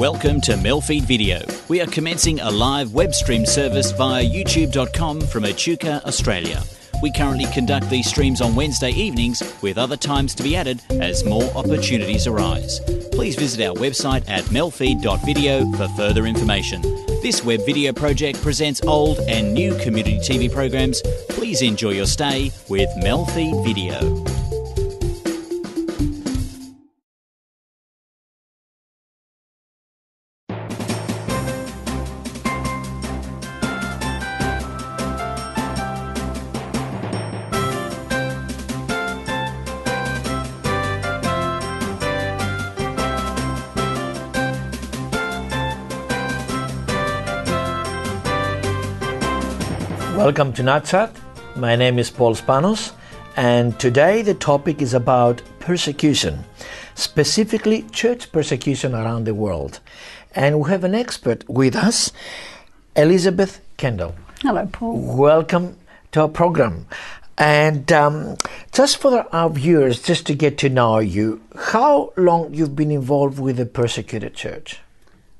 Welcome to MELfeed.video. We are commencing a live web stream service via youtube.com from Echuca, Australia. We currently conduct these streams on Wednesday evenings with other times to be added as more opportunities arise. Please visit our website at MELfeed.video for further information. This web video project presents old and new community TV programs. Please enjoy your stay with MELfeed.video. Welcome to NAT Chat. My name is Paul Spanos, and today the topic is about persecution, specifically church persecution around the world. And we have an expert with us, Elizabeth Kendall. Hello, Paul. Welcome to our program. And just for our viewers, just to get to know you, how long you've been involved with the persecuted church?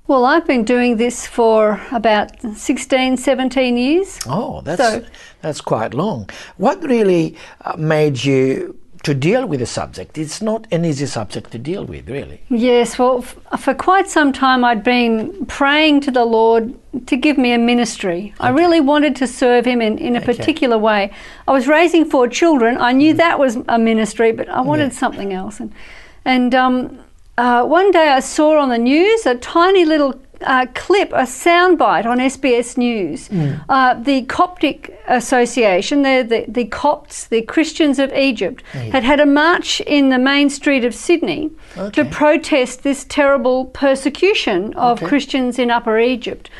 Well, I've been doing this for about 16, 17 years. Oh, that's quite long. What really made you to deal with the subject? It's not an easy subject to deal with, really. Yes, well, for quite some time I'd been praying to the Lord to give me a ministry. Okay. I really wanted to serve Him in a particular way. I was raising 4 children. I knew that was a ministry, but I wanted something else. One day I saw on the news a tiny little clip, a soundbite on SBS News. The Coptic Association, the Copts, the Christians of Egypt, had a march in the main street of Sydney to protest this terrible persecution of Christians in Upper Egypt.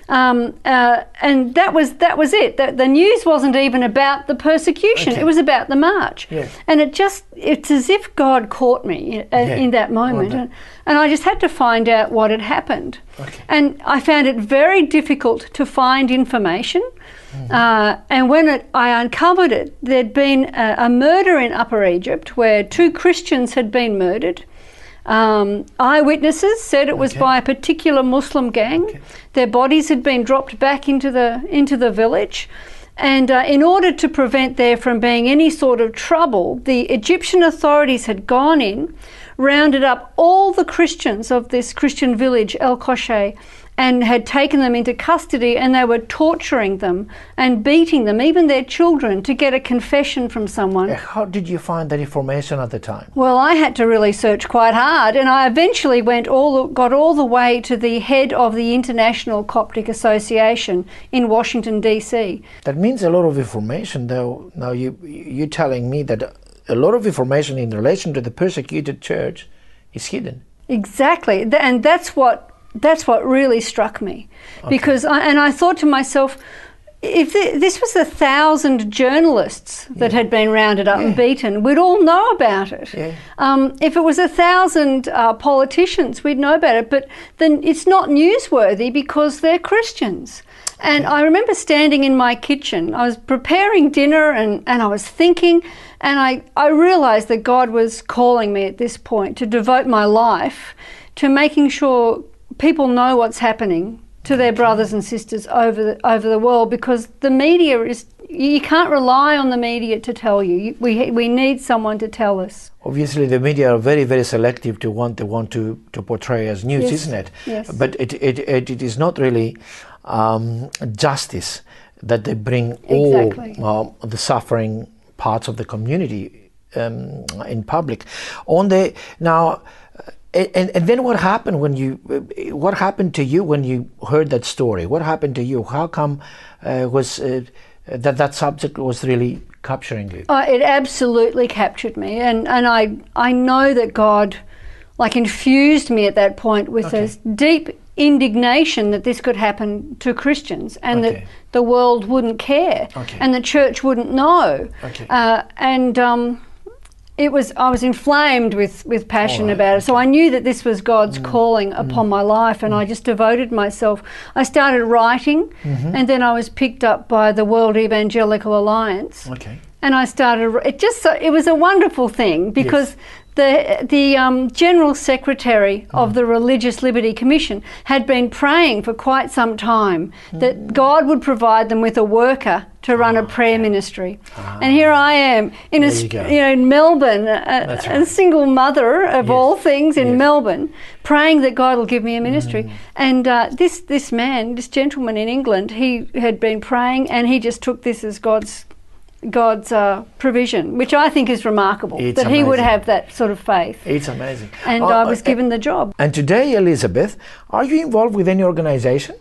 And that was it. The news wasn't even about the persecution. It was about the march. Yes. And it's as if God caught me in that moment. And I just had to find out what had happened. And I found it very difficult to find information. And when I uncovered it, there'd been a murder in Upper Egypt where 2 Christians had been murdered. Eyewitnesses said it was by a particular Muslim gang. Their bodies had been dropped back into the village, and in order to prevent there from being any sort of trouble, the Egyptian authorities had gone in, rounded up all the Christians of this Christian village, El Koshe, and had taken them into custody, and they were torturing them and beating them, even their children, to get a confession from someone. How did you find that information at the time? Well, I had to really search quite hard, and I eventually got all the way to the head of the International Coptic Association in Washington, D.C. That means a lot of information, though. Now you're telling me that a lot of information in relation to the persecuted church is hidden. Exactly, and that's what really struck me, because I thought to myself, if this was 1,000 journalists that had been rounded up and beaten, we'd all know about it. If it was 1,000 politicians, we'd know about it, but then it's not newsworthy because they're Christians. And I remember standing in my kitchen, I was preparing dinner and I was thinking, and I realised that God was calling me at this point to devote my life to making sure people know what's happening to their brothers and sisters over the world, because the media you can't rely on the media to tell you. We need someone to tell us. Obviously, the media are very, very selective to what they want to portray as news, isn't it? Yes. But it is not really justice that they bring all the suffering parts of the community in public. And then what happened what happened to you when you heard that story? What happened to you? How come that subject was really capturing you? It absolutely captured me, and I know that God infused me at that point with this deep indignation that this could happen to Christians, and that the world wouldn't care, and the church wouldn't know. I was inflamed with passion about it. So I knew that this was God's calling upon my life, and I just devoted myself. I started writing, and then I was picked up by the World Evangelical Alliance. And I started, it was a wonderful thing, because the General Secretary of the Religious Liberty Commission had been praying for quite some time that God would provide them with a worker to run a prayer ministry. And here I am in in Melbourne, a single mother of all things in Melbourne, praying that God will give me a ministry. And this gentleman in England, he had been praying, and he just took this as God's provision, which I think is remarkable, that he would have that sort of faith. It's amazing. And I was given the job. And today, Elizabeth, are you involved with any organisation?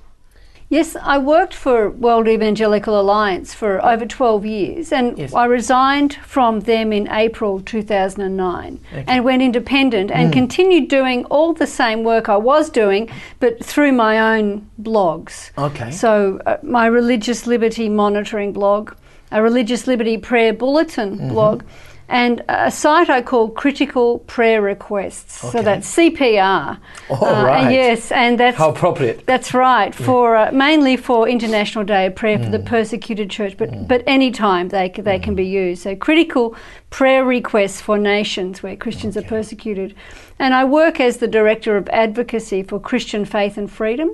Yes, I worked for World Evangelical Alliance for over 12 years, and I resigned from them in April 2009 and went independent and continued doing all the same work I was doing, but through my own blogs. Okay. So my Religious Liberty Monitoring blog, a Religious Liberty Prayer Bulletin blog, and a site I call Critical Prayer Requests. So that's CPR. Right. Yes, and that's how appropriate. That's right, for mainly for International Day of Prayer for the persecuted church, but any time they can be used. So critical prayer requests for nations where Christians are persecuted. And I work as the Director of Advocacy for Christian Faith and Freedom,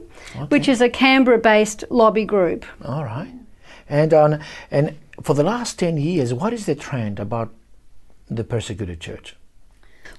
which is a Canberra-based lobby group. All right. And for the last 10 years, what is the trend about the persecuted church?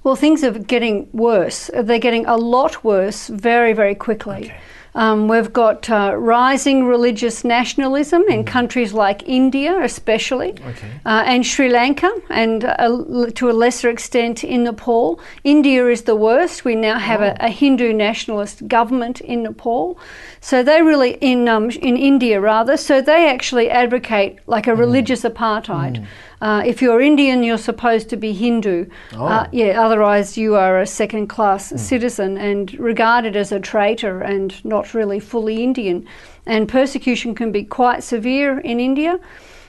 Well, things are getting worse. They're getting a lot worse very, very quickly. We've got rising religious nationalism in countries like India especially, and Sri Lanka, and to a lesser extent in Nepal. India is the worst. We now have a Hindu nationalist government in Nepal. So they really, in India rather, so they actually advocate like a religious apartheid. If you're Indian, you're supposed to be Hindu. Otherwise you are a second-class citizen and regarded as a traitor and not really fully Indian. And persecution can be quite severe in India.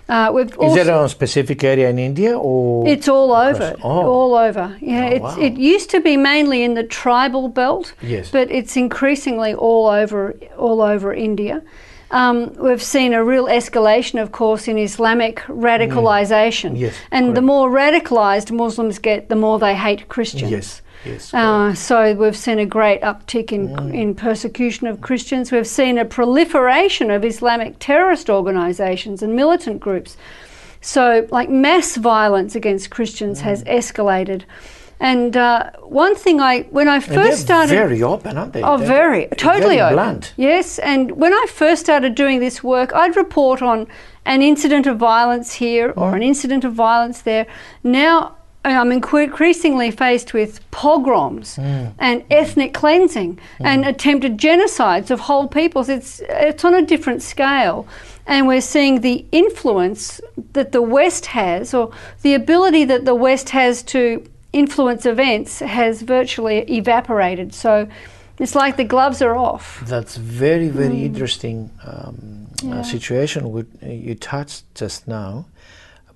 Is there a specific area in India, or it's all over? All over. Yeah, it used to be mainly in the tribal belt, but it's increasingly all over India. We've seen a real escalation, of course, in Islamic radicalisation. And the more radicalised Muslims get, the more they hate Christians. So we've seen a great uptick in persecution of Christians. We've seen a proliferation of Islamic terrorist organisations and militant groups. So like mass violence against Christians has escalated. And one thing when I first started... They're very open, aren't they? Totally open. Blunt. Yes, and when I first started doing this work, I'd report on an incident of violence here or an incident of violence there. Now I'm increasingly faced with pogroms and ethnic cleansing and attempted genocides of whole peoples. It's on a different scale. And we're seeing the influence that the West has, or the ability that the West has to influence events, has virtually evaporated. So it's like the gloves are off. That's very, very interesting situation you touched just now.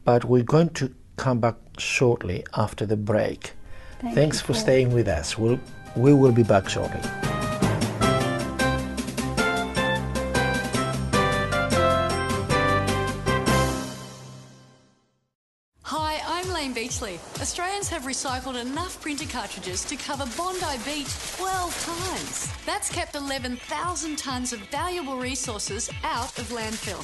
But we're going to come back shortly after the break. Thanks for staying with us. We will be back shortly. Australians have recycled enough printer cartridges to cover Bondi Beach 12 times. That's kept 11,000 tonnes of valuable resources out of landfill.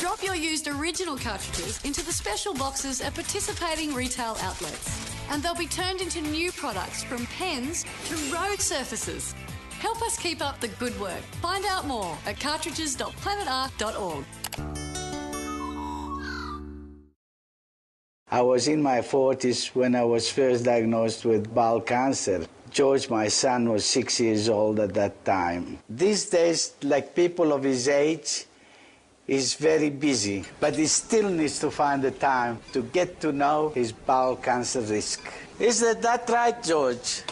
Drop your used original cartridges into the special boxes at participating retail outlets, and they'll be turned into new products, from pens to road surfaces. Help us keep up the good work. Find out more at cartridges.planetark.org. I was in my 40s when I was first diagnosed with bowel cancer. George, my son, was 6 years old at that time. These days, like people of his age, he's very busy, but he still needs to find the time to get to know his bowel cancer risk. Is that right, George?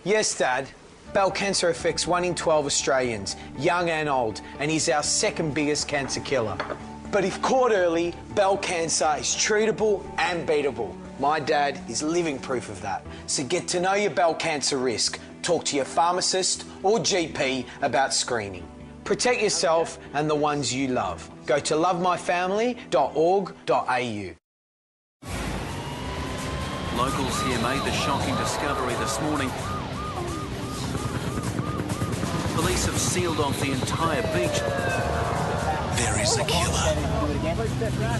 Yes, Dad. Bowel cancer affects 1 in 12 Australians, young and old, and is our second biggest cancer killer. But if caught early, bowel cancer is treatable and beatable. My dad is living proof of that. So get to know your bowel cancer risk. Talk to your pharmacist or GP about screening. Protect yourself and the ones you love. Go to lovemyfamily.org.au. Locals here made the shocking discovery this morning. Police have sealed off the entire beach. There is a killer.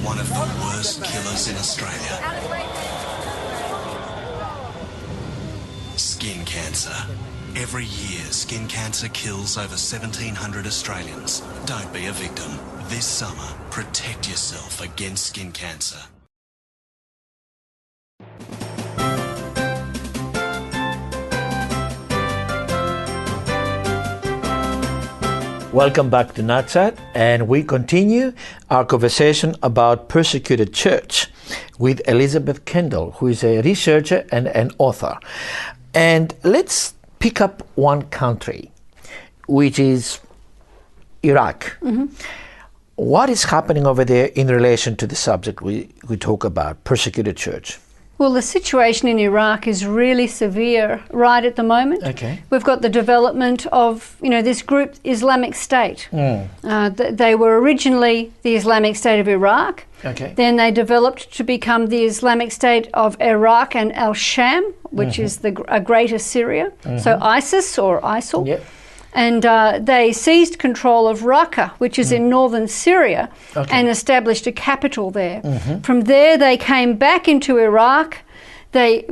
One of the worst killers in Australia. Skin cancer. Every year, skin cancer kills over 1,700 Australians. Don't be a victim. This summer, protect yourself against skin cancer. Welcome back to NAT Chat, and we continue our conversation about persecuted church with Elizabeth Kendall, who is a researcher and an author. And let's pick up one country, which is Iraq. Mm-hmm. What is happening over there in relation to the subject we talk about, persecuted church? Well, the situation in Iraq is really severe right at the moment. Okay. We've got the development of, this group, Islamic State. They were originally the Islamic State of Iraq. Okay. Then they developed to become the Islamic State of Iraq and Al-Sham, which is a greater Syria. So ISIS or ISIL. Yep. And they seized control of Raqqa, which is in northern Syria, and established a capital there. From there, they came back into Iraq. They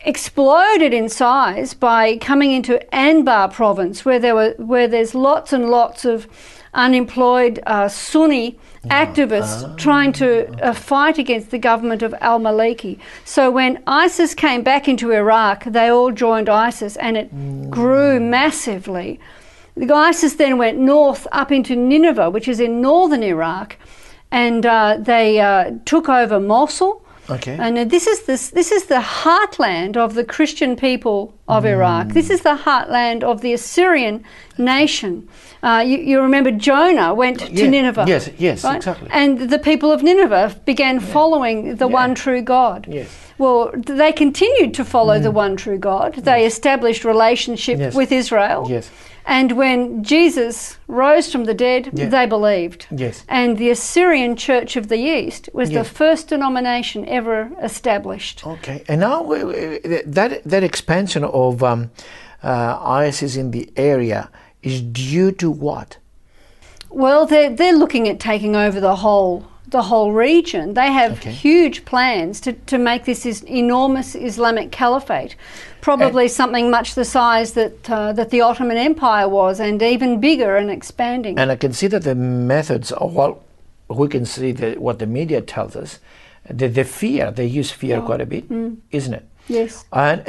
exploded in size by coming into Anbar province, where there's lots and lots of unemployed Sunni activists trying to fight against the government of al-Maliki. So when ISIS came back into Iraq, they all joined ISIS, and it grew massively. The ISIS then went north up into Nineveh, which is in northern Iraq, and they took over Mosul. Okay. And this is the heartland of the Christian people of Iraq. This is the heartland of the Assyrian nation. You remember Jonah went to Nineveh. Yes, right? exactly. And the people of Nineveh began following the one true God. Yes. Well, they continued to follow the one true God. They established relationship with Israel. Yes. And when Jesus rose from the dead, they believed. Yes. And the Assyrian Church of the East was the first denomination ever established. Okay. And now that expansion of ISIS in the area is due to what? Well, they're looking at taking over the whole region. They have huge plans to make this enormous Islamic caliphate, probably something much the size that the Ottoman Empire was, and even bigger and expanding. And I can see that the methods of we can see what the media tells us, the fear, they use fear quite a bit, isn't it? Yes. And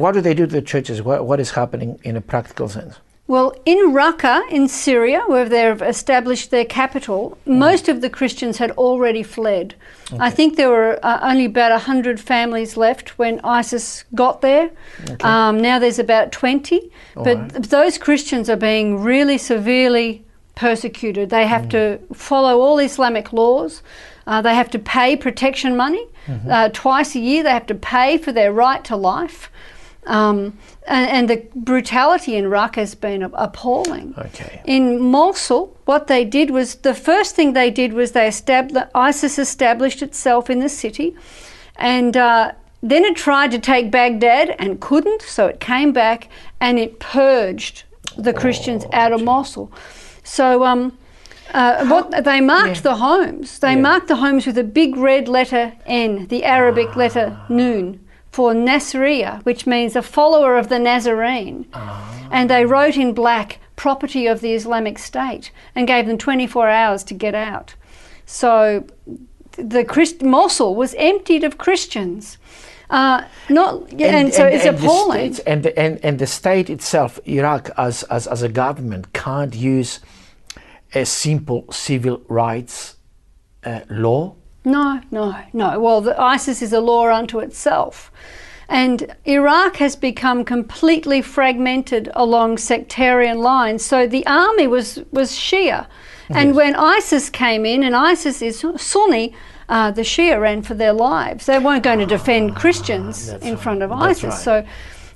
what do they do to the churches? What is happening in a practical sense? Well, in Raqqa, in Syria, where they've established their capital, most of the Christians had already fled. Okay. I think there were only about 100 families left when ISIS got there. Okay. Now there's about 20. But those Christians are being really severely persecuted. They have to follow all Islamic laws. They have to pay protection money. Twice a year they have to pay for their right to life. And the brutality in Raqqa has been appalling. Okay. In Mosul, what they did was, the first thing they did was ISIS established itself in the city, and then it tried to take Baghdad and couldn't, so it came back and it purged the Christians out of Mosul. So they marked the homes. They marked the homes with a big red letter N, the Arabic letter Noon, for Nasriya, which means a follower of the Nazarene. And they wrote in black, property of the Islamic State, and gave them 24 hours to get out. So Mosul was emptied of Christians. It's appalling. And the state itself, Iraq, as a government, can't use a simple civil rights law? No. Well, ISIS is a law unto itself. And Iraq has become completely fragmented along sectarian lines. So the army was Shia. And when ISIS came in, and ISIS is Sunni, the Shia ran for their lives. They weren't going to defend Christians in front of ISIS. Right.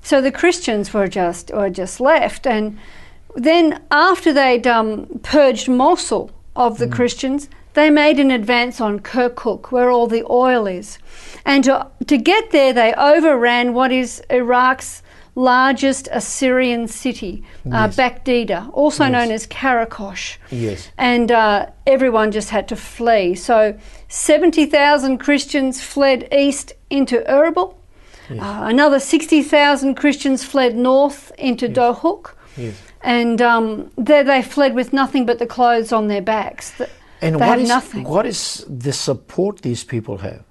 So the Christians were just left. And then after they'd purged Mosul of the Christians, they made an advance on Kirkuk, where all the oil is. And to get there, they overran what is Iraq's largest Assyrian city, Baghdad, also known as Karakosh. Yes. And everyone just had to flee. So 70,000 Christians fled east into Erbil. Yes. Another 60,000 Christians fled north into Dohuk. Yes. And there they fled with nothing but the clothes on their backs. And they have nothing. What is the support these people have?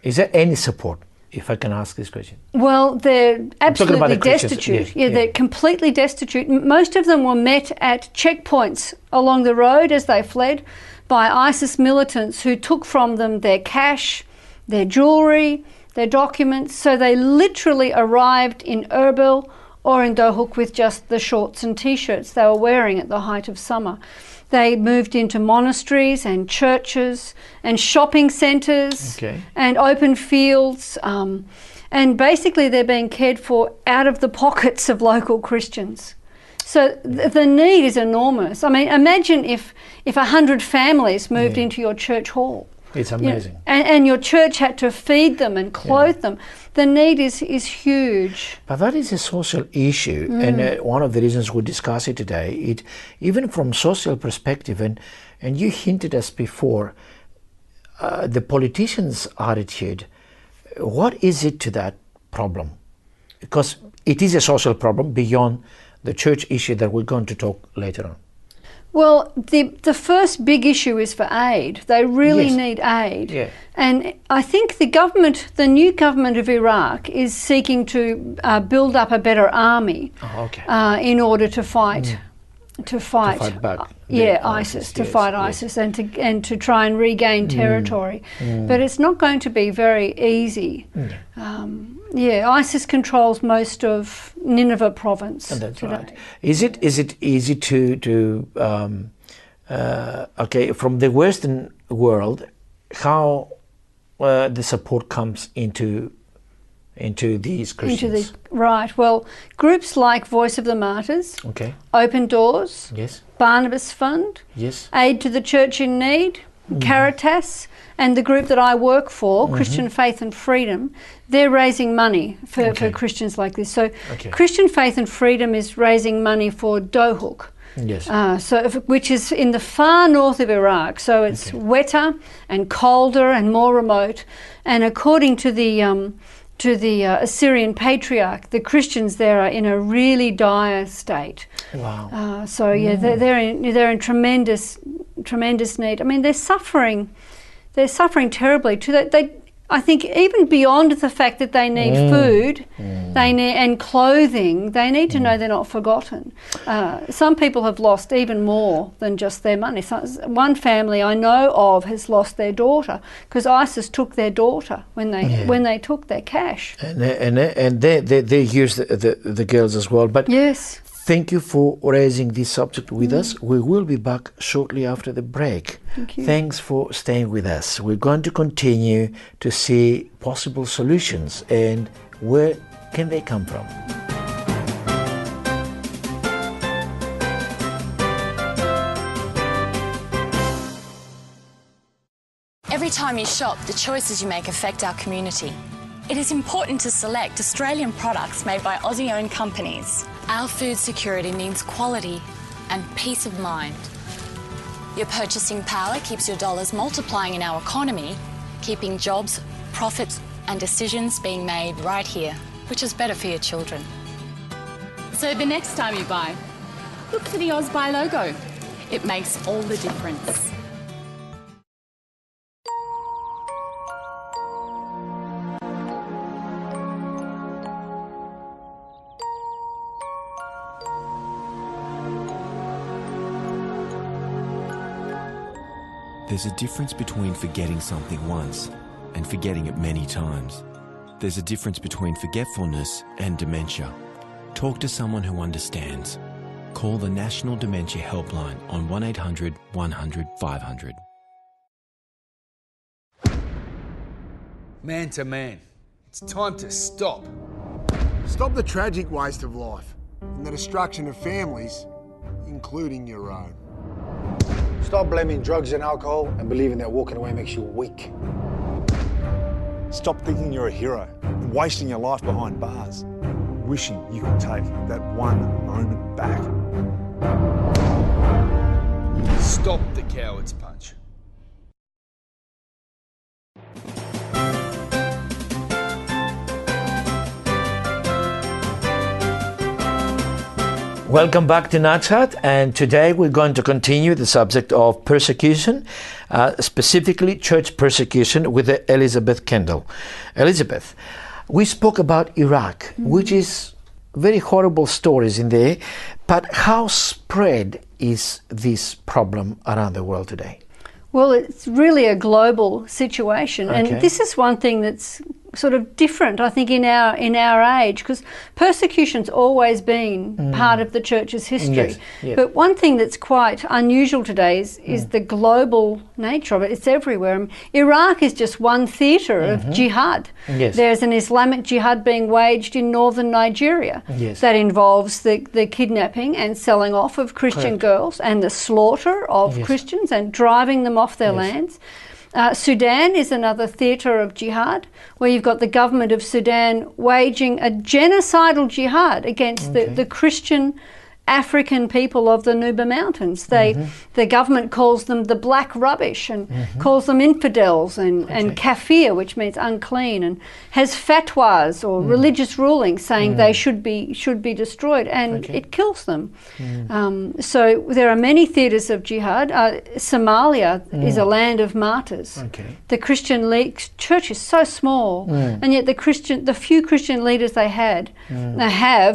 Is there any support, if I can ask this question? Well, they're absolutely destitute. Yes. They're completely destitute. Most of them were met at checkpoints along the road as they fled by ISIS militants who took from them their cash, their jewellery, their documents. So they literally arrived in Erbil or in Dohuk with just the shorts and T-shirts they were wearing at the height of summer. They moved into monasteries and churches and shopping centres and open fields. And basically they're being cared for out of the pockets of local Christians. So the need is enormous. I mean, imagine if 100 families moved into your church hall. It's amazing. And your church had to feed them and clothe them. The need is huge. But that is a social issue, and one of the reasons we discuss it today, even from social perspective, and you hinted us before, the politicians' attitude, what is it to that problem? Because it is a social problem beyond the church issue that we're going to talk later on. Well, the first big issue is for aid. They really need aid. Yeah. And I think the new government of Iraq is seeking to build up a better army in order to fight back. ISIS, to fight ISIS and to try and regain territory. But it's not going to be very easy. ISIS controls most of Nineveh province. And that's today. right. Is it easy to from the Western world, how the support comes into these Christians? Right. Well, groups like Voice of the Martyrs, Open Doors, Barnabas Fund, Aid to the Church in Need, Caritas, and the group that I work for, Christian Faith and Freedom, they're raising money for Christians like this. So Christian Faith and Freedom is raising money for Dohuk, which is in the far north of Iraq. So it's wetter and colder and more remote. And according to the Assyrian patriarch, the Christians there are in a really dire state. Wow. They're in tremendous need. I mean, they're suffering terribly. I think even beyond the fact that they need food, and clothing, they need to know they're not forgotten. Some people have lost even more than just their money. One family I know of has lost their daughter because ISIS took their daughter when they took their cash. And they use the girls as well. But yes. Thank you for raising this subject with us. We will be back shortly after the break. Thank you. Thanks for staying with us. We're going to continue to see possible solutions and where can they come from. Every time you shop, the choices you make affect our community. It is important to select Australian products made by Aussie-owned companies. Our food security means quality and peace of mind. Your purchasing power keeps your dollars multiplying in our economy, keeping jobs, profits and decisions being made right here, which is better for your children. So the next time you buy, look for the AusBuy logo. It makes all the difference. There's a difference between forgetting something once and forgetting it many times. There's a difference between forgetfulness and dementia. Talk to someone who understands. Call the National Dementia Helpline on 1800 100 500. Man to man, it's time to stop. Stop the tragic waste of life and the destruction of families, including your own. Stop blaming drugs and alcohol and believing that walking away makes you weak. Stop thinking you're a hero and wasting your life behind bars, wishing you could take that one moment back. Stop the coward's punch. Welcome back to NAT Chat, and today we're going to continue the subject of persecution, specifically church persecution, with Elizabeth Kendall. Elizabeth, we spoke about Iraq, which is very horrible stories in there, but how spread is this problem around the world today? Well, it's really a global situation, and this is one thing that's sort of different, I think, in our age, because persecution's always been part of the church's history. Yes, yes. But one thing that's quite unusual today is the global nature of it. It's everywhere. Iraq is just one theatre of jihad. Yes. There's an Islamic jihad being waged in northern Nigeria that involves the kidnapping and selling off of Christian girls and the slaughter of Christians and driving them off their lands. Sudan is another theatre of jihad, where you've got the government of Sudan waging a genocidal jihad against the Christian African people of the Nuba Mountains. The government calls them the black rubbish and calls them infidels and kafir, which means unclean, and has fatwas or religious rulings saying they should be destroyed, and it kills them. So there are many theatres of jihad. Somalia is a land of martyrs. The Christian church is so small, and yet the few Christian leaders they have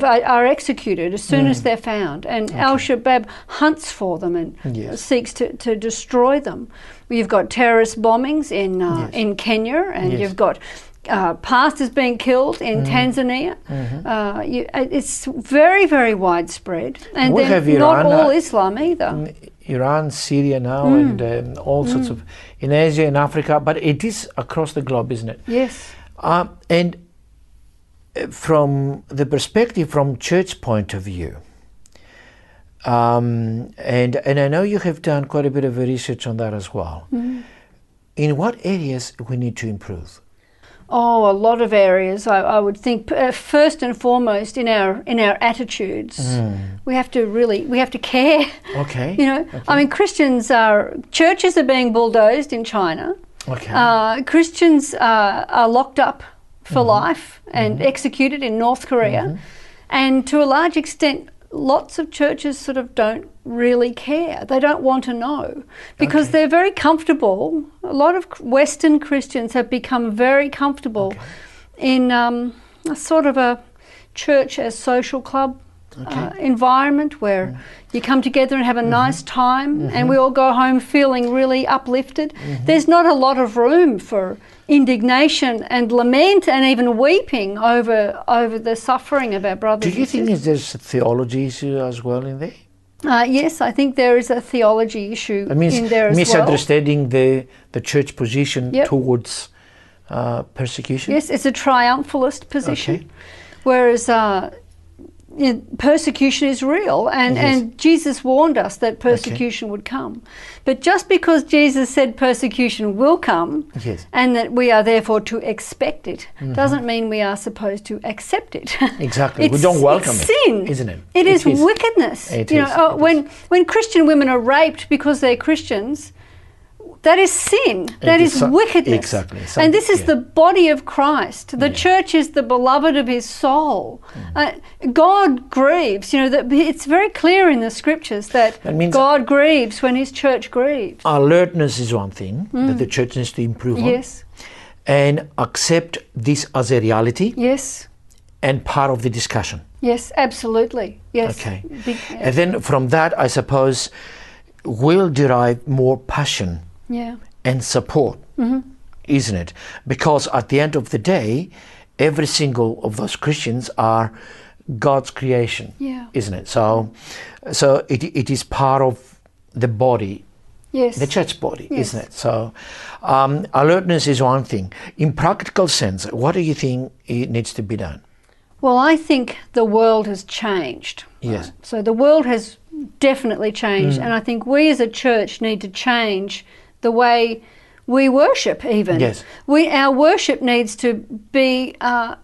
are executed as soon as they're found. And Al-Shabaab hunts for them and seeks to destroy them. You've got terrorist bombings in Kenya, and you've got pastors being killed in Tanzania. It's very, very widespread, and they're not all Islam either. Iran, Syria now, and all sorts of in Asia and Africa, but it is across the globe, isn't it? Yes. And from the perspective, from church point of view, and I know you have done quite a bit of research on that as well. In what areas we need to improve? Oh, a lot of areas. I would think first and foremost in our attitudes. We have to care. I mean, churches are being bulldozed in China. Christians are locked up for life and executed in North Korea, and to a large extent, lots of churches sort of don't really care. They don't want to know because they're very comfortable. A lot of Western Christians have become very comfortable in a sort of a church as social club environment where you come together and have a nice time and we all go home feeling really uplifted. There's not a lot of room for indignation and lament and even weeping over the suffering of our brothers. Do you think there's a theology issue as well in there? Yes, I think there is a theology issue in there as well. Misunderstanding the church position towards persecution? Yes, it's a triumphalist position, whereas persecution is real, and Jesus warned us that persecution would come. But just because Jesus said persecution will come and that we are therefore to expect it doesn't mean we are supposed to accept it. Exactly. We don't welcome it. It's sin, isn't it? It is wickedness. When Christian women are raped because they're Christians, that is sin. That is wickedness. Exactly. And this is the body of Christ. The church is the beloved of his soul. God grieves. It's very clear in the scriptures that God grieves when his church grieves. Alertness is one thing that the church needs to improve on. Yes. And accept this as a reality. Yes. And part of the discussion. Yes, absolutely. Yes. Okay. And then from that, I suppose, we'll derive more passion and support, isn't it? Because at the end of the day, every single of those Christians are God's creation, isn't it? So it is part of the body, the church body, isn't it? So alertness is one thing. In practical sense, what do you think it needs to be done? Well, I think the world has changed. Yes. So the world has definitely changed. And I think we as a church need to change the way we worship even. Yes. Our worship needs to be,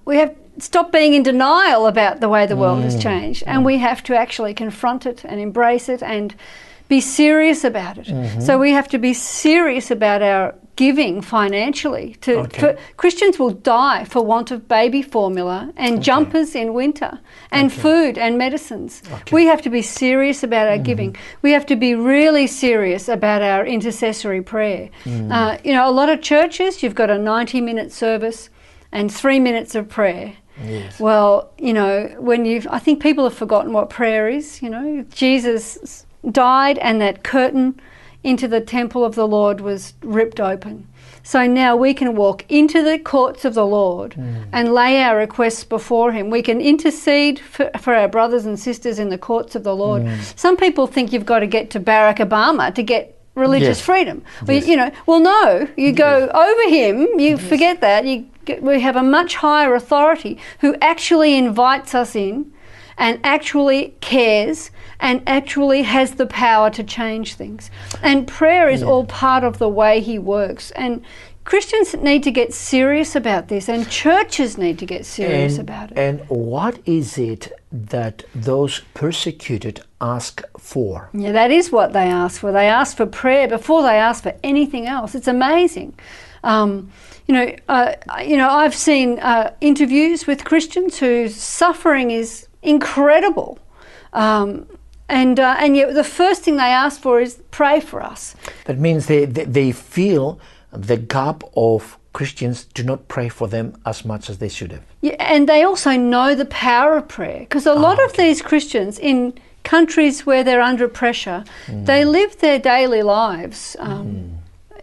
we have stop being in denial about the way the world has changed, and we have to actually confront it and embrace it and be serious about it. So we have to be serious about our giving financially. Christians will die for want of baby formula and jumpers in winter and food and medicines. We have to be serious about our giving. We have to be really serious about our intercessory prayer. You know, a lot of churches, you've got a 90-minute service and 3 minutes of prayer. Yes. Well, you know, I think people have forgotten what prayer is. You know, Jesus died and that curtain into the temple of the Lord was ripped open. So now we can walk into the courts of the Lord and lay our requests before him. We can intercede for our brothers and sisters in the courts of the Lord. Some people think you've got to get to Barack Obama to get religious freedom. Well, you know, well, no, you go over him, you forget that. We have a much higher authority who actually invites us in and actually cares and actually has the power to change things. And prayer is all part of the way he works. And Christians need to get serious about this, and churches need to get serious about it. And what is it that those persecuted ask for? Yeah, that is what they ask for. They ask for prayer before they ask for anything else. It's amazing. You know, I've seen interviews with Christians whose suffering is incredible. And yet the first thing they ask for is pray for us. That means they feel the gap of Christians do not pray for them as much as they should have. Yeah, and they also know the power of prayer, because a lot of these Christians in countries where they're under pressure, they live their daily lives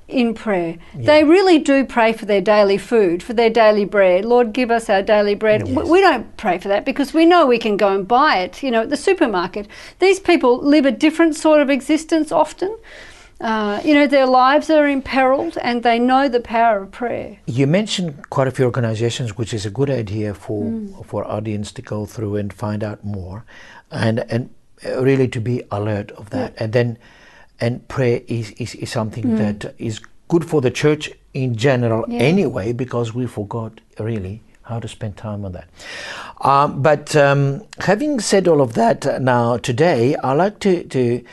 in prayer. Yeah. They really do pray for their daily food, for their daily bread. Lord, give us our daily bread. Yes. We don't pray for that because we know we can go and buy it, you know, at the supermarket. These people live a different sort of existence often. You know, their lives are imperiled and they know the power of prayer. You mentioned quite a few organizations, which is a good idea for audience to go through and find out more and really to be alert of that. Yeah. And prayer is something that is good for the church in general anyway, because we forgot really how to spend time on that. But having said all of that now today, I'd like to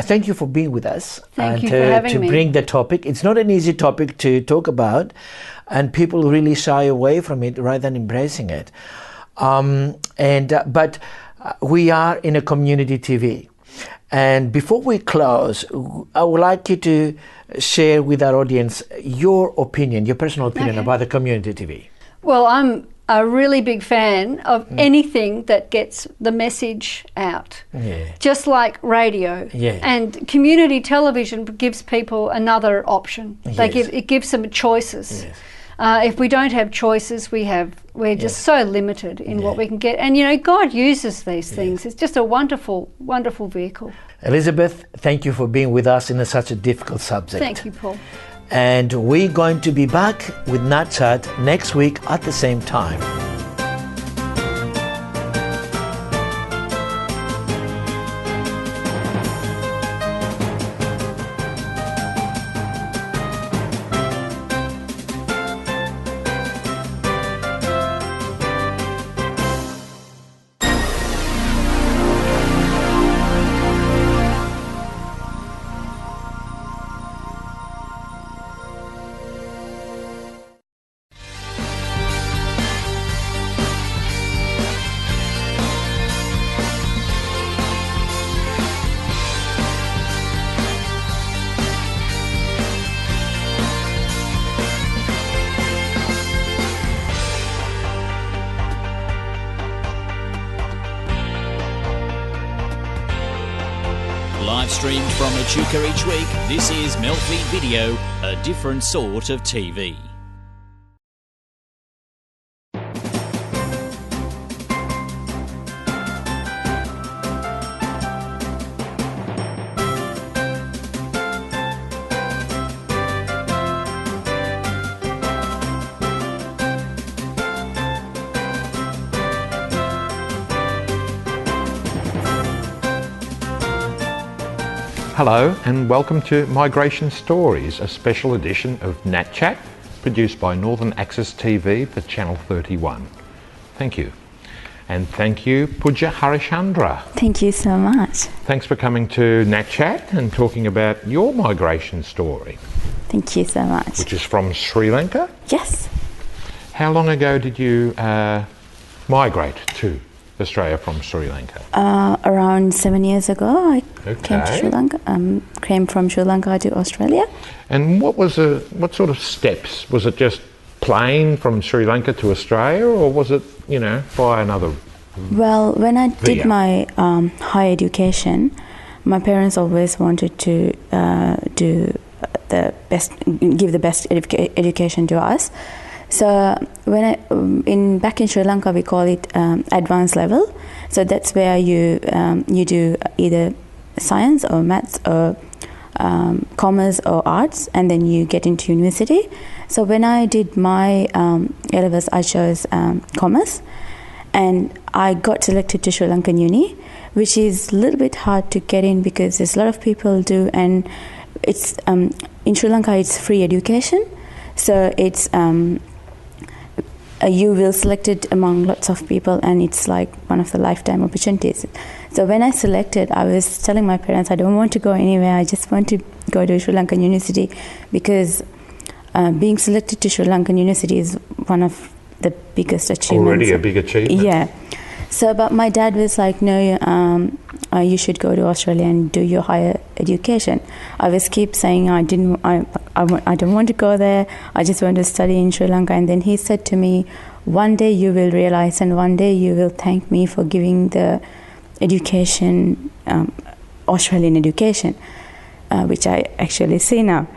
thank you for being with us. Thank you for having me. To bring the topic. It's not an easy topic to talk about, and people really shy away from it rather than embracing it. But we are in a community TV. And before we close, I would like you to share with our audience your opinion, your personal opinion about the community TV. Well, I'm a really big fan of anything that gets the message out, just like radio. And community television gives people another option. It gives them choices. If we don't have choices, we're just so limited in what we can get. And, you know, God uses these things. It's just a wonderful, wonderful vehicle. Elizabeth, thank you for being with us in such a difficult subject. Thank you, Paul. And we're going to be back with NAT Chat next week at the same time. Live streamed from Echuca each week, this is MELfeed.video, a different sort of TV. Hello and welcome to Migration Stories, a special edition of NAT Chat produced by Northern Access TV for Channel 31. Thank you. And thank you, Pooja Harishchandra. Thank you so much. Thanks for coming to NAT Chat and talking about your migration story. Thank you so much. Which is from Sri Lanka? Yes. How long ago did you migrate to Australia from Sri Lanka? Around 7 years ago, I came to Sri Lanka. Came from Sri Lanka to Australia. And what sort of steps? Was it just plane from Sri Lanka to Australia, or was it, by another? Well, when I did my higher education, my parents always wanted to give the best education to us. So when back in Sri Lanka, we call it advanced level. So that's where you do either science or maths or commerce or arts, and then you get into university. So when I did my A-levels, I chose commerce, and I got selected to Sri Lankan uni, which is a little bit hard to get in because there's a lot of people do, and it's in Sri Lanka it's free education, so it's you will selected among lots of people, and it's like one of the lifetime opportunities. So when I selected, I was telling my parents I don't want to go anywhere, I just want to go to Sri Lankan university, because being selected to Sri Lankan university is one of the biggest achievements. Already a big achievement. Yeah. So, but my dad was like, no, you should go to Australia and do your higher education. I was keep saying I don't want to go there. I just want to study in Sri Lanka. And then he said to me, one day you will realize, and one day you will thank me for giving the education, Australian education, which I actually see now.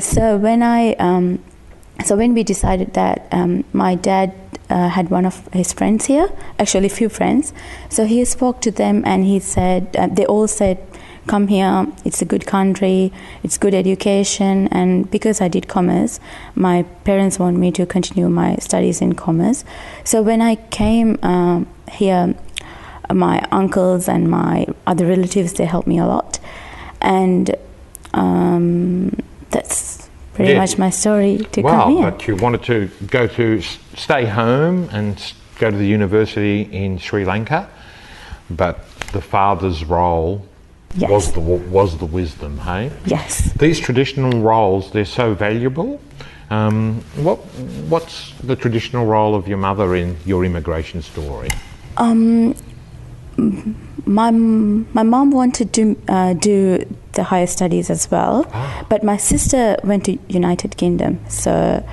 So when we decided that, my dad had one of his friends here, actually a few friends. So he spoke to them, and he said, they all said, come here, it's a good country, it's good education. And because I did commerce, my parents want me to continue my studies in commerce. So when I came here, my uncles and my other relatives, they helped me a lot. And that's pretty much my story to come here. Wow, but you wanted to stay home and go to the university in Sri Lanka, but the father's role was the wisdom, hey? Yes. These traditional roles, they're so valuable. What's the traditional role of your mother in your immigration story? My mom wanted to do the higher studies as well, but my sister went to United Kingdom. So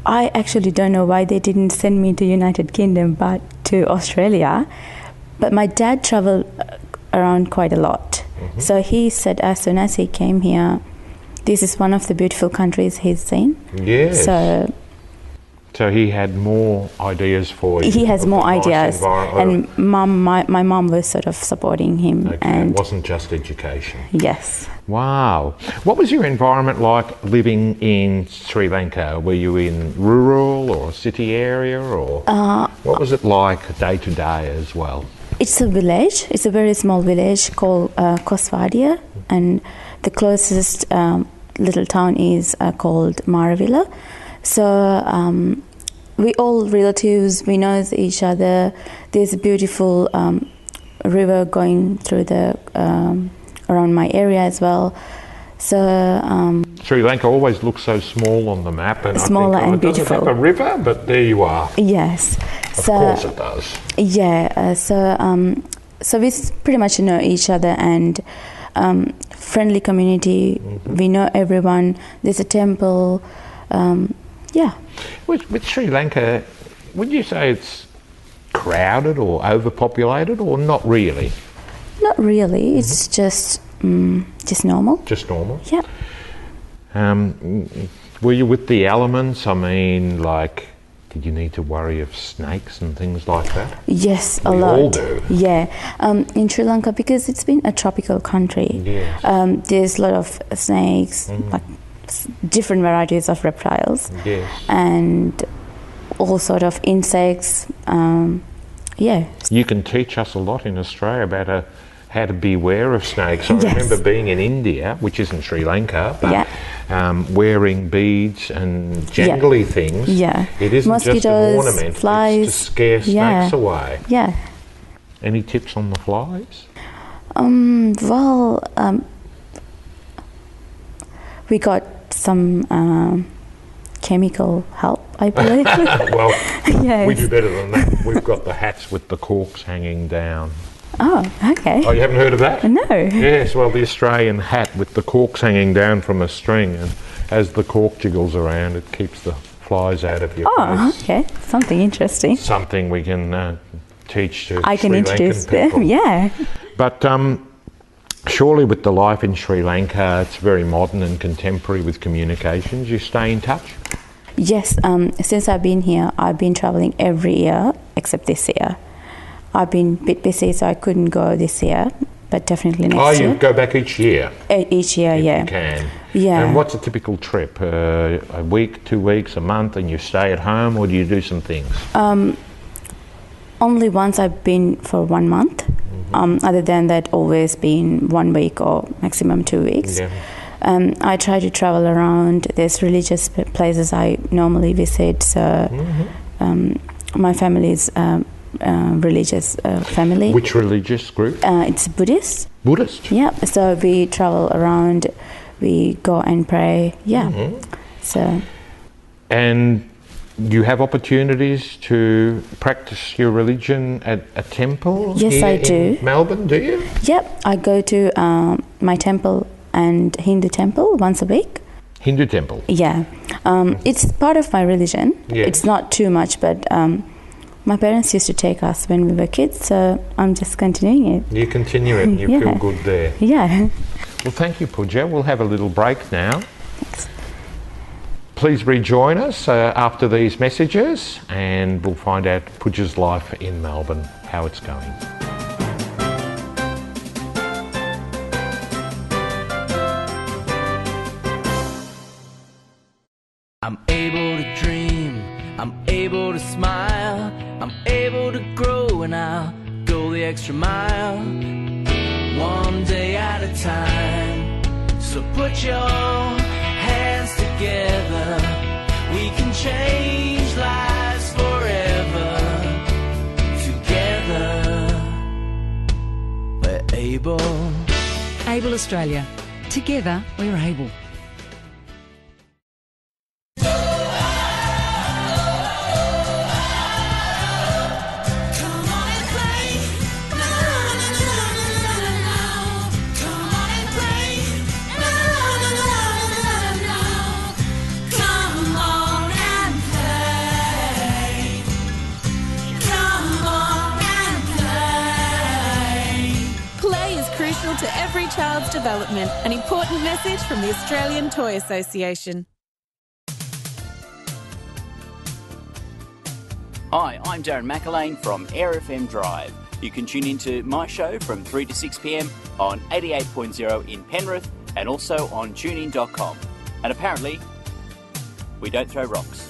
I actually don't know why they didn't send me to United Kingdom but to Australia. But my dad traveled around quite a lot. Mm-hmm. So he said as soon as he came here, this is one of the beautiful countries he's seen. Yes. So he had more ideas for you. He has more ideas, and my mom was sort of supporting him. Okay, and it wasn't just education. Yes. Wow. What was your environment like living in Sri Lanka? Were you in rural or city area, or what was it like day to day as well? It's a village. It's a very small village called Kosvadia, and the closest little town is called Maravilla. So we all relatives, we know each other. There's a beautiful river going through the around my area as well. So Sri Lanka always looks so small on the map, and smaller I think, and beautiful. Does it have a river? But there you are. Yes. Of course it does. Yeah. So we pretty much know each other, and friendly community. Mm-hmm. We know everyone. There's a temple. Yeah. With Sri Lanka, would you say it's crowded or overpopulated, or not really? Not really. Mm-hmm. It's just normal. Just normal? Yeah. Were you with the elements? I mean, like, did you need to worry of snakes and things like that? Yes, a lot. We all do. Yeah. In Sri Lanka, because it's been a tropical country, yes. There's a lot of snakes, like different varieties of reptiles, yes. and all sort of insects. Yeah. You can teach us a lot in Australia about how to beware of snakes. I remember being in India, which isn't Sri Lanka, but wearing beads and jangly things. Yeah. It isn't Mosquitoes, just an ornament, flies. it's to scare snakes away. Yeah. Any tips on the flies? We got some chemical help, I believe. Well, yes. we do better than that. We've got the hats with the corks hanging down. Oh, okay. Oh, you haven't heard of that? No. Yes, well, the Australian hat with the corks hanging down from a string, and as the cork jiggles around, it keeps the flies out of your face. Okay. Something interesting. Something we can teach to I can Sri introduce Lankan people. them, yeah. But surely with the life in Sri Lanka, it's very modern and contemporary with communications. You stay in touch? Yes, since I've been here, I've been travelling every year except this year. I've been a bit busy, so I couldn't go this year, but definitely next year. Oh, you go back each year? Each year, if yeah. you can. Yeah. And what's a typical trip? A week, 2 weeks, a month, and you stay at home, or do you do some things? Only once I've been for 1 month. Other than that, always been 1 week or maximum 2 weeks. Yeah. I try to travel around. There's religious places I normally visit. So my family is religious family. Which religious group? It's Buddhist. Buddhist? Yeah. So we travel around. We go and pray. Yeah. So. And you have opportunities to practice your religion at a temple? Yes, here I do. In Melbourne, do you? Yep, I go to my temple and Hindu temple once a week. Hindu temple? Yeah. It's part of my religion. Yes. It's not too much, but my parents used to take us when we were kids, so I'm just continuing it. You continue it and you feel good there. Yeah. Well, thank you, Pooja. We'll have a little break now. Please rejoin us after these messages, and we'll find out Pooja's life in Melbourne, how it's going. I'm able to dream, I'm able to smile, I'm able to grow, and I'll go the extra mile, one day at a time. So put your hands together, we can change lives forever. Together, we're able. Able Australia. Together, we're able. To every child's development, an important message from the Australian Toy Association. Hi, I'm Darren McElwain from AirFM Drive. You can tune into my show from 3 to 6 p.m. on 88.0 in Penrith and also on tunein.com. And apparently, we don't throw rocks.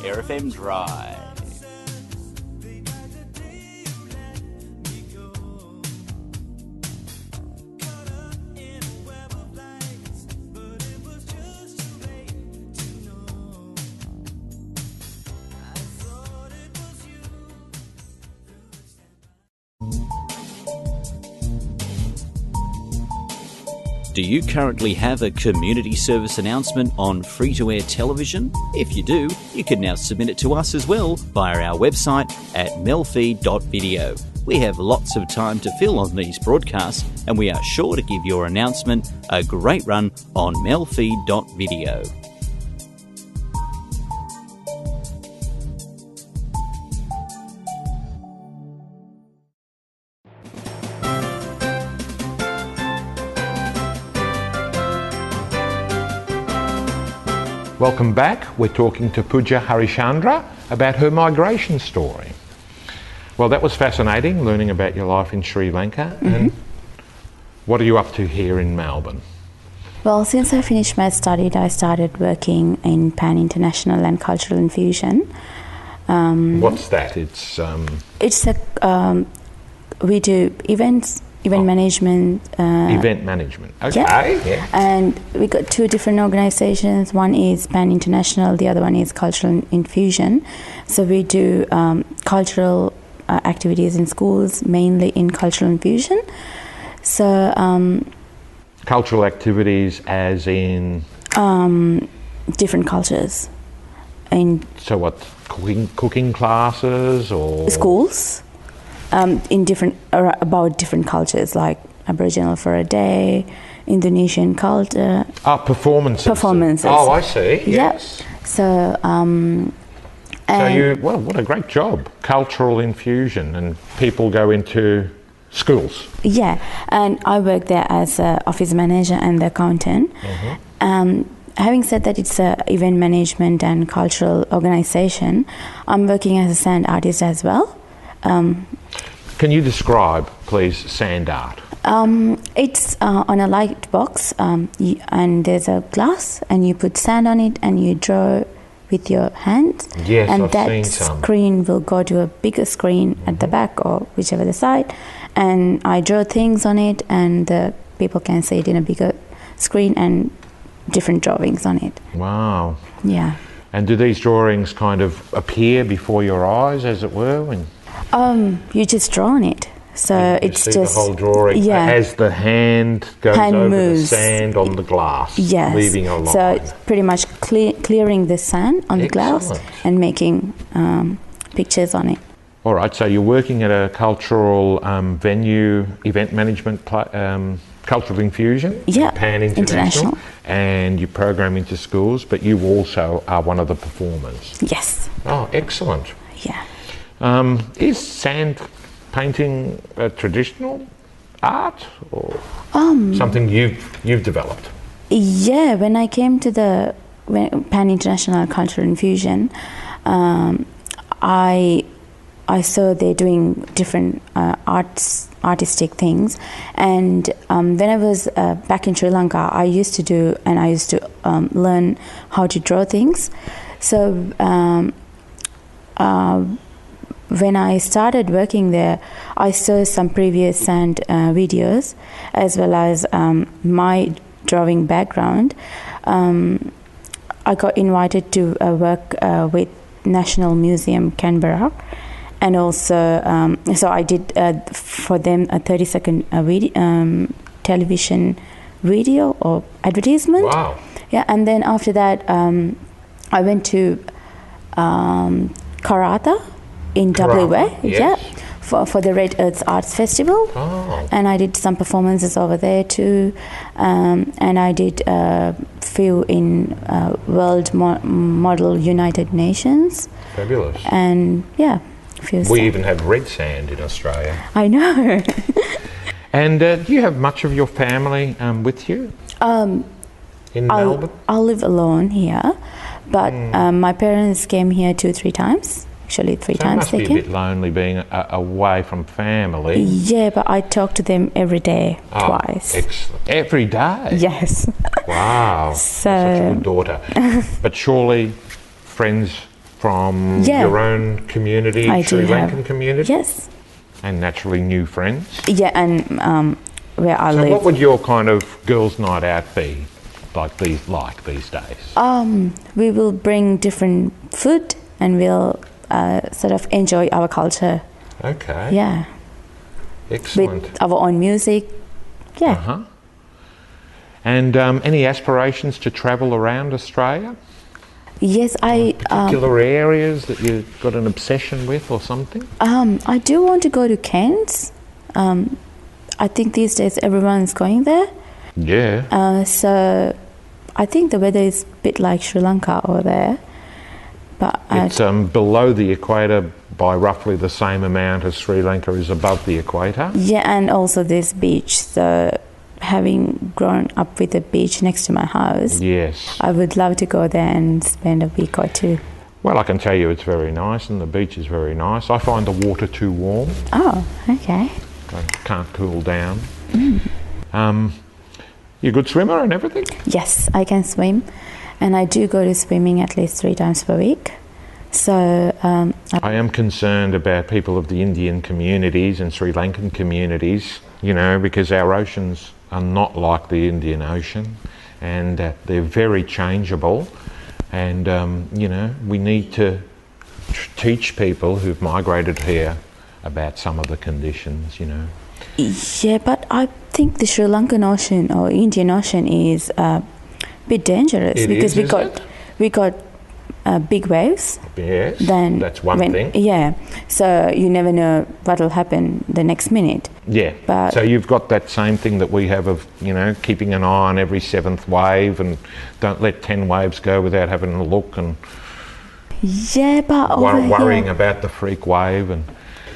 AirFM Drive. Do you currently have a community service announcement on free-to-air television? If you do, you can now submit it to us as well via our website at MELfeed.video. We have lots of time to fill on these broadcasts, and we are sure to give your announcement a great run on MELfeed.video. Welcome back. We're talking to Pooja Harishchandra about her migration story. Well, that was fascinating, learning about your life in Sri Lanka. And what are you up to here in Melbourne? Well, since I finished my study, I started working in Pan International and Cultural Infusion. What's that? It's a we do events event management. Event management. Okay. Yeah. And we got two different organizations. One is Pan International, the other one is Cultural Infusion. So we do cultural activities in schools, mainly in Cultural Infusion. So cultural activities as in different cultures. So what, cooking classes or schools in different about different cultures, like Aboriginal for a day, Indonesian culture. Performances. Oh, I see. Yes. Yep. So well, what a great job. Cultural infusion, and people go into schools. Yeah, and I work there as an office manager and the accountant. Having said that, it's an event management and cultural organization. I'm working as a sand artist as well. Can you describe, please, sand art? It's on a light box, and there's a glass, and you put sand on it, and you draw with your hands. Yes, and I've seen some. that screen will go to a bigger screen at the back or whichever the side, and I draw things on it, and the people can see it in a bigger screen and different drawings on it. Wow. Yeah. And do these drawings kind of appear before your eyes, as it were? When you just draw on it. So you it's see just the whole drawing as the hand goes over moves. the sand on the glass, leaving a line. So it's pretty much clearing the sand on the glass and making pictures on it. All right, so you're working at a cultural venue, event management, cultural infusion, Pan International, and you program into schools, but you also are one of the performers. Yes. Oh, excellent. Yeah. Is sand painting a traditional art or something you've developed? Yeah, when I came to the Pan International Cultural Infusion, I saw they're doing different artistic things, and when I was back in Sri Lanka, I used to learn how to draw things. So when I started working there, I saw some previous sand videos, as well as my drawing background. I got invited to work with National Museum Canberra, and also so I did for them a 30-second television video or advertisement. Wow. Yeah, and then after that I went to Karratha in WA, for the Red Earth Arts Festival, and I did some performances over there too, and I did a few in World Model United Nations. Fabulous. And we even have red sand in Australia. I know. And do you have much of your family with you in Melbourne? I live alone here, but my parents came here 2-3 times. Actually, 3 times. It must be a bit lonely being away from family. Yeah, but I talk to them every day, twice. Excellent. Every day? Yes. Wow. So, such a good daughter. But surely friends from your own community, Sri Lankan community? Yes. And naturally new friends? Yeah, and where I live. So what would your kind of girls' night out be like these days? We will bring different food, and we'll sort of enjoy our culture. Okay. Yeah. Excellent. With our own music. Yeah. Uh-huh. And any aspirations to travel around Australia? Yes, particular areas that you've got an obsession with or something? I do want to go to Cairns. I think these days everyone's going there. Yeah. So I think the weather is a bit like Sri Lanka over there. But it's below the equator by roughly the same amount as Sri Lanka is above the equator. Yeah, and also this beach. So having grown up with a beach next to my house, yes, I would love to go there and spend a week or two. Well, I can tell you it's very nice, and the beach is very nice. I find the water too warm. Oh, okay. I can't cool down. You a good swimmer and everything? Yes, I can swim, and I do go to swimming at least 3 times per week. So I am concerned about people of the Indian communities and Sri Lankan communities, you know, because our oceans are not like the Indian Ocean, and they're very changeable, and you know, we need to teach people who've migrated here about some of the conditions, you know. Yeah, but I think the Sri Lankan Ocean or Indian Ocean is a bit dangerous because we got big waves. Yes, then that's one thing. Yeah, so you never know what will happen the next minute. Yeah, but so you've got that same thing that we have of, you know, keeping an eye on every 7th wave, and don't let 10 waves go without having a look, and yeah, but worrying about the freak wave. And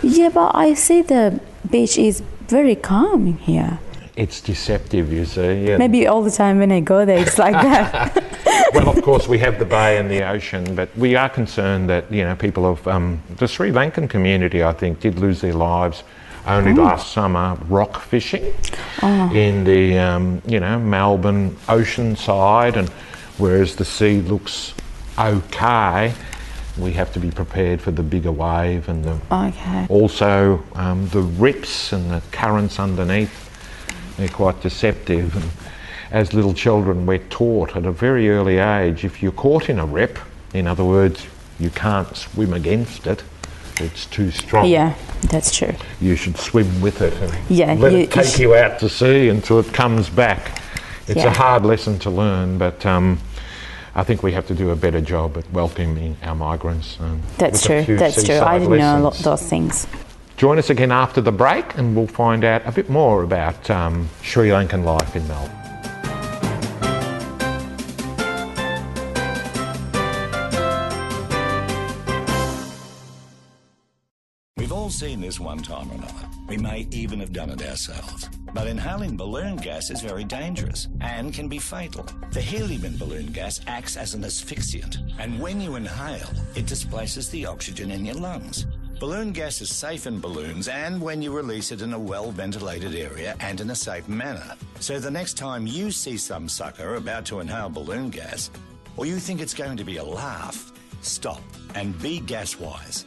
yeah, but I see the beach is very calm in here. It's deceptive, you see. Yeah. Maybe all the time when I go there it's like that. Well, of course, we have the bay and the ocean, but we are concerned that, you know, people of the Sri Lankan community, I think, did lose their lives only last summer rock fishing in the, you know, Melbourne ocean side, and whereas the sea looks okay, we have to be prepared for the bigger wave and the also the rips and the currents underneath. They're quite deceptive, and as little children we're taught at a very early age, if you're caught in a rip, in other words, you can't swim against it, it's too strong. Yeah, that's true. You should swim with it and let it take you out to sea until it comes back. It's a hard lesson to learn, but I think we have to do a better job at welcoming our migrants. That's true, that's true. I didn't know those things. Join us again after the break and we'll find out a bit more about Sri Lankan life in Melbourne. We've all seen this one time or another. We may even have done it ourselves. But inhaling balloon gas is very dangerous and can be fatal. The helium in balloon gas acts as an asphyxiant, and when you inhale, it displaces the oxygen in your lungs. Balloon gas is safe in balloons and when you release it in a well-ventilated area and in a safe manner. So the next time you see some sucker about to inhale balloon gas, or you think it's going to be a laugh, stop and be gas-wise.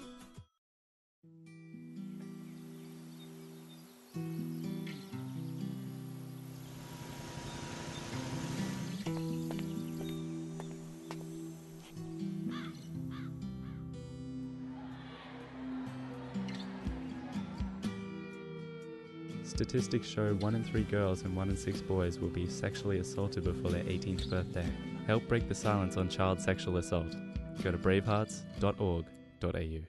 Statistics show 1 in 3 girls and 1 in 6 boys will be sexually assaulted before their 18th birthday. Help break the silence on child sexual assault. Go to bravehearts.org.au.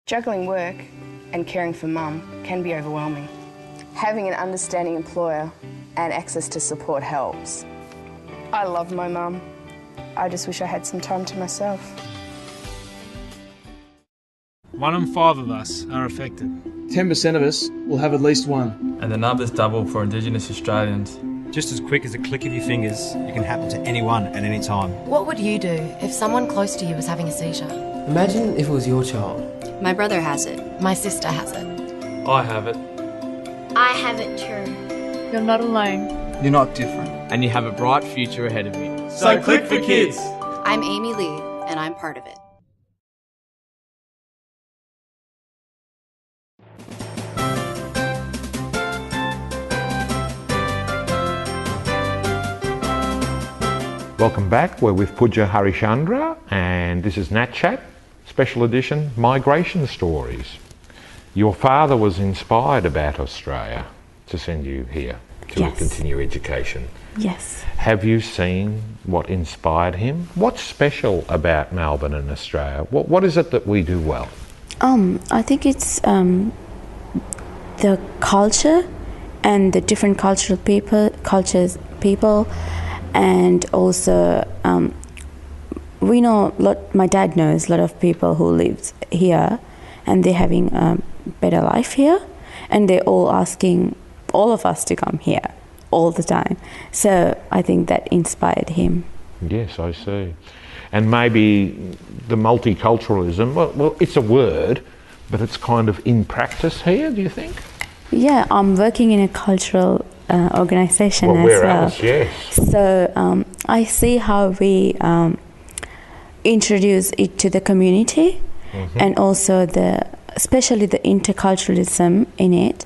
Juggling work and caring for mum can be overwhelming. Having an understanding employer and access to support helps. I love my mum. I just wish I had some time to myself. 1 in 5 of us are affected. 10% of us will have at least one. And the numbers double for Indigenous Australians. Just as quick as a click of your fingers, it can happen to anyone at any time. What would you do if someone close to you was having a seizure? Imagine if it was your child. My brother has it. My sister has it. I have it. I have it too. You're not alone. You're not different. And you have a bright future ahead of you. So click for kids. I'm Amy Lee, and I'm part of it. Welcome back. We're with Pooja Harishchandra and this is NAT Chat, special edition Migration Stories. Your father was inspired about Australia to send you here to continue education. Yes. Have you seen what inspired him? What's special about Melbourne and Australia? What is it that we do well? I think it's the culture and the different cultures, and also we know my dad knows a lot of people who lives here and they're having a better life here, and they're all asking all of us to come here all the time. So I think that inspired him. Yes, I see. And maybe the multiculturalism, well, it's a word, but it's kind of in practice here, do you think? Yeah, I'm working in a cultural organisation as well. Else, yes. So I see how we introduce it to the community, and also especially the interculturalism in it.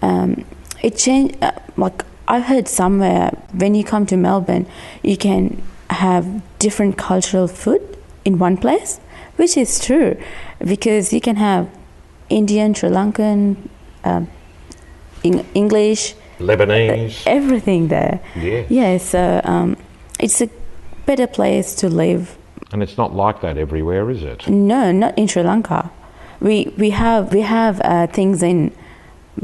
it changed. Like I heard somewhere, when you come to Melbourne, you can have different cultural food in one place, which is true, because you can have Indian, Sri Lankan, English, Lebanese, everything there. Yeah. Yeah, so it's a better place to live. And it's not like that everywhere, is it? No, not in Sri Lanka. We have things in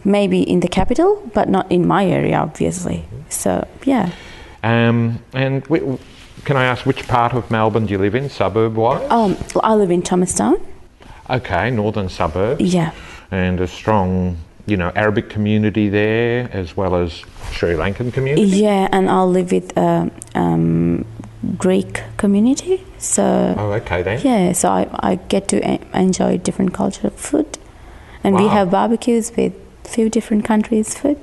maybe in the capital, but not in my area, obviously. So yeah. And can I ask, which part of Melbourne do you live in, suburb-wise? I live in Thomastown. Okay, northern suburbs. Yeah. And a strong, Arabic community there, as well as Sri Lankan community? Yeah, and I live with Greek community. So. Oh, okay then. Yeah, so I get to enjoy different cultural food, and we have barbecues with few different countries' food.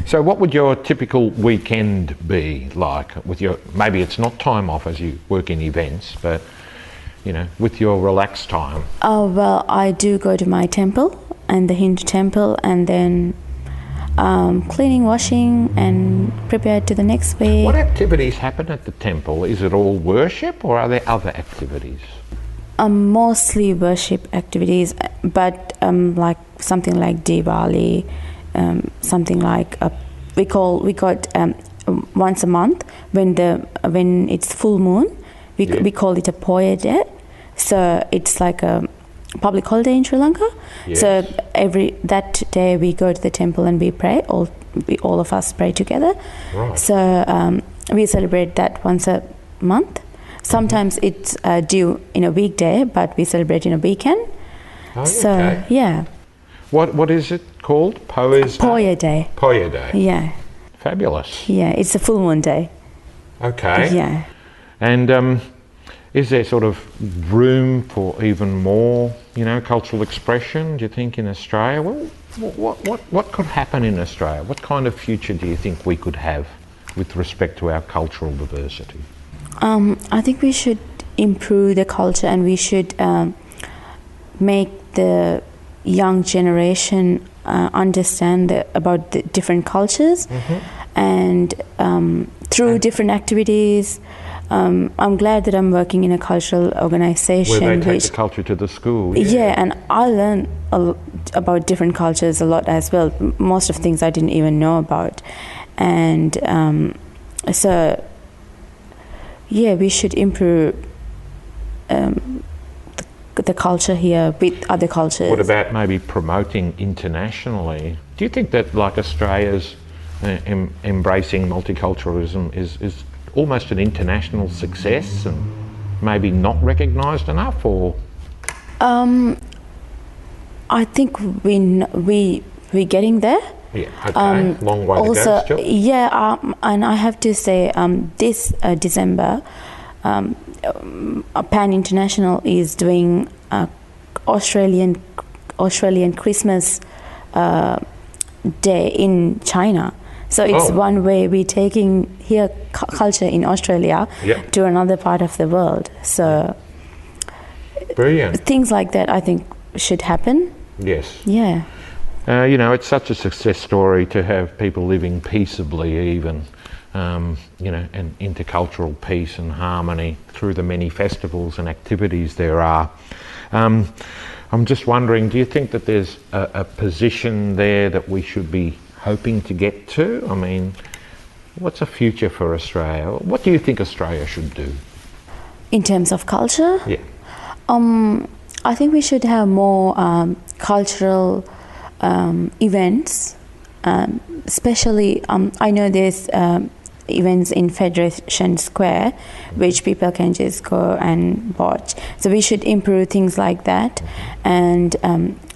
So what would your typical weekend be like with your, maybe it's not time off as you work in events, but with your relaxed time? Oh, well, I do go to my temple and the Hindu temple, and then cleaning, washing, and prepare to the next week. What activities happen at the temple? Is it all worship, or are there other activities? Mostly worship activities, but like something like Diwali, something like we got once a month when it's full moon, we call it a Poya Day. So it's like a public holiday in Sri Lanka. Yes. So that day we go to the temple and we pray. All of us pray together. Right. So we celebrate that once a month. Sometimes it's due in a weekday, but we celebrate in a weekend. Oh, so okay. Yeah. What is it called? Poya Day. Poya Day. Yeah. Fabulous. Yeah, it's a full moon day. Okay. Yeah. And is there sort of room for even more, cultural expression, do you think, in Australia? Well, what could happen in Australia? What kind of future do you think we could have with respect to our cultural diversity? I think we should improve the culture, and we should make the young generation understand about the different cultures, and through different activities. I'm glad that I'm working in a cultural organisation. Where they take the culture to the school. Yeah, and I learn about different cultures a lot as well. Most of things I didn't even know about. And so, yeah, we should improve the culture here with other cultures. What about maybe promoting internationally? Do you think that, like, Australia's embracing multiculturalism is almost an international success and maybe not recognised enough, or? I think we're getting there. Yeah, okay. Long way to go still. Yeah, and I have to say, this December, Pan International is doing Australian Christmas Day in China. So it's one way we're taking here culture in Australia to another part of the world. So brilliant. Things like that I think should happen. Yes. Yeah. It's such a success story to have people living peaceably even, and intercultural peace and harmony through the many festivals and activities there are. I'm just wondering, do you think that there's a position there that we should be hoping to get to? I mean, what's a future for Australia? What do you think Australia should do? In terms of culture? Yeah. I think we should have more cultural events, especially I know there's events in Federation Square which people can just go and watch. So we should improve things like that, and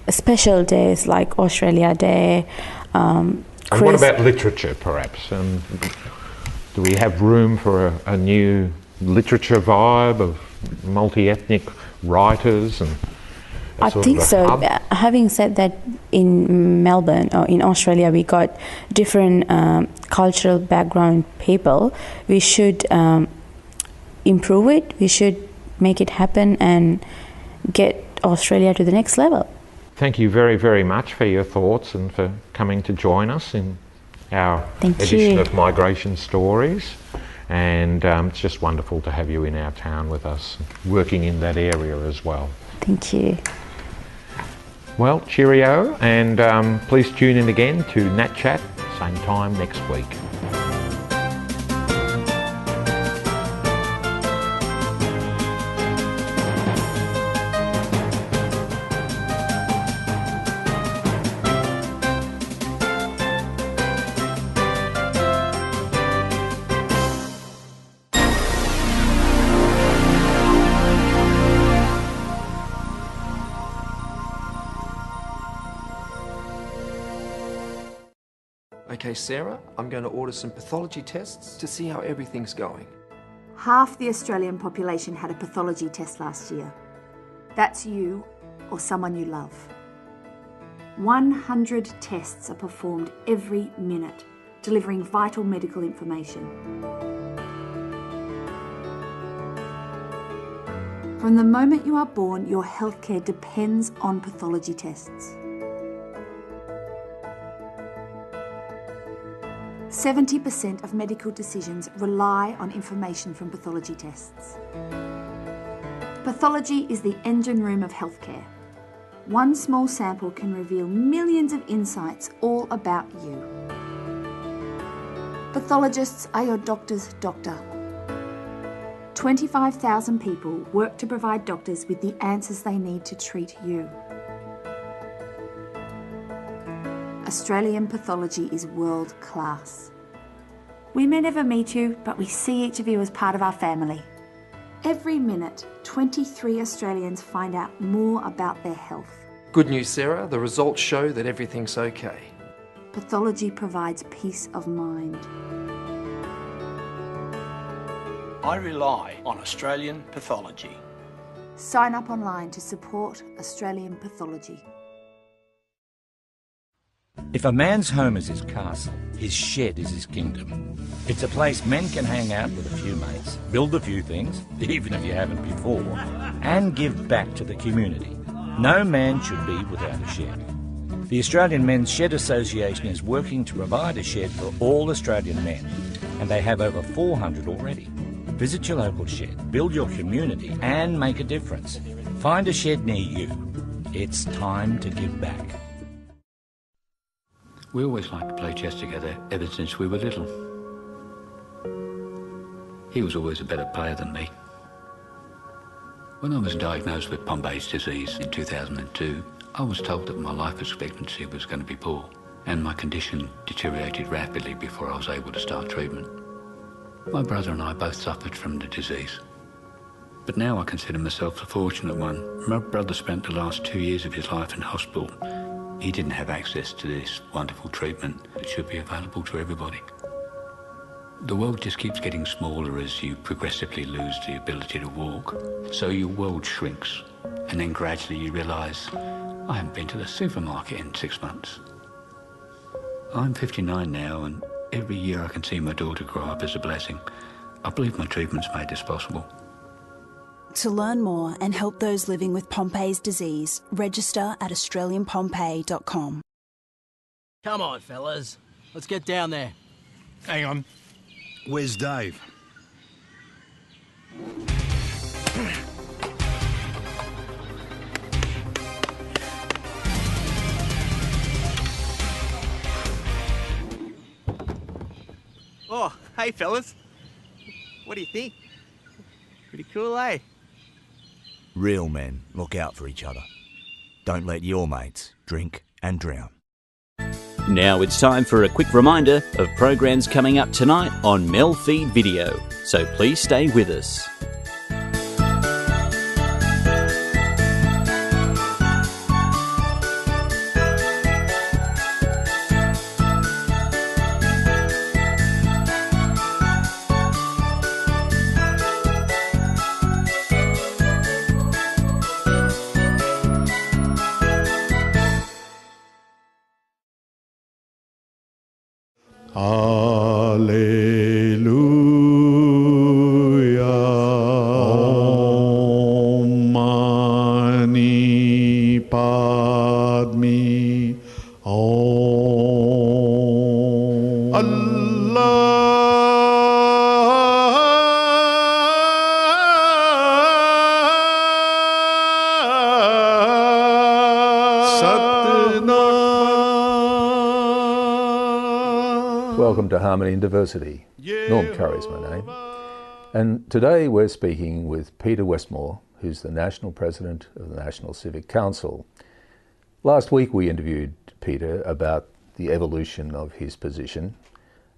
special days like Australia Day. And what about literature, perhaps? Do we have room for a new literature vibe of multi-ethnic writers? And I think so. Having said that, in Melbourne or in Australia, we got different cultural background people. We should improve it. We should make it happen and get Australia to the next level. Thank you very, very much for your thoughts and for coming to join us in our edition of Migration Stories. And it's just wonderful to have you in our town with us, working in that area as well. Thank you. Well, cheerio, and please tune in again to NAT Chat, same time next week. Okay, Sarah, I'm going to order some pathology tests to see how everything's going. Half the Australian population had a pathology test last year. That's you or someone you love. 100 tests are performed every minute, delivering vital medical information. From the moment you are born, your healthcare depends on pathology tests. 70% of medical decisions rely on information from pathology tests. Pathology is the engine room of healthcare. One small sample can reveal millions of insights all about you. Pathologists are your doctor's doctor. 25,000 people work to provide doctors with the answers they need to treat you. Australian pathology is world class. We may never meet you, but we see each of you as part of our family. Every minute, 23 Australians find out more about their health. Good news, Sarah. The results show that everything's okay. Pathology provides peace of mind. I rely on Australian pathology. Sign up online to support Australian pathology. If a man's home is his castle, his shed is his kingdom. It's a place men can hang out with a few mates, build a few things, even if you haven't before, and give back to the community. No man should be without a shed. The Australian Men's Shed Association is working to provide a shed for all Australian men, and they have over 400 already. Visit your local shed, build your community, and make a difference. Find a shed near you. It's time to give back. We always liked to play chess together ever since we were little. He was always a better player than me. When I was diagnosed with Pompei's disease in 2002, I was told that my life expectancy was going to be poor, and my condition deteriorated rapidly before I was able to start treatment. My brother and I both suffered from the disease. But now I consider myself the fortunate one. My brother spent the last 2 years of his life in hospital. He didn't have access to this wonderful treatment that should be available to everybody. The world just keeps getting smaller as you progressively lose the ability to walk. So your world shrinks, and then gradually you realise, I haven't been to the supermarket in 6 months. I'm 59 now, and every year I can see my daughter grow up is a blessing. I believe my treatment's made this possible. To learn more and help those living with Pompei's disease, register at australianpompeii.com. Come on, fellas. Let's get down there. Hang on. Where's Dave? Oh, hey, fellas. What do you think? Pretty cool, eh? Real men look out for each other. Don't let your mates drink and drown. Now it's time for a quick reminder of programs coming up tonight on MELfeed.video, so please stay with us. Hallelujah. welcome to Harmony and Diversity. Norm Curry's my name. And today we're speaking with Peter Westmore, who's the National President of the National Civic Council. Last week we interviewed Peter about the evolution of his position,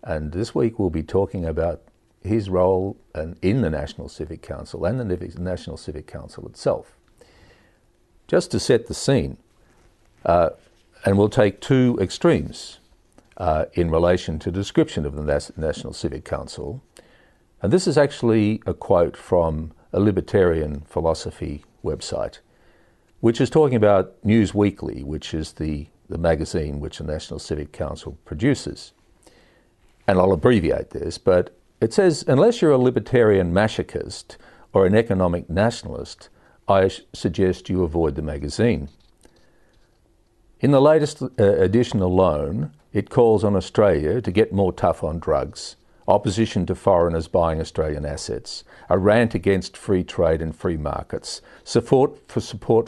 and this week we'll be talking about his role in the National Civic Council and the National Civic Council itself. Just to set the scene, and we'll take two extremes in relation to description of the National Civic Council. And this is actually a quote from a libertarian philosophy website, which is talking about News Weekly, which is the magazine which the National Civic Council produces. And I'll abbreviate this, but it says, unless you're a libertarian masochist or an economic nationalist, I suggest you avoid the magazine. In the latest edition alone, it calls on Australia to get more tough on drugs, opposition to foreigners buying Australian assets, a rant against free trade and free markets, support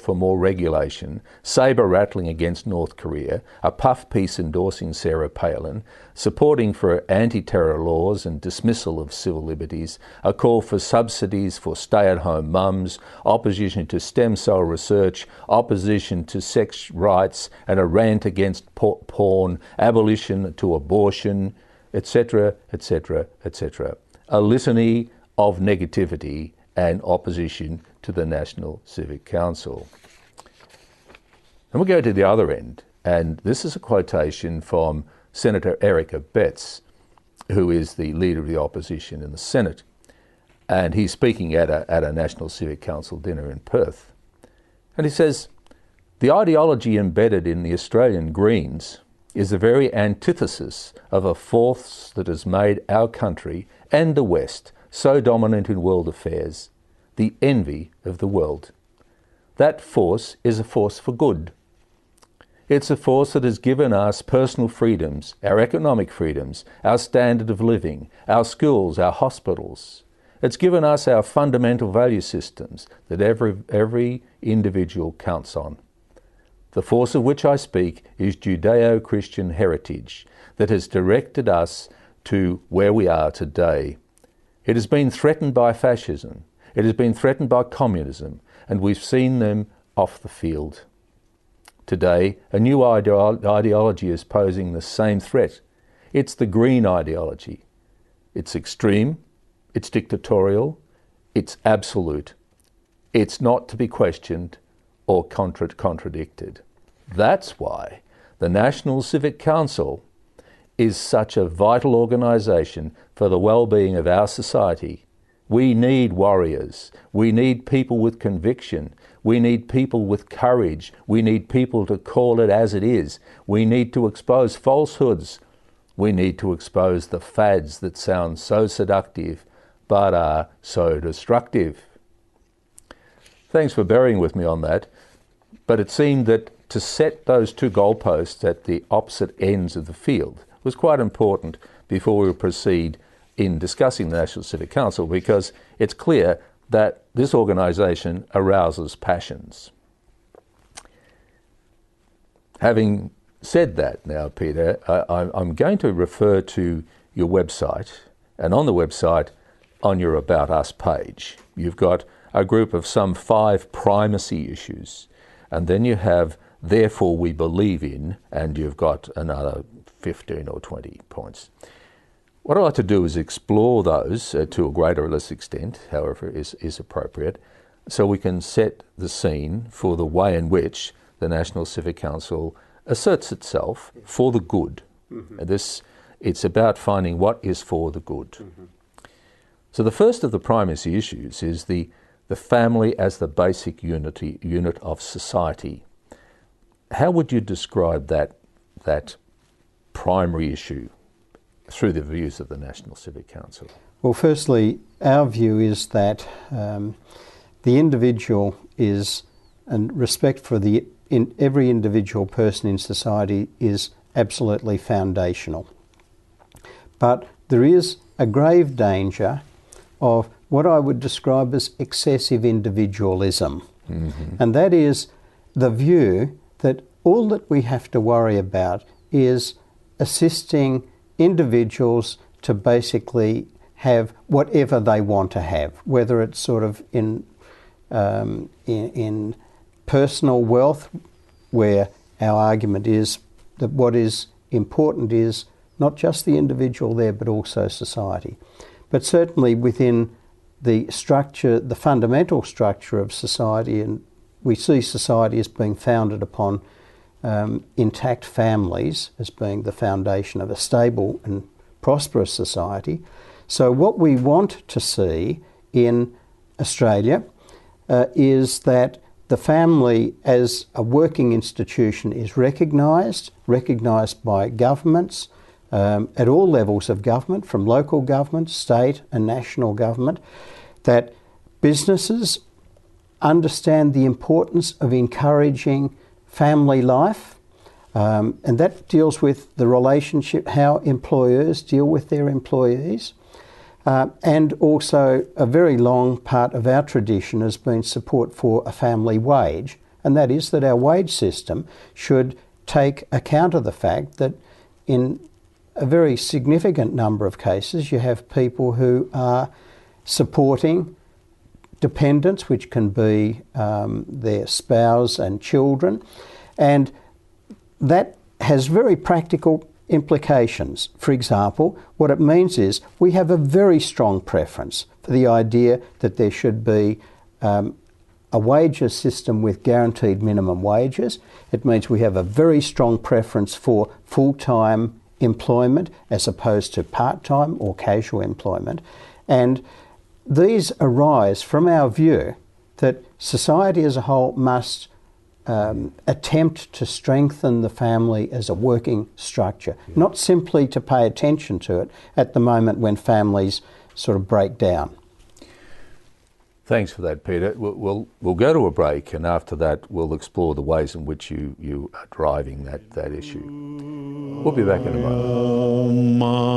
for more regulation, sabre-rattling against North Korea, a puff piece endorsing Sarah Palin, supporting for anti-terror laws and dismissal of civil liberties, a call for subsidies for stay-at-home mums, opposition to stem cell research, opposition to sex rights, and a rant against porn, abolition to abortion, etc., etc., etc. A litany of negativity and opposition to the National Civic Council. And we'll go to the other end, and this is a quotation from Senator Erica Betts, who is the leader of the opposition in the Senate, and he's speaking at a National Civic Council dinner in Perth. And he says, "The ideology embedded in the Australian Greens is the very antithesis of a force that has made our country and the West so dominant in world affairs, the envy of the world. That force is a force for good. It's a force that has given us personal freedoms, our economic freedoms, our standard of living, our schools, our hospitals. It's given us our fundamental value systems that every individual counts on. The force of which I speak is Judeo-Christian heritage that has directed us to where we are today. It has been threatened by fascism. It has been threatened by communism, and we've seen them off the field. Today, a new ideology is posing the same threat. It's the green ideology. It's extreme, it's dictatorial, it's absolute. It's not to be questioned or contradicted. That's why the National Civic Council is such a vital organisation for the well-being of our society. We need warriors. We need people with conviction. We need people with courage. We need people to call it as it is. We need to expose falsehoods. We need to expose the fads that sound so seductive but are so destructive." Thanks for bearing with me on that. But it seemed that to set those two goalposts at the opposite ends of the field was quite important before we proceed in discussing the National Civic Council, because it's clear that this organisation arouses passions. Having said that now, Peter, I'm going to refer to your website, and on the website, on your About Us page, you've got a group of some 5 primacy issues. And then you have, therefore we believe in, and you've got another 15 or 20 points. What I'd like to do is explore those to a greater or less extent, however is appropriate, so we can set the scene for the way in which the National Civic Council asserts itself for the good. Mm-hmm. It's about finding what is for the good. Mm-hmm. So the first of the primacy issues is the family as the basic unit of society. How would you describe that primary issue through the views of the National Civic Council? Well, firstly, our view is that the individual is, and respect for every individual person in society is absolutely foundational. But there is a grave danger of what I would describe as excessive individualism. Mm-hmm. And that is the view that all that we have to worry about is assisting individuals to basically have whatever they want to have, whether it's sort of in personal wealth, where our argument is that what is important is not just the individual there, but also society. But certainly within the structure, the fundamental structure of society, and we see society as being founded upon intact families as being the foundation of a stable and prosperous society. So what we want to see in Australia is that the family as a working institution is recognised by governments at all levels of government, from local government, state and national government, that businesses understand the importance of encouraging family life, and that deals with the relationship, how employers deal with their employees. And also a very long part of our tradition has been support for a family wage, and that is that our wage system should take account of the fact that in a very significant number of cases you have people who are supporting dependents, which can be their spouse and children, and that has very practical implications. For example, what it means is we have a very strong preference for the idea that there should be a wages system with guaranteed minimum wages. It means we have a very strong preference for full-time employment as opposed to part-time or casual employment. And these arise from our view that society as a whole must attempt to strengthen the family as a working structure, not simply to pay attention to it at the moment when families sort of break down. Thanks for that, Peter. We'll go to a break, and after that we'll explore the ways in which you are driving that issue. We'll be back in a moment.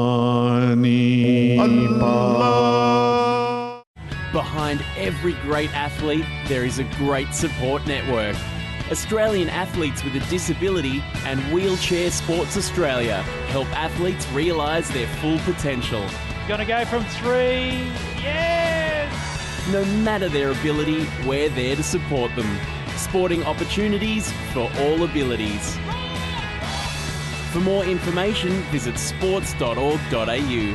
Behind every great athlete, there is a great support network. Australian Athletes with a Disability and Wheelchair Sports Australia help athletes realise their full potential. Gonna go from 3, yes! No matter their ability, we're there to support them. Sporting opportunities for all abilities. For more information, visit sports.org.au.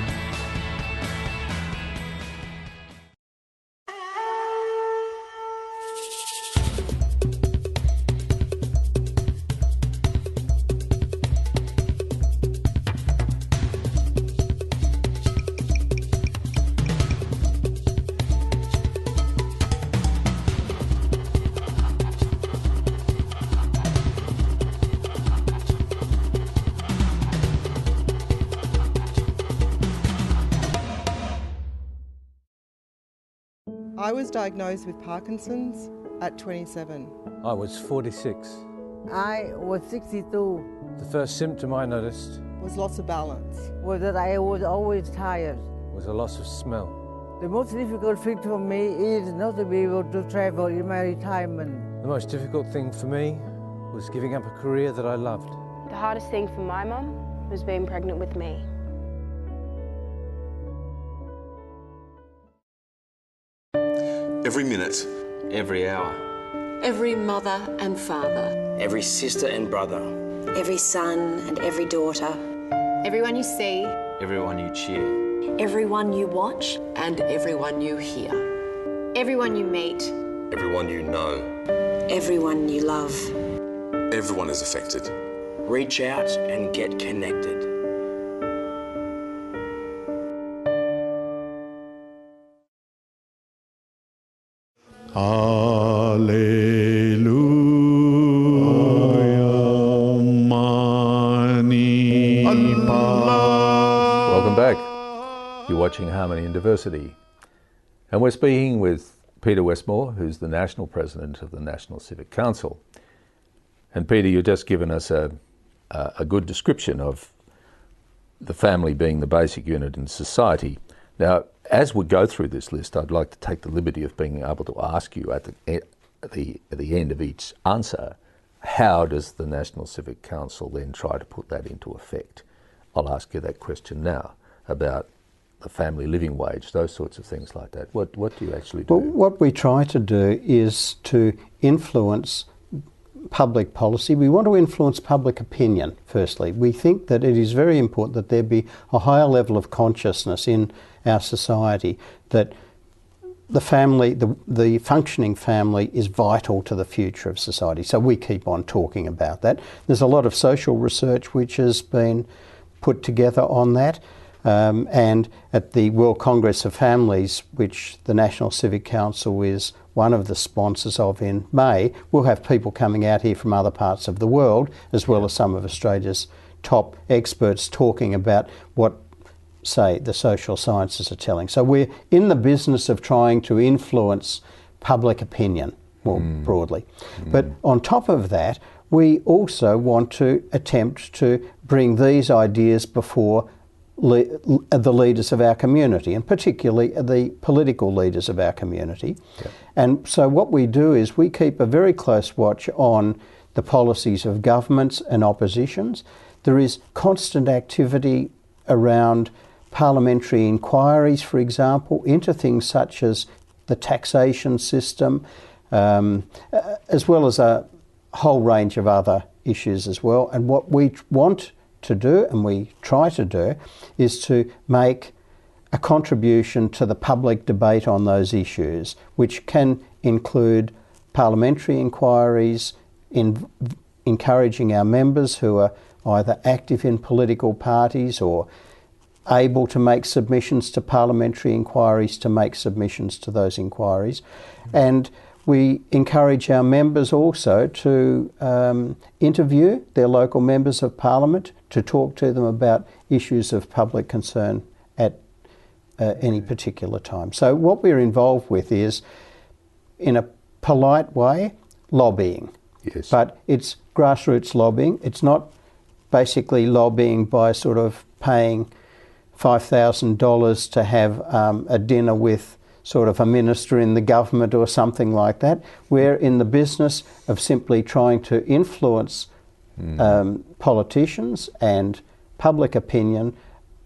I was diagnosed with Parkinson's at 27. I was 46. I was 62. The first symptom I noticed was loss of balance. Was that I was always tired. Was a loss of smell. The most difficult thing for me is not to be able to travel in my retirement. The most difficult thing for me was giving up a career that I loved. The hardest thing for my mum was being pregnant with me. Every minute. Every hour. Every mother and father. Every sister and brother. Every son and every daughter. Everyone you see. Everyone you cheer. Everyone you watch. And everyone you hear. Everyone you meet. Everyone you know. Everyone you love. Everyone is affected. Reach out and get connected. Welcome back. You're watching Harmony and Diversity. And we're speaking with Peter Westmore, who's the National President of the National Civic Council. And Peter, you've just given us a good description of the family being the basic unit in society. Now, as we go through this list, I'd like to take the liberty of being able to ask you at the end of each answer, how does the National Civic Council then try to put that into effect? I'll ask you that question now about the family living wage, those sorts of things like that. What do you actually do? Well, what we try to do is to influence public policy. We want to influence public opinion, firstly. We think that it is very important that there be a higher level of consciousness in our society that the family, the functioning family is vital to the future of society. So we keep on talking about that. There's a lot of social research which has been put together on that. And at the World Congress of Families, which the National Civic Council is one of the sponsors of in May, we'll have people coming out here from other parts of the world, as well as some of Australia's top experts talking about what, say, the social sciences are telling. So we're in the business of trying to influence public opinion more broadly. But on top of that, we also want to attempt to bring these ideas before the leaders of our community, and particularly the political leaders of our community. Yep. And so what we do is we keep a very close watch on the policies of governments and oppositions. There is constant activity around parliamentary inquiries, for example, into things such as the taxation system, as well as a whole range of other issues as well. And what we want to do, and we try to do, is to make a contribution to the public debate on those issues, which can include parliamentary inquiries, encouraging our members who are either active in political parties or able to make submissions to parliamentary inquiries to make submissions to those inquiries. And we encourage our members also to interview their local members of parliament, to talk to them about issues of public concern at any particular time. So what we're involved with is, in a polite way, lobbying. Yes. But it's grassroots lobbying. It's not basically lobbying by sort of paying $5,000 to have a dinner with sort of a minister in the government or something like that. We're in the business of simply trying to influence politicians and public opinion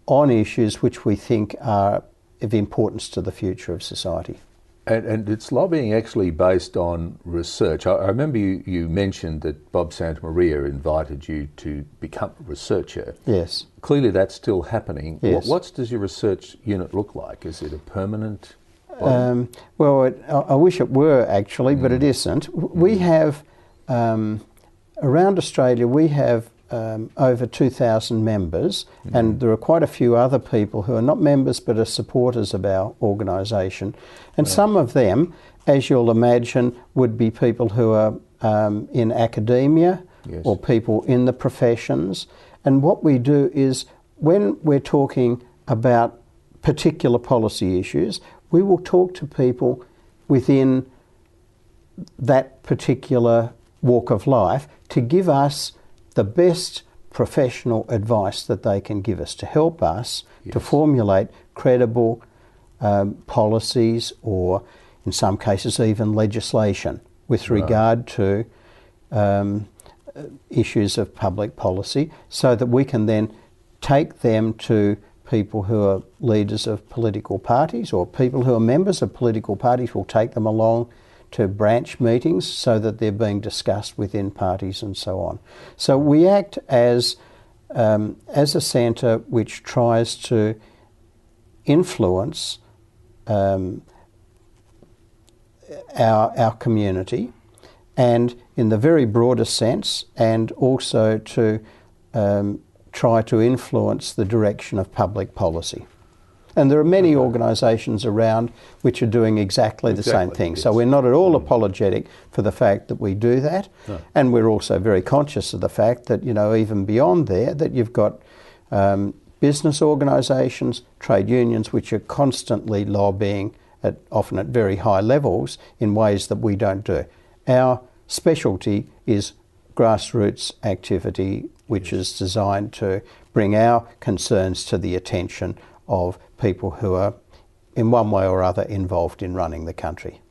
on issues which we think are of importance to the future of society. And it's lobbying actually based on research. I remember you mentioned that Bob Santamaria invited you to become a researcher. Yes. Clearly that's still happening. Yes. What does your research unit look like? Is it a permanent well, I wish it were actually, but it isn't. We have, around Australia, we have over 2,000 members, and there are quite a few other people who are not members but are supporters of our organisation. And some of them, as you'll imagine, would be people who are in academia or people in the professions. And what we do is, when we're talking about particular policy issues, we will talk to people within that particular walk of life to give us the best professional advice that they can give us, to help us to formulate credible policies, or in some cases even legislation with regard to issues of public policy, so that we can then take them to people who are leaders of political parties, or people who are members of political parties will take them along to branch meetings so that they're being discussed within parties and so on. So we act as a centre which tries to influence our community, and in the very broadest sense, and also to try to influence the direction of public policy. And there are many organisations around which are doing exactly the same thing. So we're not at all apologetic for the fact that we do that. No. And we're also very conscious of the fact that, you know, even beyond there, that you've got business organisations, trade unions, which are constantly lobbying, often at very high levels, in ways that we don't do. Our specialty is grassroots activity, which is designed to bring our concerns to the attention of people who are in one way or other involved in running the country.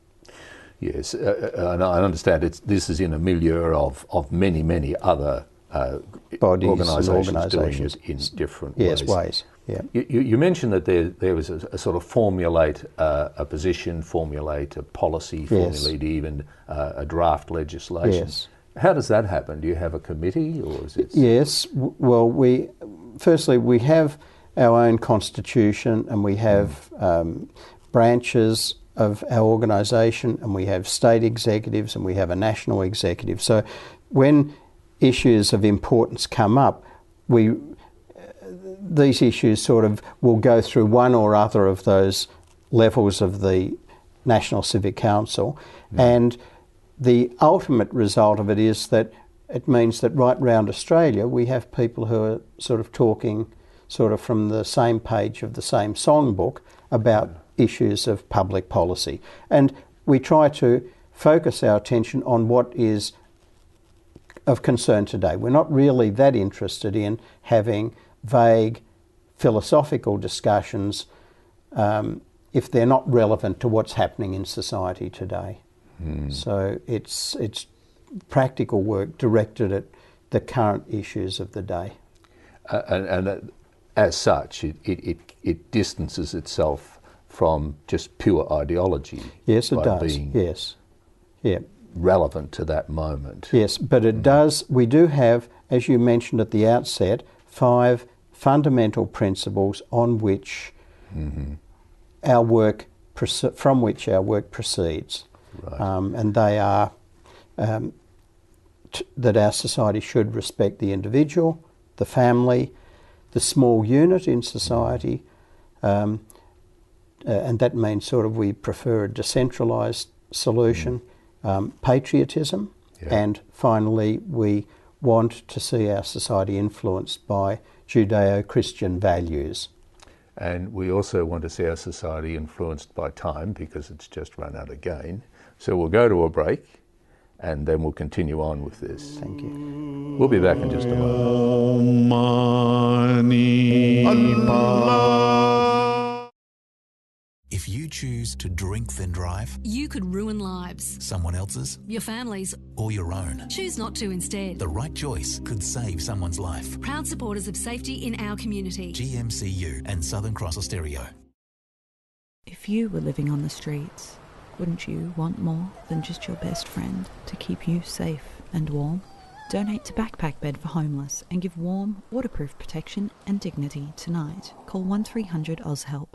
Yes, and I understand this is in a milieu of many, many other bodies organisations and doing organisations it in different ways. Yeah. You mentioned that there was a sort of formulate a position, formulate a policy, formulate even a draft legislation. Yes. How does that happen? Do you have a committee, or is it? Yes. Well, we have our own constitution, and we have branches of our organisation, and we have state executives, and we have a national executive. So when issues of importance come up, these issues sort of will go through one or other of those levels of the National Civic Council, and the ultimate result of it is that it means that right round Australia we have people who are sort of talking sort of from the same page of the same songbook about issues of public policy. And we try to focus our attention on what is of concern today. We're not really that interested in having vague philosophical discussions if they're not relevant to what's happening in society today. So it's practical work directed at the current issues of the day. And as such, it distances itself from just pure ideology. Yes, it by does. Being yes. Yeah. relevant to that moment. Yes, but it does. We do have, as you mentioned at the outset, 5 fundamental principles on which our work proceeds. Right. And they are that our society should respect the individual, the family, the small unit in society, and that means sort of we prefer a decentralised solution, patriotism, and finally we want to see our society influenced by Judeo-Christian values. And we also want to see our society influenced by time, because it's just run out again. So we'll go to a break and then we'll continue on with this. Thank you. We'll be back in just a moment. If you choose to drink then drive, you could ruin lives. Someone else's, your family's, or your own. Choose not to instead. The right choice could save someone's life. Proud supporters of safety in our community. GMCU and Southern Cross Austereo. If you were living on the streets, wouldn't you want more than just your best friend to keep you safe and warm? Donate to Backpack Bed for Homeless and give warm, waterproof protection and dignity tonight. Call 1300 OzHelp.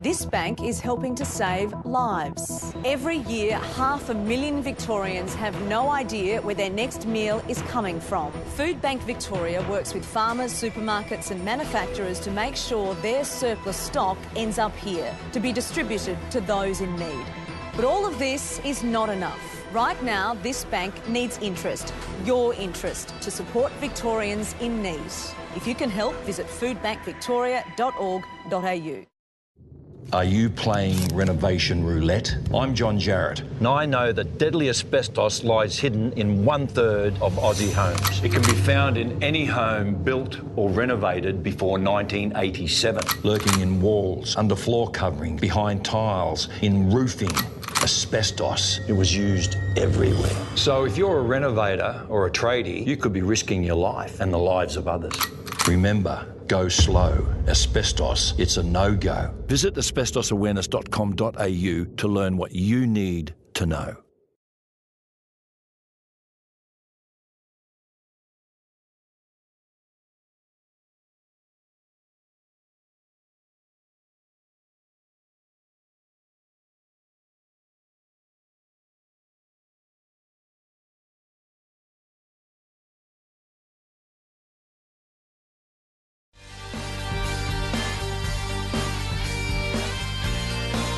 This bank is helping to save lives. Every year, 500,000 Victorians have no idea where their next meal is coming from. Food Bank Victoria works with farmers, supermarkets and manufacturers to make sure their surplus stock ends up here, to be distributed to those in need. But all of this is not enough. Right now, this bank needs interest, your interest, to support Victorians in need. If you can help, visit foodbankvictoria.org.au. Are you playing renovation roulette? I'm John Jarrett. Now I know that deadly asbestos lies hidden in 1/3 of Aussie homes. It can be found in any home built or renovated before 1987. Lurking in walls, under floor covering, behind tiles, in roofing. Asbestos, it was used everywhere. So if you're a renovator or a tradie, you could be risking your life and the lives of others. Remember, go slow. Asbestos, it's a no-go. Visit asbestosawareness.com.au to learn what you need to know.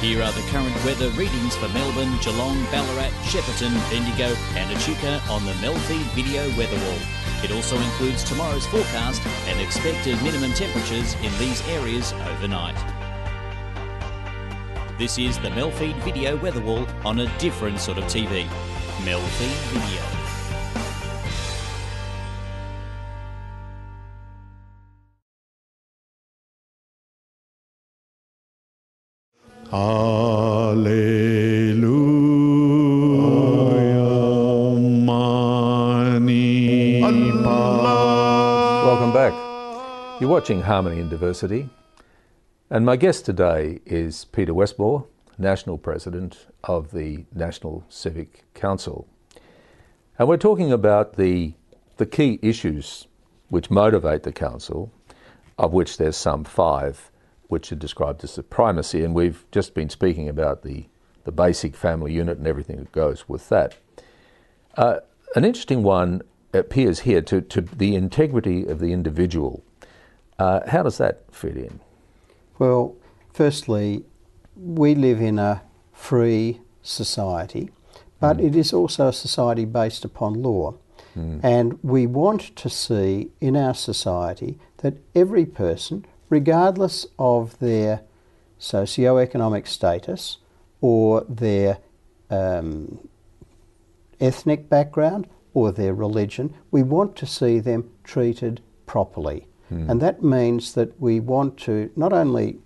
Here are the current weather readings for Melbourne, Geelong, Ballarat, Shepparton, Bendigo and Echuca on the MELfeed.video weather wall. It also includes tomorrow's forecast and expected minimum temperatures in these areas overnight. This is the MELfeed.video weather wall on a different sort of TV. MELfeed.video. Hallelujah, Mani. You're watching Harmony and Diversity, and my guest today is Peter Westmore, National President of the National Civic Council. And we're talking about the key issues which motivate the Council, of which there's some 5, which are described as the primacy, and we've just been speaking about the basic family unit and everything that goes with that. An interesting one appears here to the integrity of the individual. How does that fit in? Well, firstly, we live in a free society, but it is also a society based upon law. And we want to see in our society that every person, regardless of their socio-economic status or their ethnic background or their religion, we want to see them treated properly. And that means that we want to not only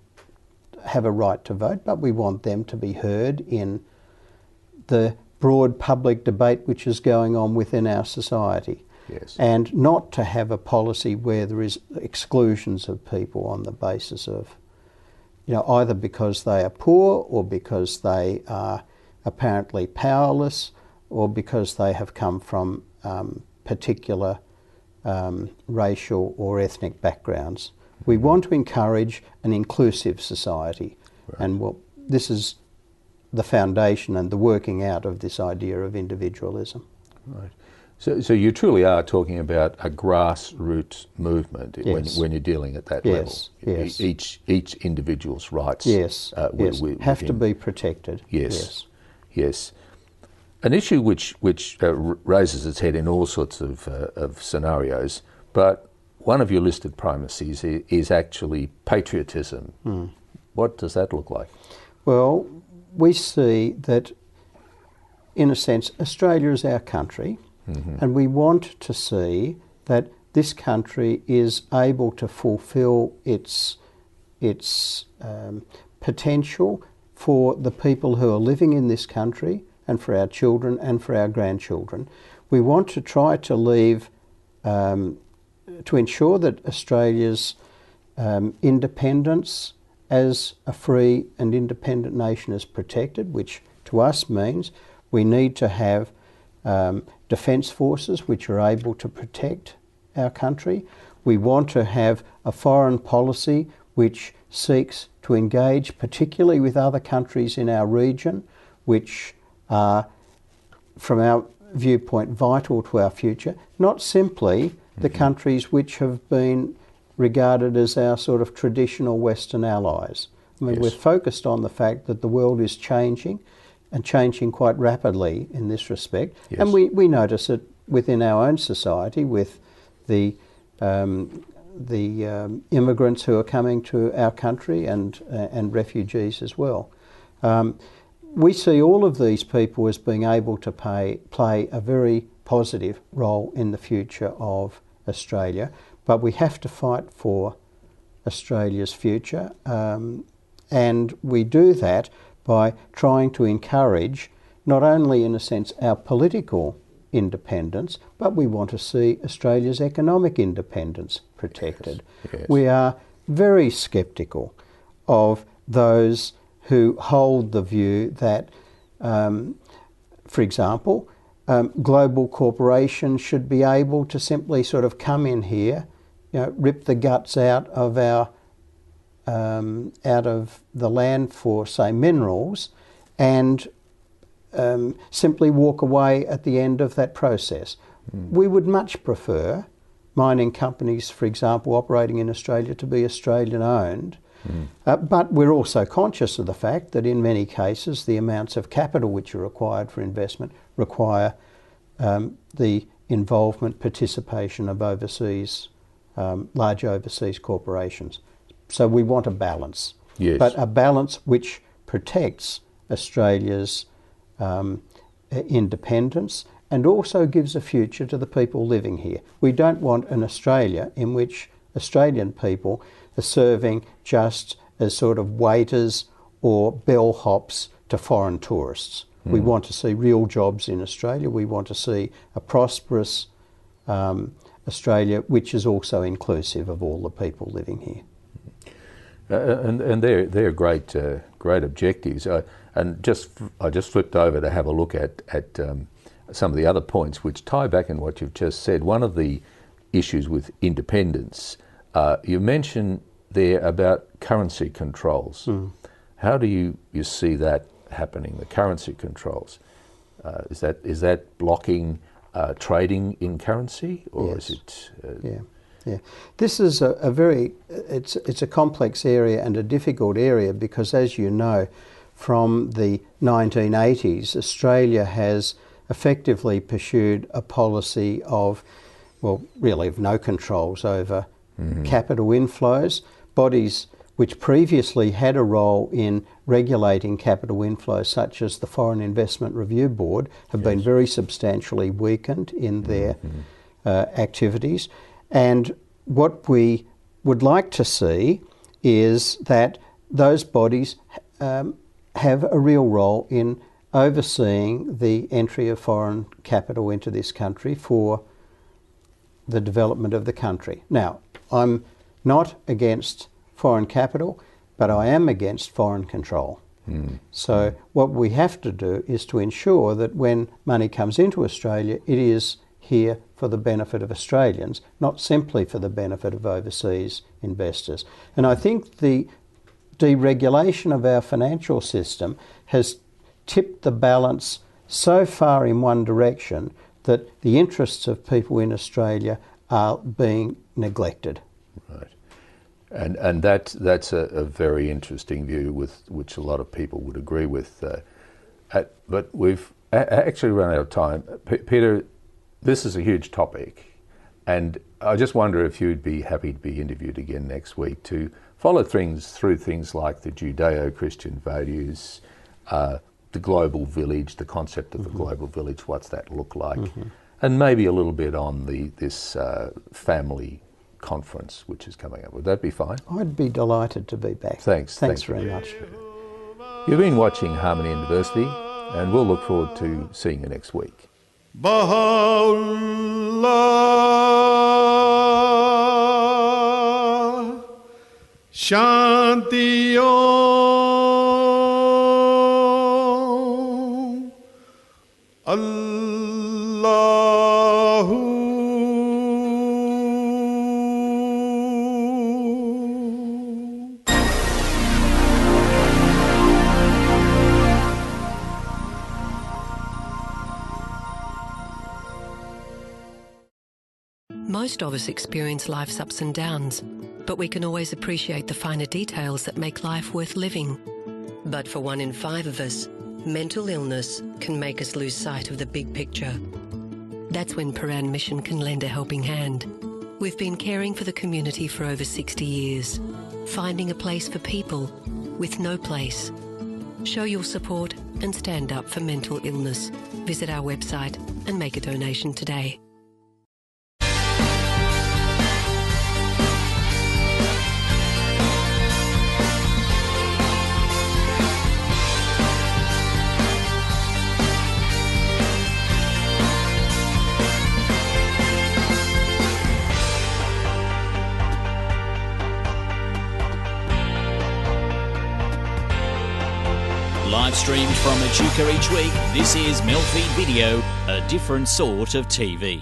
have a right to vote, but we want them to be heard in the broad public debate which is going on within our society. Yes. And not to have a policy where there is exclusions of people on the basis of, either because they are poor or because they are apparently powerless or because they have come from particular racial or ethnic backgrounds. We want to encourage an inclusive society, and this is the foundation and the working out of this idea of individualism. Right. So you truly are talking about a grassroots movement when you're dealing at that level. Yes. Each individual's rights have to be protected. Yes. An issue which raises its head in all sorts of scenarios, but one of your listed primacies is actually patriotism. What does that look like? Well, we see that, in a sense, Australia is our country, and we want to see that this country is able to fulfil its potential for the people who are living in this country and for our children and for our grandchildren. We want to try to leave, to ensure that Australia's independence as a free and independent nation is protected, which to us means we need to have defence forces which are able to protect our country. We want to have a foreign policy which seeks to engage particularly with other countries in our region, which are, from our viewpoint, vital to our future, not simply the countries which have been regarded as our sort of traditional Western allies. I mean, we're focused on the fact that the world is changing and changing quite rapidly in this respect. And we notice it within our own society with the immigrants who are coming to our country and refugees as well. We see all of these people as being able to play a very positive role in the future of Australia, but we have to fight for Australia's future, and we do that by trying to encourage not only, in a sense, our political independence, but we want to see Australia's economic independence protected. We are very sceptical of those who hold the view that, for example, global corporations should be able to simply sort of come in here, rip the guts out of the land for, say, minerals, and simply walk away at the end of that process. We would much prefer mining companies, for example, operating in Australia to be Australian-owned. But we're also conscious of the fact that in many cases the amounts of capital which are required for investment require the involvement, participation of large overseas corporations. So we want a balance, but a balance which protects Australia's independence and also gives a future to the people living here. We don't want an Australia in which Australian people are serving just as sort of waiters or bellhops to foreign tourists. We want to see real jobs in Australia. We want to see a prosperous Australia, which is also inclusive of all the people living here. And they're great objectives. I just flipped over to have a look at some of the other points which tie back in what you've just said. One of the issues with independence, you mentioned there about currency controls. How do you see that happening, the currency controls? Is that blocking trading in currency, or Yes. is it? Yeah. This is a very, it's a complex area and a difficult area because, as you know, from the 1980s, Australia has effectively pursued a policy of, well, really of no controls over capital inflows. Bodies which previously had a role in regulating capital inflows, such as the Foreign Investment Review Board, have been very substantially weakened in their activities. And what we would like to see is that those bodies have a real role in overseeing the entry of foreign capital into this country for the development of the country. Now, I'm not against foreign capital, but I am against foreign control. So what we have to do is to ensure that when money comes into Australia, it is here for the benefit of Australians, not simply for the benefit of overseas investors. And I think the deregulation of our financial system has tipped the balance so far in one direction that the interests of people in Australia are being neglected. Right. And that's a very interesting view with which a lot of people would agree with. But we've actually run out of time. Peter, this is a huge topic, and I just wonder if you'd be happy to be interviewed again next week to follow through things like the Judeo-Christian values, the global village, the concept of the global village, what's that look like, and maybe a little bit on this family conference which is coming up. Would that be fine? I'd be delighted to be back. Thanks very much. You've been watching Harmony University, and we'll look forward to seeing you next week. Baha'u'llah, Shanti Om, Allahu Most of us experience life's ups and downs, but we can always appreciate the finer details that make life worth living. But for 1 in 5 of us, mental illness can make us lose sight of the big picture. That's when Paran Mission can lend a helping hand. We've been caring for the community for over 60 years, finding a place for people with no place. Show your support and stand up for mental illness. Visit our website and make a donation today. Live streamed from Echuca each week, this is MELfeed.video, a different sort of TV.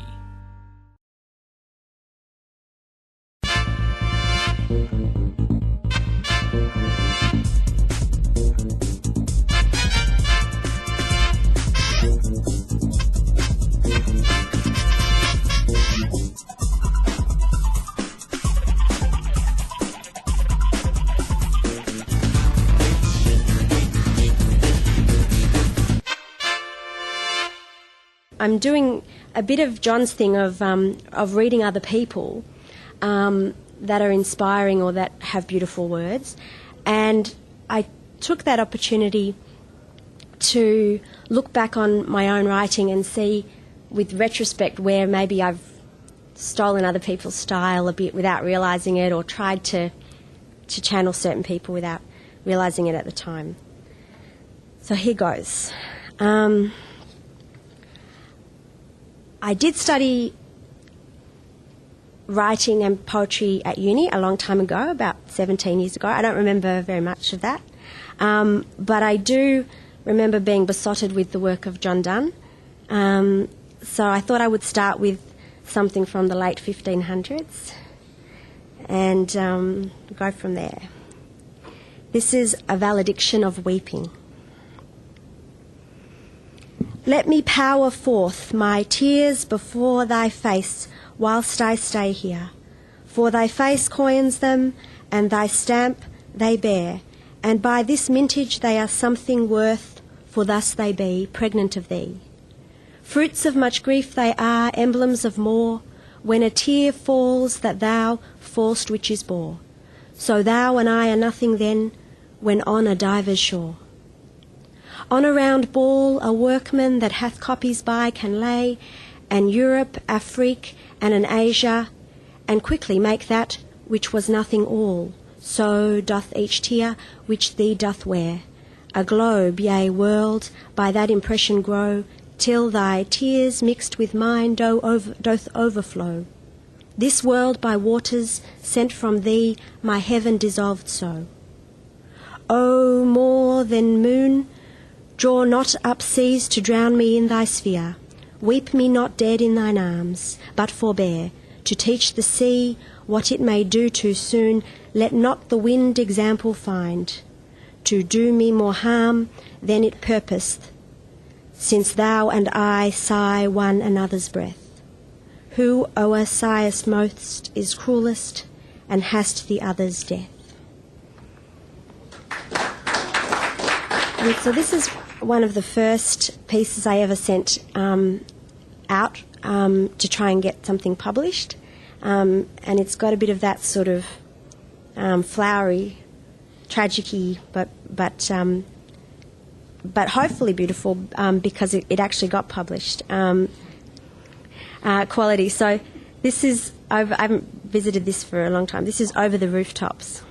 I'm doing a bit of John's thing of reading other people that are inspiring or that have beautiful words, and I took that opportunity to look back on my own writing and see, with retrospect, where maybe I've stolen other people's style a bit without realising it, or tried to channel certain people without realising it at the time. So here goes. I did study writing and poetry at uni a long time ago, about 17 years ago. I don't remember very much of that. But I do remember being besotted with the work of John Donne. So I thought I would start with something from the late 1500s and go from there. This is a valediction of weeping. Let me pour forth my tears before thy face whilst I stay here. For thy face coins them, and thy stamp they bear, and by this mintage they are something worth, for thus they be, pregnant of thee. Fruits of much grief they are, emblems of more, when a tear falls that thou false riches bore. So thou and I are nothing then, when on a diver's shore. On a round ball a workman that hath copies by can lay, an Europe, Afrique, and an Asia, and quickly make that which was nothing all. So doth each tear which thee doth wear. A globe, yea, world, by that impression grow, till thy tears mixed with mine doth overflow. This world by waters sent from thee my heaven dissolved so. O more than moon, draw not up seas to drown me in thy sphere. Weep me not dead in thine arms, but forbear to teach the sea what it may do too soon. Let not the wind example find to do me more harm than it purposed, since thou and I sigh one another's breath. Who o'er sighest most is cruelest, and hast the other's death. And so this is one of the first pieces I ever sent out to try and get something published, and it's got a bit of that sort of flowery, tragic-y, but hopefully beautiful because it actually got published quality. So this is I haven't visited this for a long time. This is Over the Rooftops.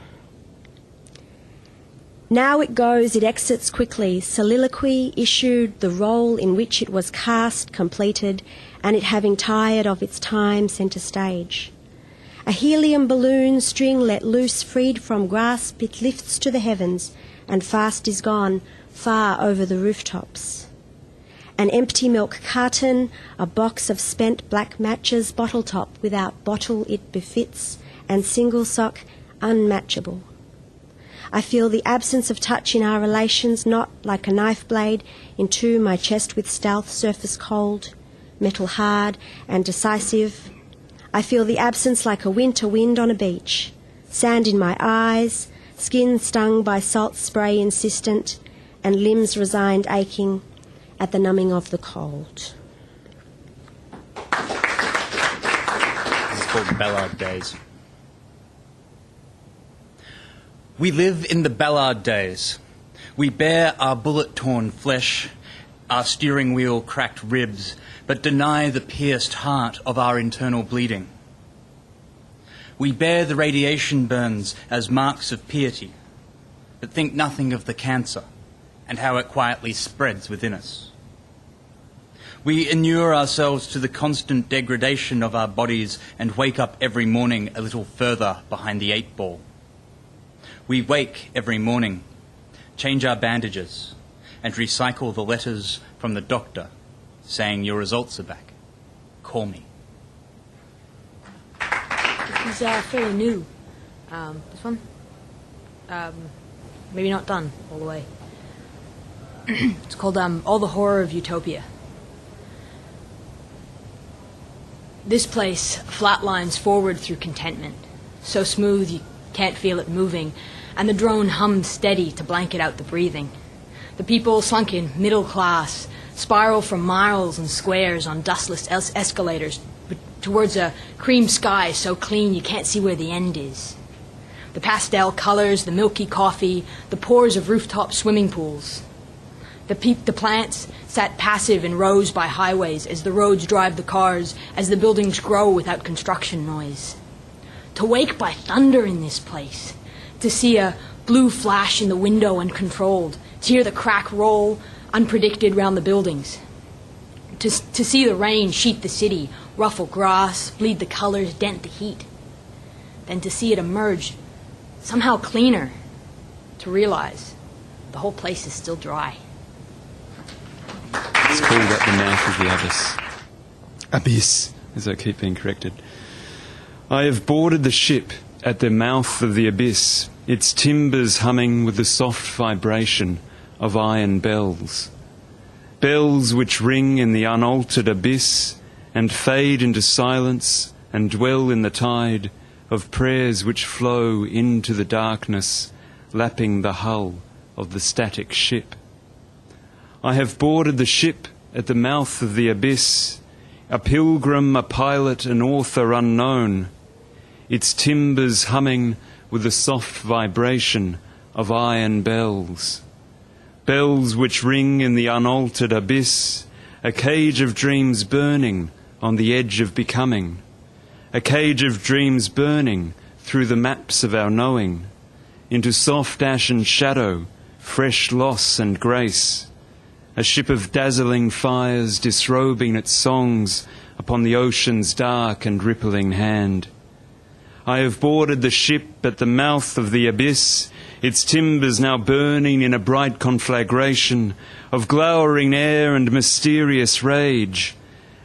Now it goes, it exits quickly. Soliloquy issued, the role in which it was cast completed, and it having tired of its time centre stage. A helium balloon string let loose, freed from grasp, it lifts to the heavens, and fast is gone, far over the rooftops. An empty milk carton, a box of spent black matches, bottle top without bottle it befits, and single sock unmatchable. I feel the absence of touch in our relations, not like a knife blade into my chest with stealth, surface cold, metal hard and decisive. I feel the absence like a winter wind on a beach, sand in my eyes, skin stung by salt spray insistent, and limbs resigned aching at the numbing of the cold. This is called Ballard Days. We live in the Ballard days. We bear our bullet-torn flesh, our steering wheel cracked ribs, but deny the pierced heart of our internal bleeding. We bear the radiation burns as marks of piety, but think nothing of the cancer and how it quietly spreads within us. We inure ourselves to the constant degradation of our bodies and wake up every morning a little further behind the 8 ball. We wake every morning, change our bandages, and recycle the letters from the doctor saying your results are back. Call me. This is fairly new. This one? Maybe not done all the way. It's called All the Horror of Utopia. This place flatlines forward through contentment, so smooth you can't feel it moving, and the drone hums steady to blanket out the breathing. The people, sunken, middle class, spiral from miles and squares on dustless escalators towards a cream sky so clean you can't see where the end is. The pastel colors, the milky coffee, the pores of rooftop swimming pools. The plants sat passive in rows by highways as the roads drive the cars, as the buildings grow without construction noise. To wake by thunder in this place, to see a blue flash in the window uncontrolled, to hear the crack roll unpredicted round the buildings, To see the rain sheet the city, ruffle grass, bleed the colors, dent the heat. Then to see it emerge somehow cleaner, to realize the whole place is still dry. It's called At the Mouth of the Abyss. Abyss, as I keep being corrected. I have boarded the ship at the mouth of the abyss, its timbers humming with the soft vibration of iron bells. Bells which ring in the unaltered abyss and fade into silence and dwell in the tide of prayers which flow into the darkness, lapping the hull of the static ship. I have boarded the ship at the mouth of the abyss, a pilgrim, a pilot, an author unknown, its timbers humming with the soft vibration of iron bells. Bells which ring in the unaltered abyss, a cage of dreams burning on the edge of becoming, a cage of dreams burning through the maps of our knowing, into soft ashen shadow, fresh loss and grace, a ship of dazzling fires disrobing its songs upon the ocean's dark and rippling hand. I have boarded the ship at the mouth of the abyss, its timbers now burning in a bright conflagration of glowering air and mysterious rage,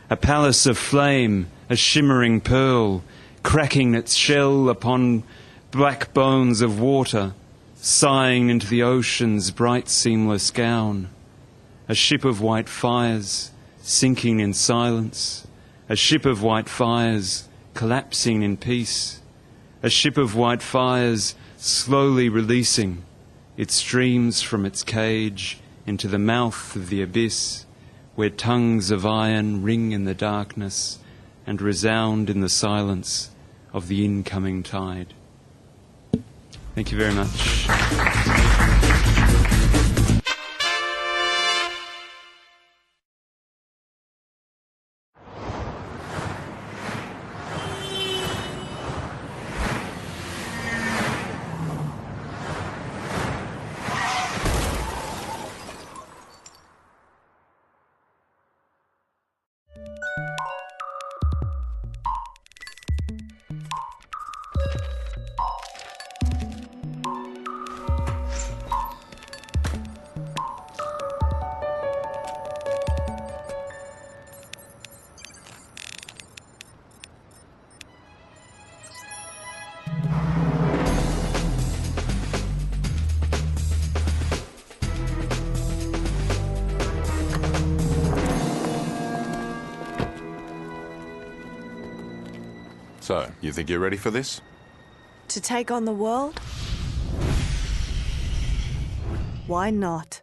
a palace of flame, a shimmering pearl, cracking its shell upon black bones of water, sighing into the ocean's bright seamless gown, a ship of white fires, sinking in silence, a ship of white fires, collapsing in peace, a ship of white fires slowly releasing its streams from its cage into the mouth of the abyss, where tongues of iron ring in the darkness and resound in the silence of the incoming tide. Thank you very much. So, you think you're ready for this? To take on the world? Why not?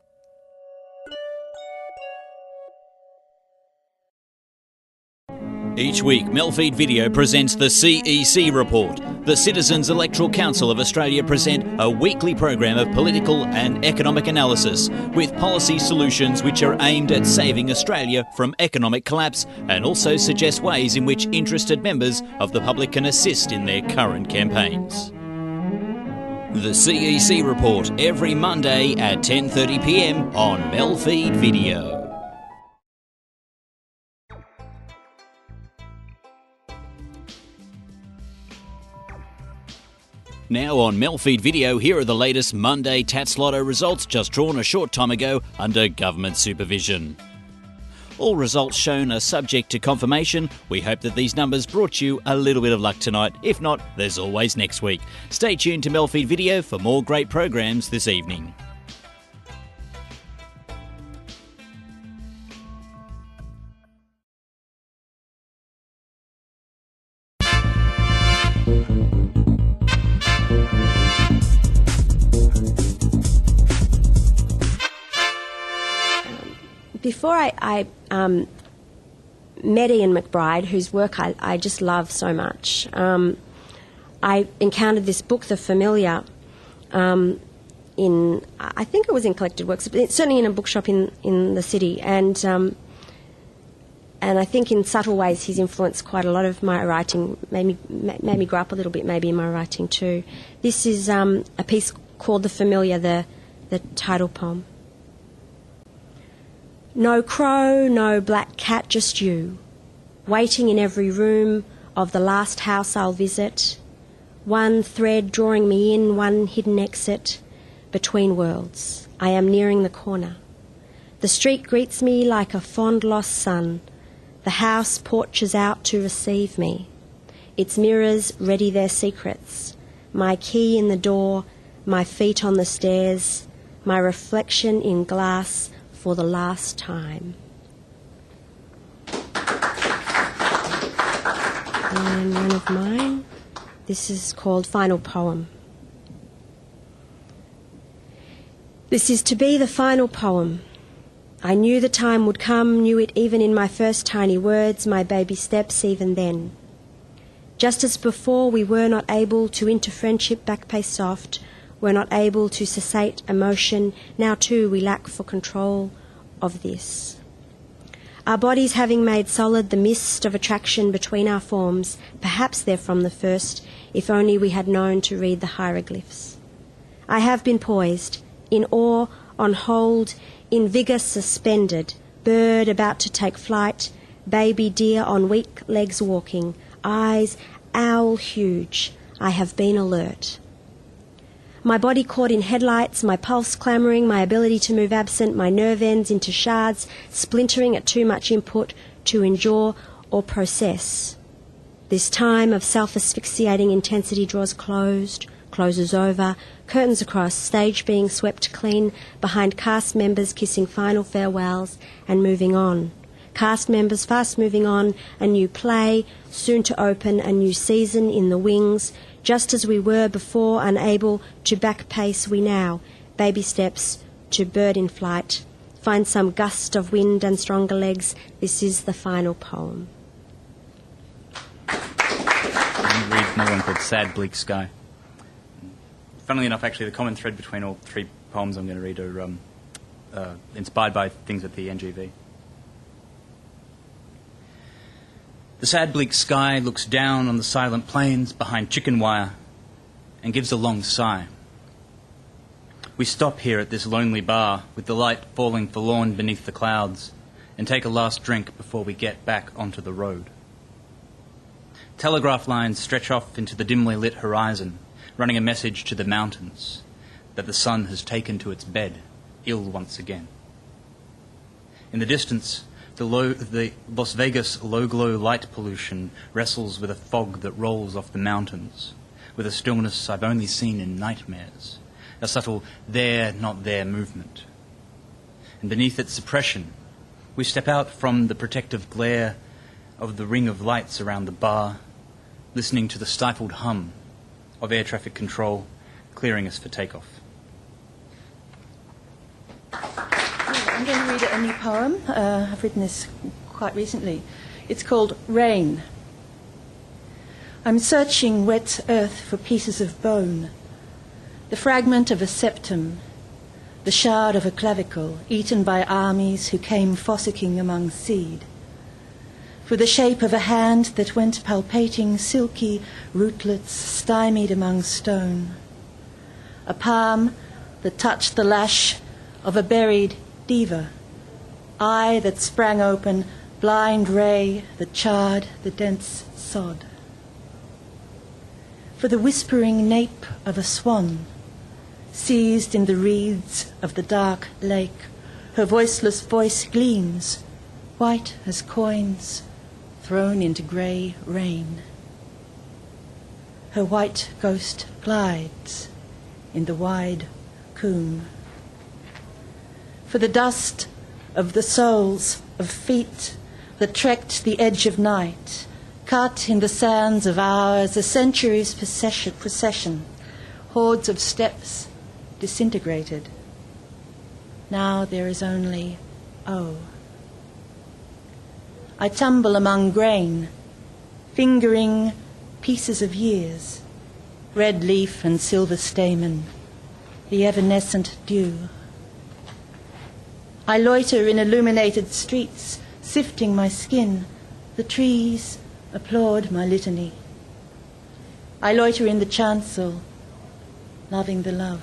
Each week, MELfeed.video presents the CEC Report. The Citizens Electoral Council of Australia present a weekly program of political and economic analysis with policy solutions which are aimed at saving Australia from economic collapse and also suggest ways in which interested members of the public can assist in their current campaigns. The CEC Report every Monday at 10:30 p.m. on MELfeed.video. Now on MELfeed.video, here are the latest Monday Tats Lotto results just drawn a short time ago under government supervision. All results shown are subject to confirmation. We hope that these numbers brought you a little bit of luck tonight. If not, there's always next week. Stay tuned to MELfeed.video for more great programs this evening. Before I met Ian McBride, whose work I just love so much, I encountered this book, The Familiar, in, I think it was in Collected Works, but it's certainly in a bookshop in the city, and I think in subtle ways he's influenced quite a lot of my writing, made me grow up a little bit maybe in my writing too. This is a piece called The Familiar, the title poem. No crow, no black cat, just you, waiting in every room of the last house I'll visit, one thread drawing me in, one hidden exit between worlds. I am nearing the corner. The street greets me like a fond lost son. The house porches out to receive me. Its mirrors ready their secrets. My key in the door, my feet on the stairs, my reflection in glass for the last time. And one of mine, this is called Final Poem. This is to be the final poem. I knew the time would come, knew it even in my first tiny words, my baby steps even then. Just as before we were not able to into friendship backpace soft, were not able to cessate emotion, now too we lack for control of this. Our bodies having made solid the mist of attraction between our forms, perhaps they're from the first, if only we had known to read the hieroglyphs. I have been poised, in awe, on hold, in vigour suspended, bird about to take flight, baby deer on weak legs walking, eyes owl huge. I have been alert. My body caught in headlights, my pulse clamouring, my ability to move absent, my nerve ends into shards, splintering at too much input to endure or process. This time of self-asphyxiating intensity draws closes over, curtains across, stage being swept clean, behind cast members kissing final farewells and moving on. Cast members fast moving on, a new play, soon to open, a new season in the wings. Just as we were before, unable to back pace, we now, baby steps to bird in flight. Find some gust of wind and stronger legs. This is the final poem. I'm read another one called Sad Bleak Sky. Funnily enough, actually, the common thread between all three poems I'm going to read are inspired by things at the NGV. The sad bleak sky looks down on the silent plains behind chicken wire and gives a long sigh. We stop here at this lonely bar with the light falling forlorn beneath the clouds and take a last drink before we get back onto the road. Telegraph lines stretch off into the dimly lit horizon, running a message to the mountains that the sun has taken to its bed, ill once again. In the distance, the Las Vegas low-glow light pollution wrestles with a fog that rolls off the mountains, with a stillness I've only seen in nightmares, a subtle there, not there movement. And beneath its suppression, we step out from the protective glare of the ring of lights around the bar, listening to the stifled hum of air traffic control clearing us for takeoff. I'm going to read a new poem. I've written this quite recently. It's called Rain. I'm searching wet earth for pieces of bone, the fragment of a septum, the shard of a clavicle eaten by armies who came fossicking among seed, for the shape of a hand that went palpating silky rootlets stymied among stone, a palm that touched the lash of a buried diva, eye that sprang open, blind ray that charred the dense sod. For the whispering nape of a swan, seized in the reeds of the dark lake, her voiceless voice gleams, white as coins thrown into grey rain. Her white ghost glides in the wide coombe. For the dust of the soles of feet that trekked the edge of night, cut in the sands of hours, a century's procession, hordes of steps disintegrated. Now there is only O. I tumble among grain, fingering pieces of years, red leaf and silver stamen, the evanescent dew. I loiter in illuminated streets, sifting my skin. The trees applaud my litany. I loiter in the chancel, loving the love.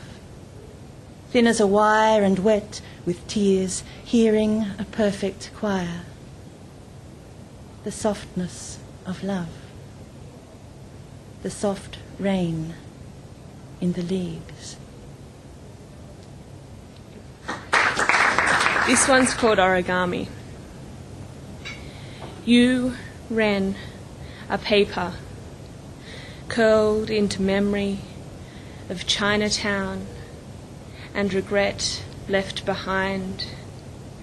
thin as a wire and wet with tears, hearing a perfect choir. The softness of love, the soft rain in the leaves. This one's called Origami. You, Wren, a paper, curled into memory of Chinatown and regret left behind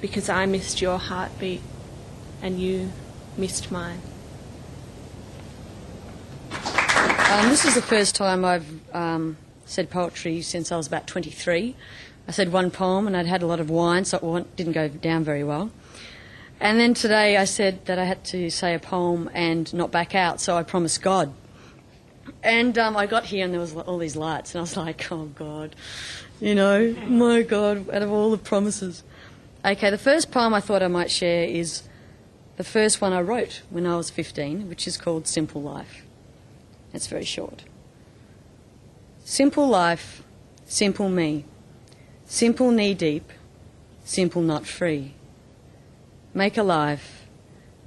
because I missed your heartbeat and you missed mine. This is the first time I've said poetry since I was about 23. I said one poem and I'd had a lot of wine, so it didn't go down very well. And then today I said that I had to say a poem and not back out, so I promised God. And I got here and there was all these lights and I was like, oh God, you know, my God, out of all the promises. Okay, the first poem I thought I might share is the first one I wrote when I was 15, which is called Simple Life. It's very short. Simple life, simple me, simple knee deep, simple not free. Make a life,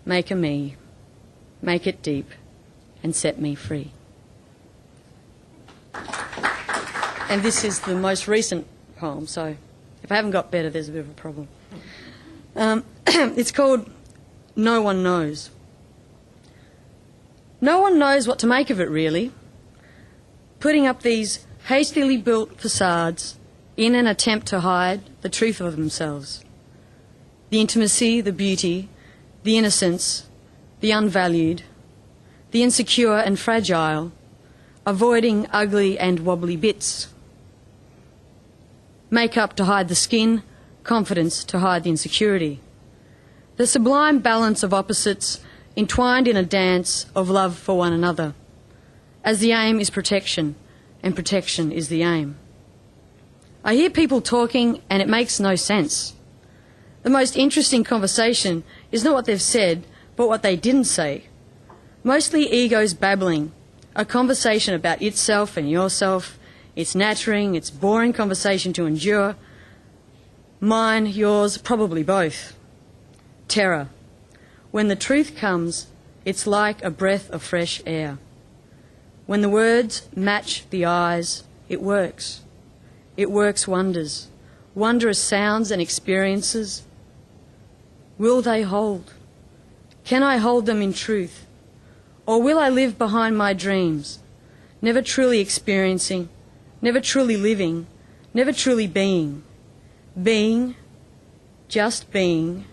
make a me, make it deep, and set me free. And this is the most recent poem, so if I haven't got better, there's a bit of a problem. It's called No One Knows. No one knows what to make of it, really. Putting up these hastily built facades in an attempt to hide the truth of themselves. The intimacy, the beauty, the innocence, the unvalued, the insecure and fragile, avoiding ugly and wobbly bits. Makeup to hide the skin, confidence to hide the insecurity. The sublime balance of opposites entwined in a dance of love for one another, as the aim is protection, and protection is the aim. I hear people talking and it makes no sense. The most interesting conversation is not what they've said, but what they didn't say. Mostly egos babbling, a conversation about itself and yourself. It's nattering, it's boring conversation to endure. Mine, yours, probably both. Terror. When the truth comes, it's like a breath of fresh air. When the words match the eyes, it works. It works wonders, wondrous sounds and experiences. Will they hold? Can I hold them in truth? Or will I live behind my dreams, never truly experiencing, never truly living, never truly being? Being, just being,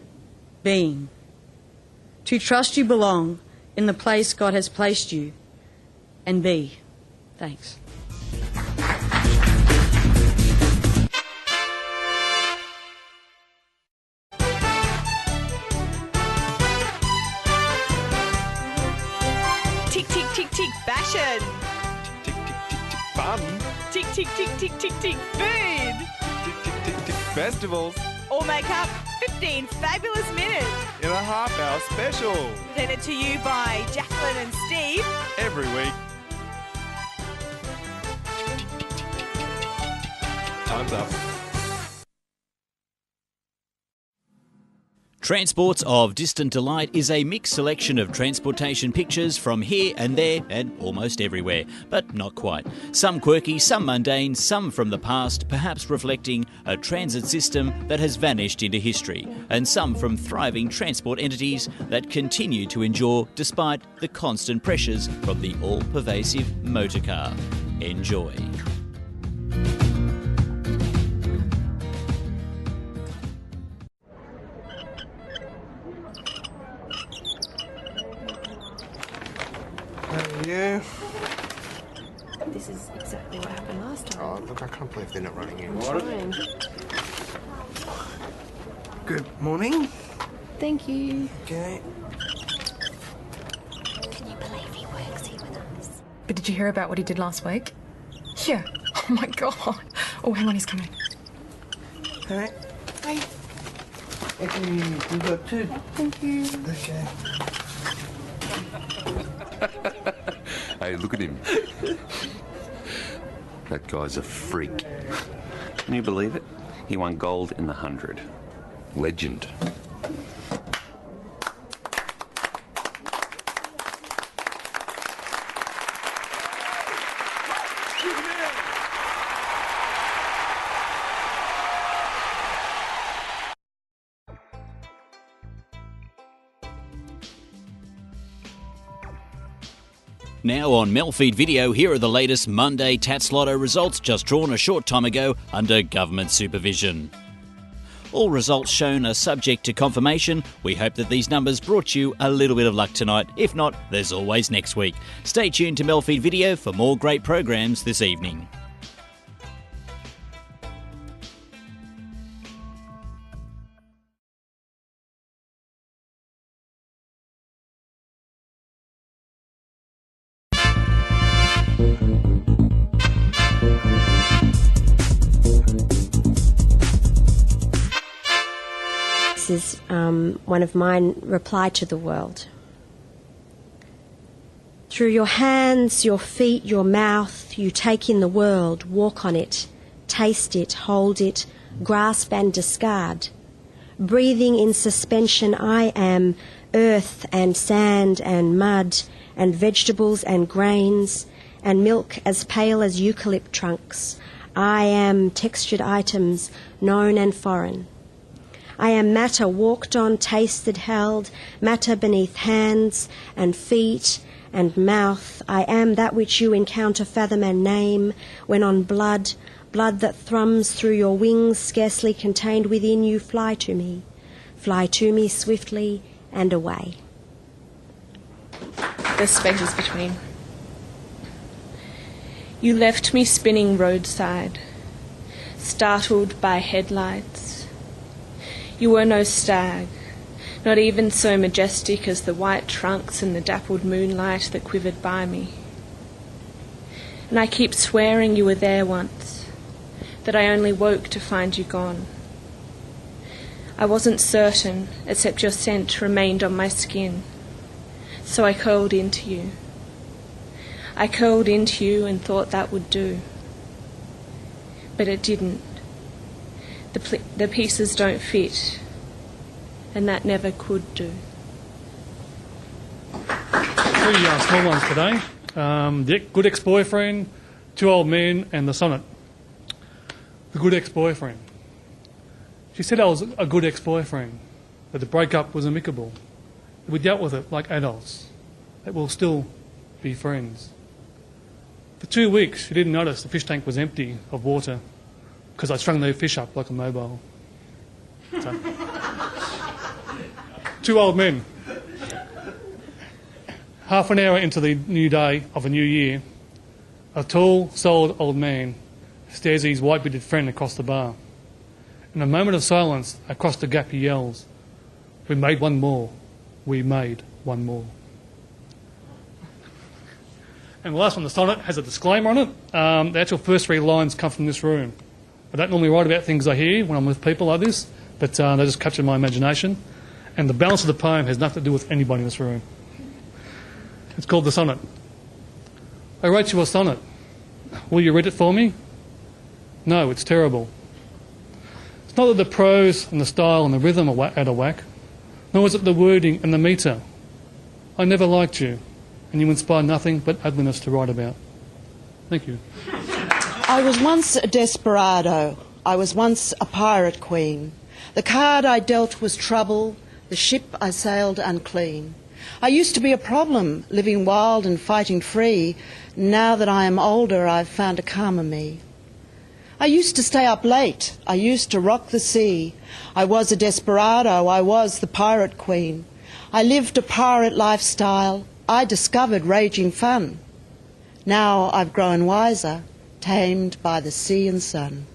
being. To trust you belong in the place God has placed you, and be. Thanks. Tick, tick, tick, tick, fashion. Tick, tick, tick, tick, tick, fun. Tick, tick, tick, tick, tick, tick, food. Tick, tick, tick, tick, festivals. All make up 15 fabulous minutes. In a half-hour special. Presented to you by Jacqueline and Steve. Every week. Time's up. Transports of Distant Delight is a mixed selection of transportation pictures from here and there and almost everywhere, but not quite. Some quirky, some mundane, some from the past, perhaps reflecting a transit system that has vanished into history, and some from thriving transport entities that continue to endure despite the constant pressures from the all-pervasive motorcar. Enjoy. Yeah. This is exactly what happened last time. Oh, look, I can't believe they're not running in. Trying. Good morning. Thank you. Okay. Can you believe he works here with us? But did you hear about what he did last week? Yeah. Oh my God. Oh, hang on, he's coming. Hey. Hey. Okay, you got two. Thank you. Okay. Hey, look at him. That guy's a freak. Can you believe it? He won gold in the 100. Legend. Now on MELfeed Video, here are the latest Monday Tats Lotto results just drawn a short time ago under government supervision. All results shown are subject to confirmation. We hope that these numbers brought you a little bit of luck tonight. If not, there's always next week. Stay tuned to MELfeed Video for more great programs this evening. This is one of mine, reply to the world. Through your hands, your feet, your mouth, you take in the world, walk on it, taste it, hold it, grasp and discard. Breathing in suspension, I am earth and sand and mud and vegetables and grains and milk as pale as eucalypt trunks. I am textured items, known and foreign. I am matter walked on, tasted, held, matter beneath hands and feet and mouth. I am that which you encounter, fathom and name, when on blood, blood that thrums through your wings, scarcely contained within you, fly to me swiftly and away. The spaces between. You left me spinning roadside, startled by headlights. You were no stag, not even so majestic as the white trunks and the dappled moonlight that quivered by me. And I keep swearing you were there once, that I only woke to find you gone. I wasn't certain, except your scent remained on my skin, so I curled into you. I curled into you and thought that would do. But it didn't. The pieces don't fit, and that never could do. Three small ones today. The good ex-boyfriend, two old men, and the sonnet. The good ex-boyfriend. She said I was a good ex-boyfriend, that the breakup was amicable, that we dealt with it like adults, that we'll still be friends. For 2 weeks, she didn't notice the fish tank was empty of water, because I strung the fish up like a mobile. So. Two old men. Half an hour into the new day of a new year, a tall, solid old man stares at his white-bearded friend across the bar. In a moment of silence, across the gap he yells, "We made one more. We made one more." And the last one, the sonnet, has a disclaimer on it. The actual first three lines come from this room. I don't normally write about things I hear when I'm with people like this, but they just capture my imagination. And the balance of the poem has nothing to do with anybody in this room. It's called The Sonnet. I wrote you a sonnet. Will you read it for me? No, it's terrible. It's not that the prose and the style and the rhythm are out of whack, nor is it the wording and the metre. I never liked you, and you inspire nothing but ugliness to write about. Thank you. I was once a desperado. I was once a pirate queen. The card I dealt was trouble. The ship I sailed unclean. I used to be a problem, living wild and fighting free. Now that I am older, I've found a calmer me. I used to stay up late. I used to rock the sea. I was a desperado. I was the pirate queen. I lived a pirate lifestyle. I discovered raging fun. Now I've grown wiser, tamed by the sea and sun.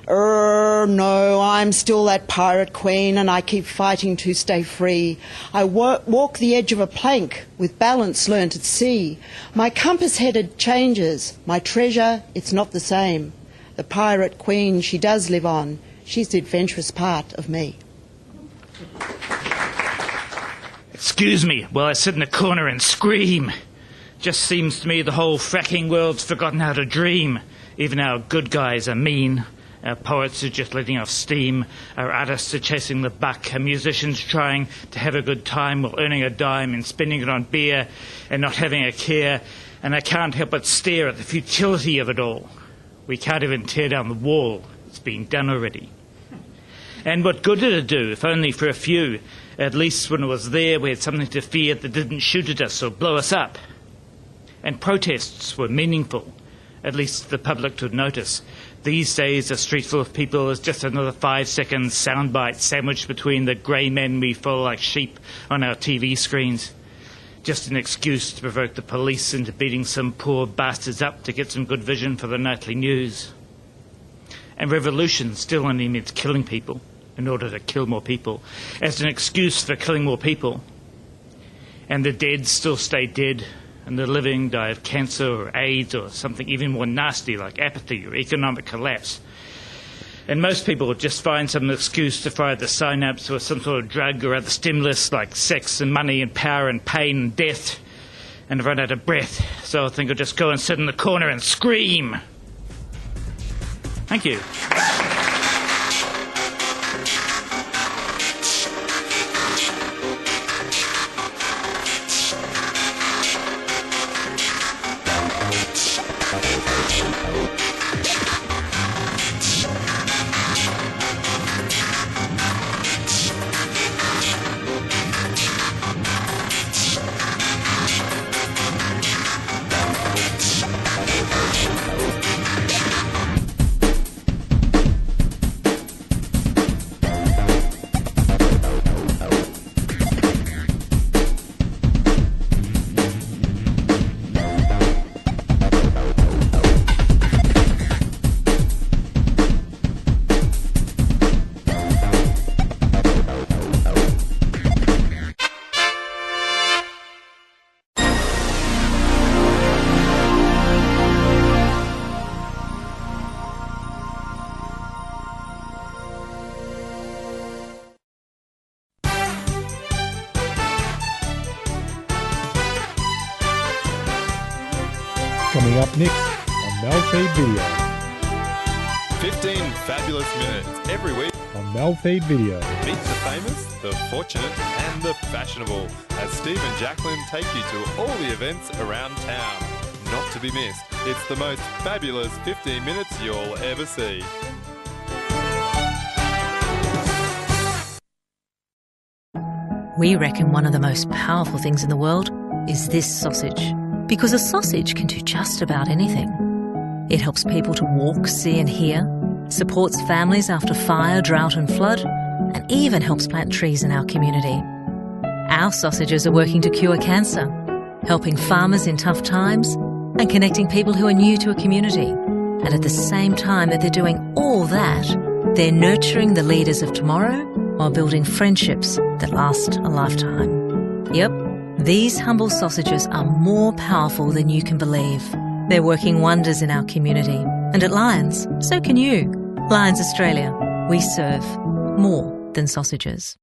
No, I'm still that pirate queen, and I keep fighting to stay free. I walk the edge of a plank with balance learnt at sea. My compass headed changes. My treasure, it's not the same. The pirate queen, she does live on. She's the adventurous part of me. Excuse me while I sit in a corner and scream. Just seems to me the whole fracking world's forgotten how to dream. Even our good guys are mean. Our poets are just letting off steam. Our artists are chasing the buck. Our musicians trying to have a good time while earning a dime and spending it on beer and not having a care. And I can't help but stare at the futility of it all. We can't even tear down the wall. It's been done already. And what good did it do, if only for a few? At least when it was there, we had something to fear that didn't shoot at us or blow us up. And protests were meaningful. At least the public would notice. These days, a street full of people is just another 5-second soundbite sandwiched between the grey men we follow like sheep on our TV screens. Just an excuse to provoke the police into beating some poor bastards up to get some good vision for the nightly news. And revolution still only means killing people in order to kill more people, as an excuse for killing more people. And the dead still stay dead, and the living die of cancer or AIDS or something even more nasty like apathy or economic collapse. And most people just find some excuse to fire the synapse or some sort of drug or other stimulus like sex and money and power and pain and death, and have run out of breath. So I think I'll just go and sit in the corner and scream. Thank you. Coming up next on MELfeed.video. 15 fabulous minutes every week On MELfeed.video. Meet the famous, the fortunate, and the fashionable as Steve and Jacqueline take you to all the events around town. Not to be missed, it's the most fabulous 15 minutes you'll ever see. We reckon one of the most powerful things in the world is this sausage. Because a sausage can do just about anything. It helps people to walk, see and hear, supports families after fire, drought and flood, and even helps plant trees in our community. Our sausages are working to cure cancer, helping farmers in tough times, and connecting people who are new to a community. And at the same time that they're doing all that, they're nurturing the leaders of tomorrow while building friendships that last a lifetime. Yep. These humble sausages are more powerful than you can believe. They're working wonders in our community. And at Lions, so can you. Lions Australia, we serve more than sausages.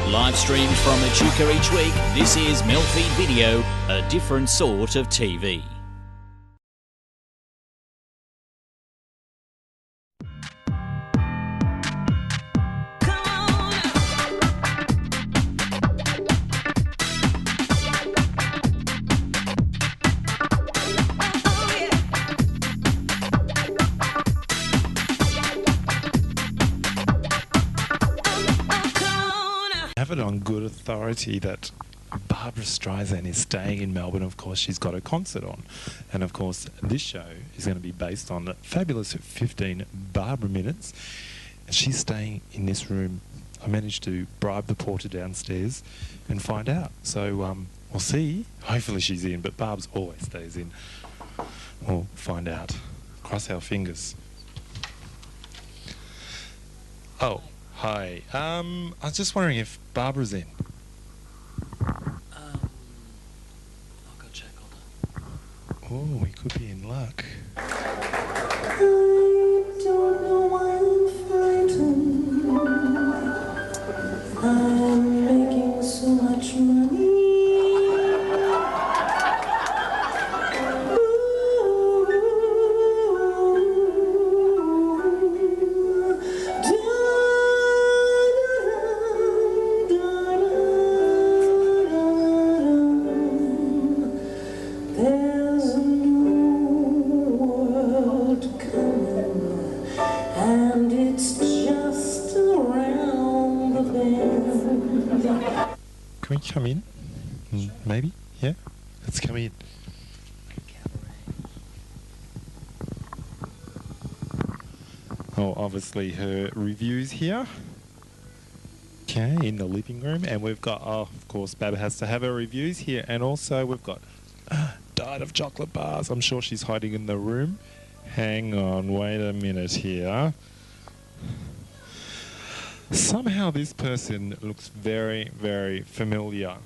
Live streamed from Echuca each week, this is MELfeed.video, a different sort of TV. Have it on good authority that Barbara Streisand is staying in Melbourne. Of course, she's got a concert on. And of course, this show is going to be based on the fabulous 15 Barbara minutes. And she's staying in this room. I managed to bribe the porter downstairs and find out. So we'll see. Hopefully she's in, but Barb's always stays in. We'll find out. Cross our fingers. Oh, Hi. I was just wondering if Barbara's in. I'll go check. Hold on. Oh, we could be in luck. I don't know why I'm frightened. I'm making so much money. There's a new world coming, and it's just around the bend. Can we come in? Maybe? Yeah? Let's come in. Oh, obviously her reviews here. Okay, in the living room. And we've got, of course, Bab has to have her reviews here. And also we've got Diet of Chocolate Bars. I'm sure she's hiding in the room. Hang on, wait a minute here. Somehow this person looks very, very familiar.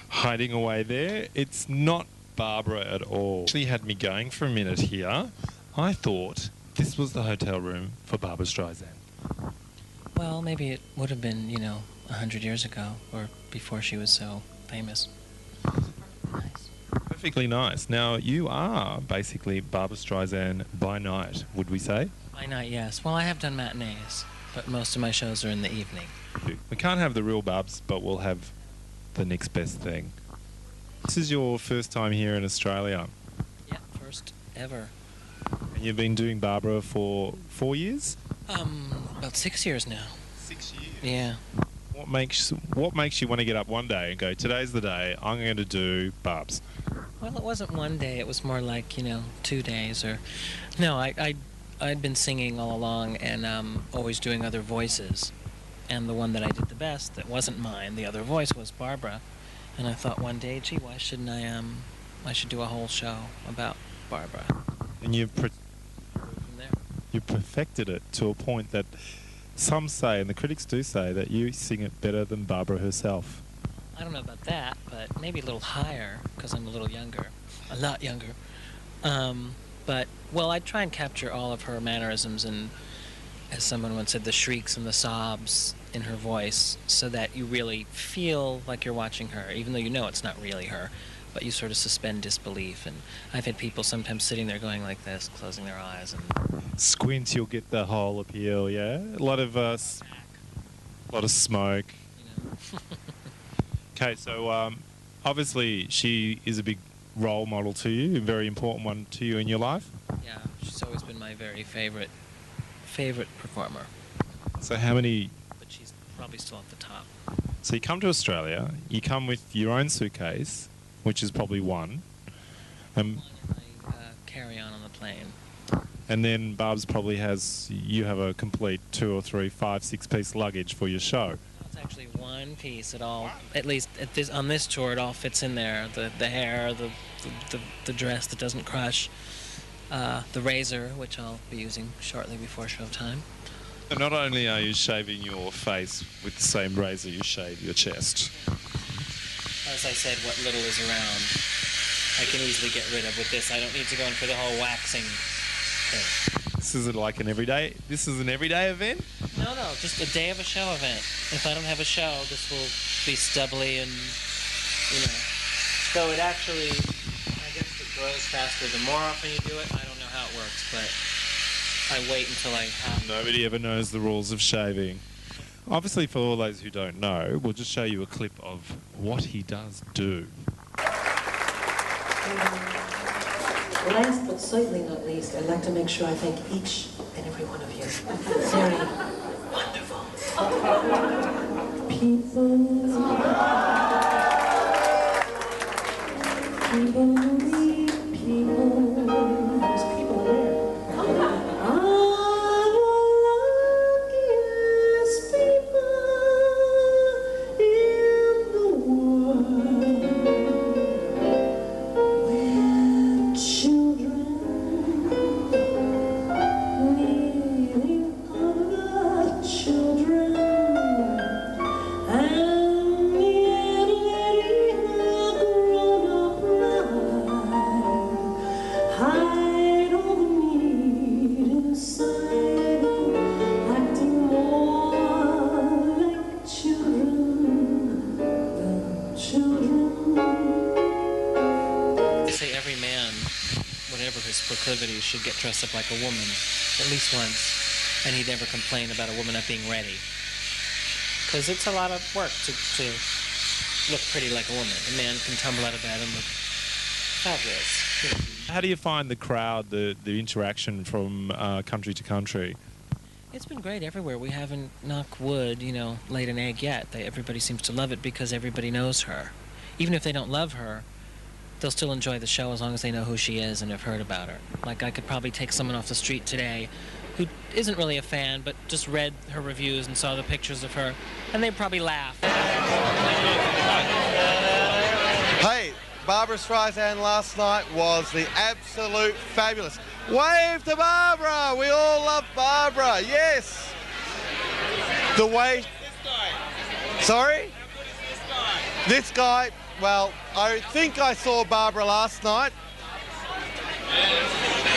Hiding away there. It's not Barbara at all. Actually had me going for a minute here. I thought this was the hotel room for Barbara Streisand. Well, maybe it would have been, 100 years ago, or before she was so famous. Perfectly nice. Now, you are basically Barbara Streisand by night, would we say? By night, yes. Well, I have done matinees, but most of my shows are in the evening. We can't have the real Barbs, but we'll have the next best thing. This is your first time here in Australia. Yeah, first ever. And you've been doing Barbara for 4 years? About 6 years now. 6 years? Yeah. What makes you want to get up one day and go, today's the day, I'm going to do Barbs? Well, it wasn't one day. It was more like, 2 days or... No, I'd been singing all along and always doing other voices. And the one that I did the best, that wasn't mine, the other voice, was Barbara. And I thought one day, gee, why shouldn't I should do a whole show about Barbara. And you've perfected it to a point that some say, and the critics do say, that you sing it better than Barbara herself. I don't know about that, but maybe a little higher, because I'm a little younger. A lot younger. But, well, I try and capture all of her mannerisms and, as someone once said, the shrieks and the sobs in her voice, so that you really feel like you're watching her, even though you know it's not really her, but you sort of suspend disbelief. And I've had people sometimes sitting there going like this, closing their eyes. And squint, you'll get the whole appeal, yeah? A lot of smoke. Okay, so obviously she is a big role model to you, a very important one to you in your life. Yeah, she's always been my very favorite performer. So how many... But she's probably still at the top. So you come to Australia, you come with your own suitcase, which is probably one. Carry on the plane. And then Barb's probably you have a complete 2 or 3, 5, 6-piece luggage for your show. It's actually one piece. It all, at least on this tour, it all fits in there. The hair, the dress that doesn't crush, the razor, which I'll be using shortly before showtime. So not only are you shaving your face with the same razor you shave your chest. As I said, what little is around, I can easily get rid of with this. I don't need to go in for the whole waxing thing. This is like an everyday. This is an everyday event. No, just a day of a show event. If I don't have a show, this will be stubbly and So it actually, I guess it grows faster the more often you do it. I don't know how it works, but I wait until I have. Nobody ever knows the rules of shaving. Obviously, for all those who don't know, we'll just show you a clip of what he does do. Last but certainly not least, I'd like to make sure I thank each and every one of you. Very wonderful people. People need people. There's people there. Children needing other children. whatever his proclivities, should get dressed up like a woman at least once, and he'd never complain about a woman not being ready. Because it's a lot of work to look pretty like a woman. A man can tumble out of bed and look fabulous. How do you find the crowd, the interaction from country to country? It's been great everywhere. We haven't, knock wood, laid an egg yet. Everybody seems to love it because everybody knows her. Even if they don't love her, they'll still enjoy the show as long as they know who she is and have heard about her. Like, I could probably take someone off the street today who isn't really a fan, but just read her reviews and saw the pictures of her, and they'd probably laugh. Hey, Barbra Streisand last night was the absolute fabulous. Wave to Barbara! We all love Barbara, yes! The way... Sorry? This guy, well, I think I saw Barbara last night,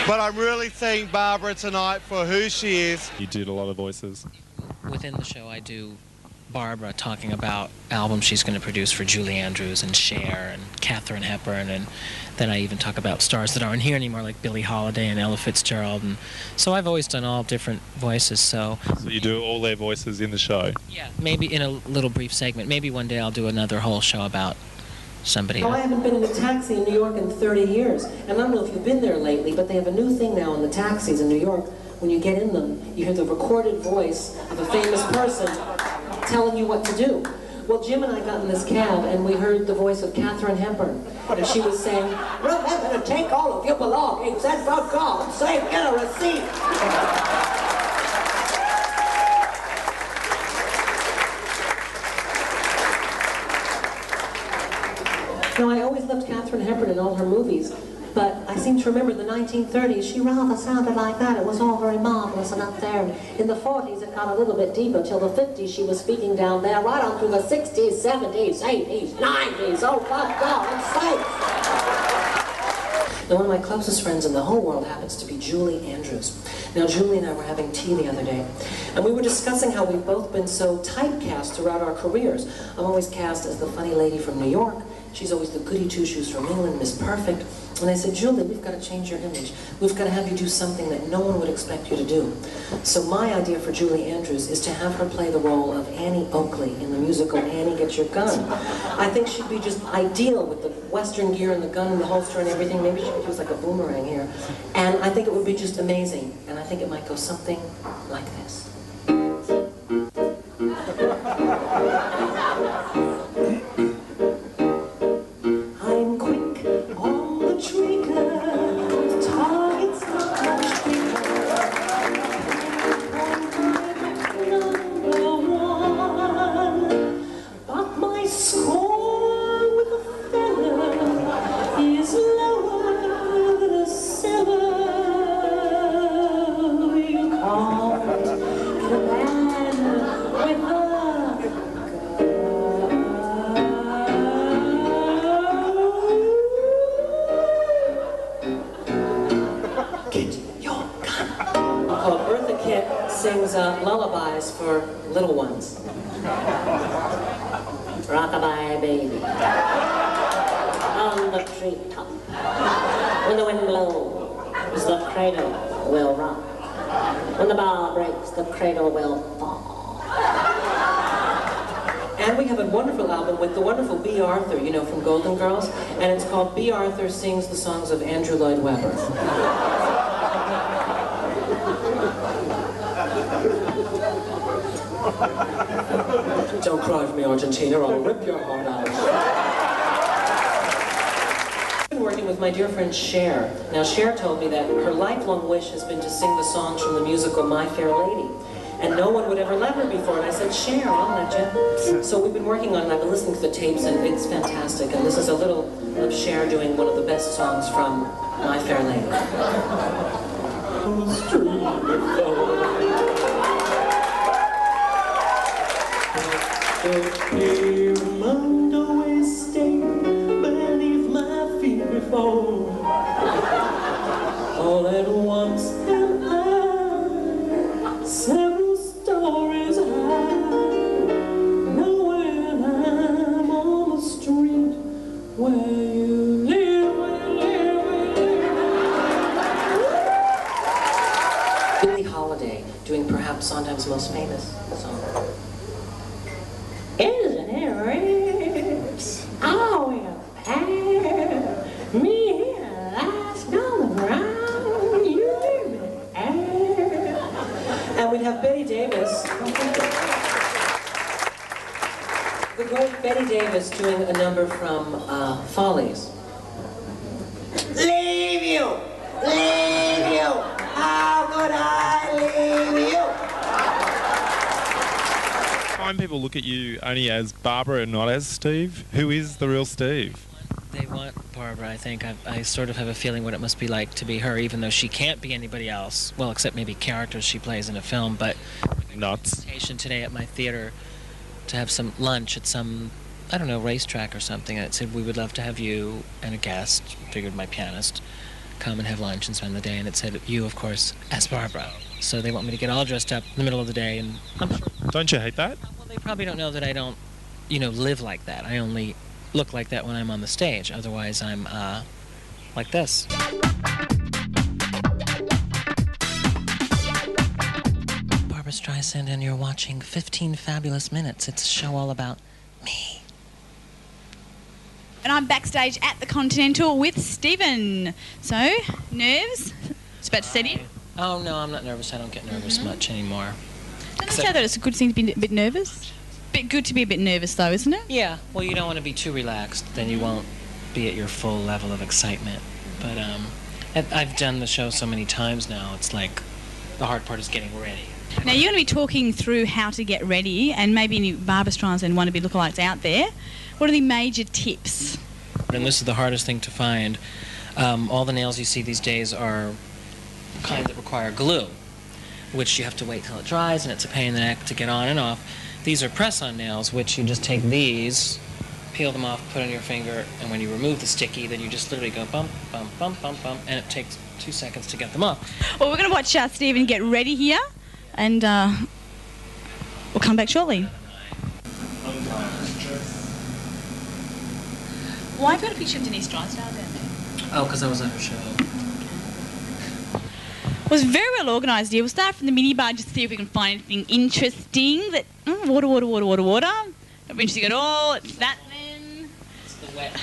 but I'm really seeing Barbara tonight for who she is. You did a lot of voices. Within the show, I do Barbara talking about albums she's going to produce for Julie Andrews and Cher and Katharine Hepburn, and then I even talk about stars that aren't here anymore, like Billie Holiday and Ella Fitzgerald. And so I've always done all different voices. So you do all their voices in the show? Yeah, maybe in a little brief segment. Maybe one day I'll do another whole show about somebody. Oh, I haven't been in a taxi in New York in 30 years. And I don't know if you've been there lately, but they have a new thing now in the taxis in New York. When you get in them, you hear the recorded voice of a famous person telling you what to do. Well, Jim and I got in this cab and we heard the voice of Katharine Hepburn. And she was saying, "Remember to take all of your belongings and for God's sake, get a receipt." Now, I always loved Katharine Hepburn in all her movies, but I seem to remember in the 1930s, she rather sounded like that. It was all very marvelous and up there. In the 40s, it got a little bit deeper. Till the 50s, she was speaking down there, right on through the 60s, 70s, 80s, 90s. Oh, for God's sake! Now, one of my closest friends in the whole world happens to be Julie Andrews. Now, Julie and I were having tea the other day, and we were discussing how we've both been so typecast throughout our careers. I'm always cast as the funny lady from New York. She's always the goody two-shoes from England, Miss Perfect. And I said, Julie, we've got to change your image. We've got to have you do something that no one would expect you to do. So my idea for Julie Andrews is to have her play the role of Annie Oakley in the musical Annie, Get Your Gun. I think she'd be just ideal with the Western gear and the gun and the holster and everything. Maybe she could use like a boomerang here. And I think it would be just amazing. And I think it might go something like this. I'm quick on the trigger, target's not much bigger. Number one, but my score with a fella is lower than a 7. You can't get a man with a sings lullabies for little ones. Rock-a-bye baby, on the treetop, when the wind blows, the cradle will rock. When the bough breaks, the cradle will fall. And we have a wonderful album with the wonderful B. Arthur, you know, from Golden Girls, and it's called B. Arthur Sings the Songs of Andrew Lloyd Webber. Don't cry for me, Argentina, or I'll rip your heart out. I've been working with my dear friend Cher. Now, Cher told me that her lifelong wish has been to sing the songs from the musical My Fair Lady. And no one would ever let her before. And I said, Cher, I'll let you. So we've been working on it. I've been listening to the tapes, and it's fantastic. And this is a little of Cher doing one of the best songs from My Fair Lady. The mind always stay beneath my feet before. All at once am I several stories high, knowing I'm on the street where you live, where you live, where you live. Sondheim's most famous song. Isn't it rich? Oh, we'll have me here last on the ground. You leave it. And we'd have Betty Davis. The great Betty Davis doing a number from Follies. Leave you! Leave you! How could I leave you? Find people look at you only as Barbara and not as Steve. Who is the real Steve? They want Barbara, I think. I sort of have a feeling what it must be like to be her, even though she can't be anybody else. Well, except maybe characters she plays in a film, but... Nuts. Today at my theater to have some lunch at some, I don't know, racetrack or something. And it said, we would love to have you and a guest, figured my pianist, come and have lunch and spend the day. And it said, you, of course, as Barbara. So they want me to get all dressed up in the middle of the day. And I'm sure... Don't you hate that? Well, they probably don't know that I don't, live like that. I only look like that when I'm on the stage. Otherwise, I'm like this. Barbara Streisand, and you're watching 15 Fabulous Minutes. It's a show all about me. And I'm backstage at the Continental with Stephen. So, nerves? It's about to set in. Oh, no, I'm not nervous. I don't get nervous much anymore. Don't they say that it's a good thing to be a bit nervous? Bit good to be a bit nervous, though, isn't it? Yeah. Well, you don't want to be too relaxed. Then you won't be at your full level of excitement. But I've done the show so many times now. It's like the hard part is getting ready. Now, you're going to be talking through how to get ready, and maybe any Barbara Streisand wannabe lookalikes out there. What are the major tips? And this is the hardest thing to find. All the nails you see these days are kind that require glue, which you have to wait till it dries, and it's a pain in the neck to get on and off. These are press-on nails, which you just take these, peel them off, put on your finger, and when you remove the sticky, then you just literally go bump, bump, bump, bump, bump, and it takes 2 seconds to get them off. Well, we're going to watch Stephen get ready here, and we'll come back shortly. Why have you got a picture of Denise Drysdale down there? Oh, because I was on her show. It was very well organised here. We'll start from the minibar just to see if we can find anything interesting. That water. Not interesting at all. It's that then. It's the wet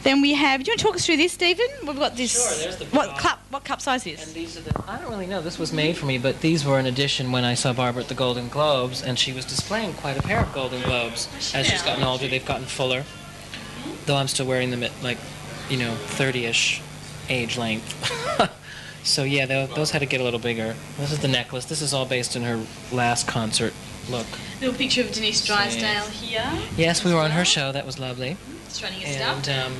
Then we have. Do you want to talk us through this, Stephen? We've got this. Sure. There's the What cup size is? And these are the. I don't really know. This was made for me, but these were an addition when I saw Barbara at the Golden Globes, and she was displaying quite a pair of Golden Globes. As she's gotten older, they've gotten fuller. Though I'm still wearing them at 30-ish age length. So yeah, those had to get a little bigger. This is the necklace. This is all based on her last concert look. Little picture of Denise Drysdale here. Yes, we were on her show. That was lovely. Strutting her stuff. And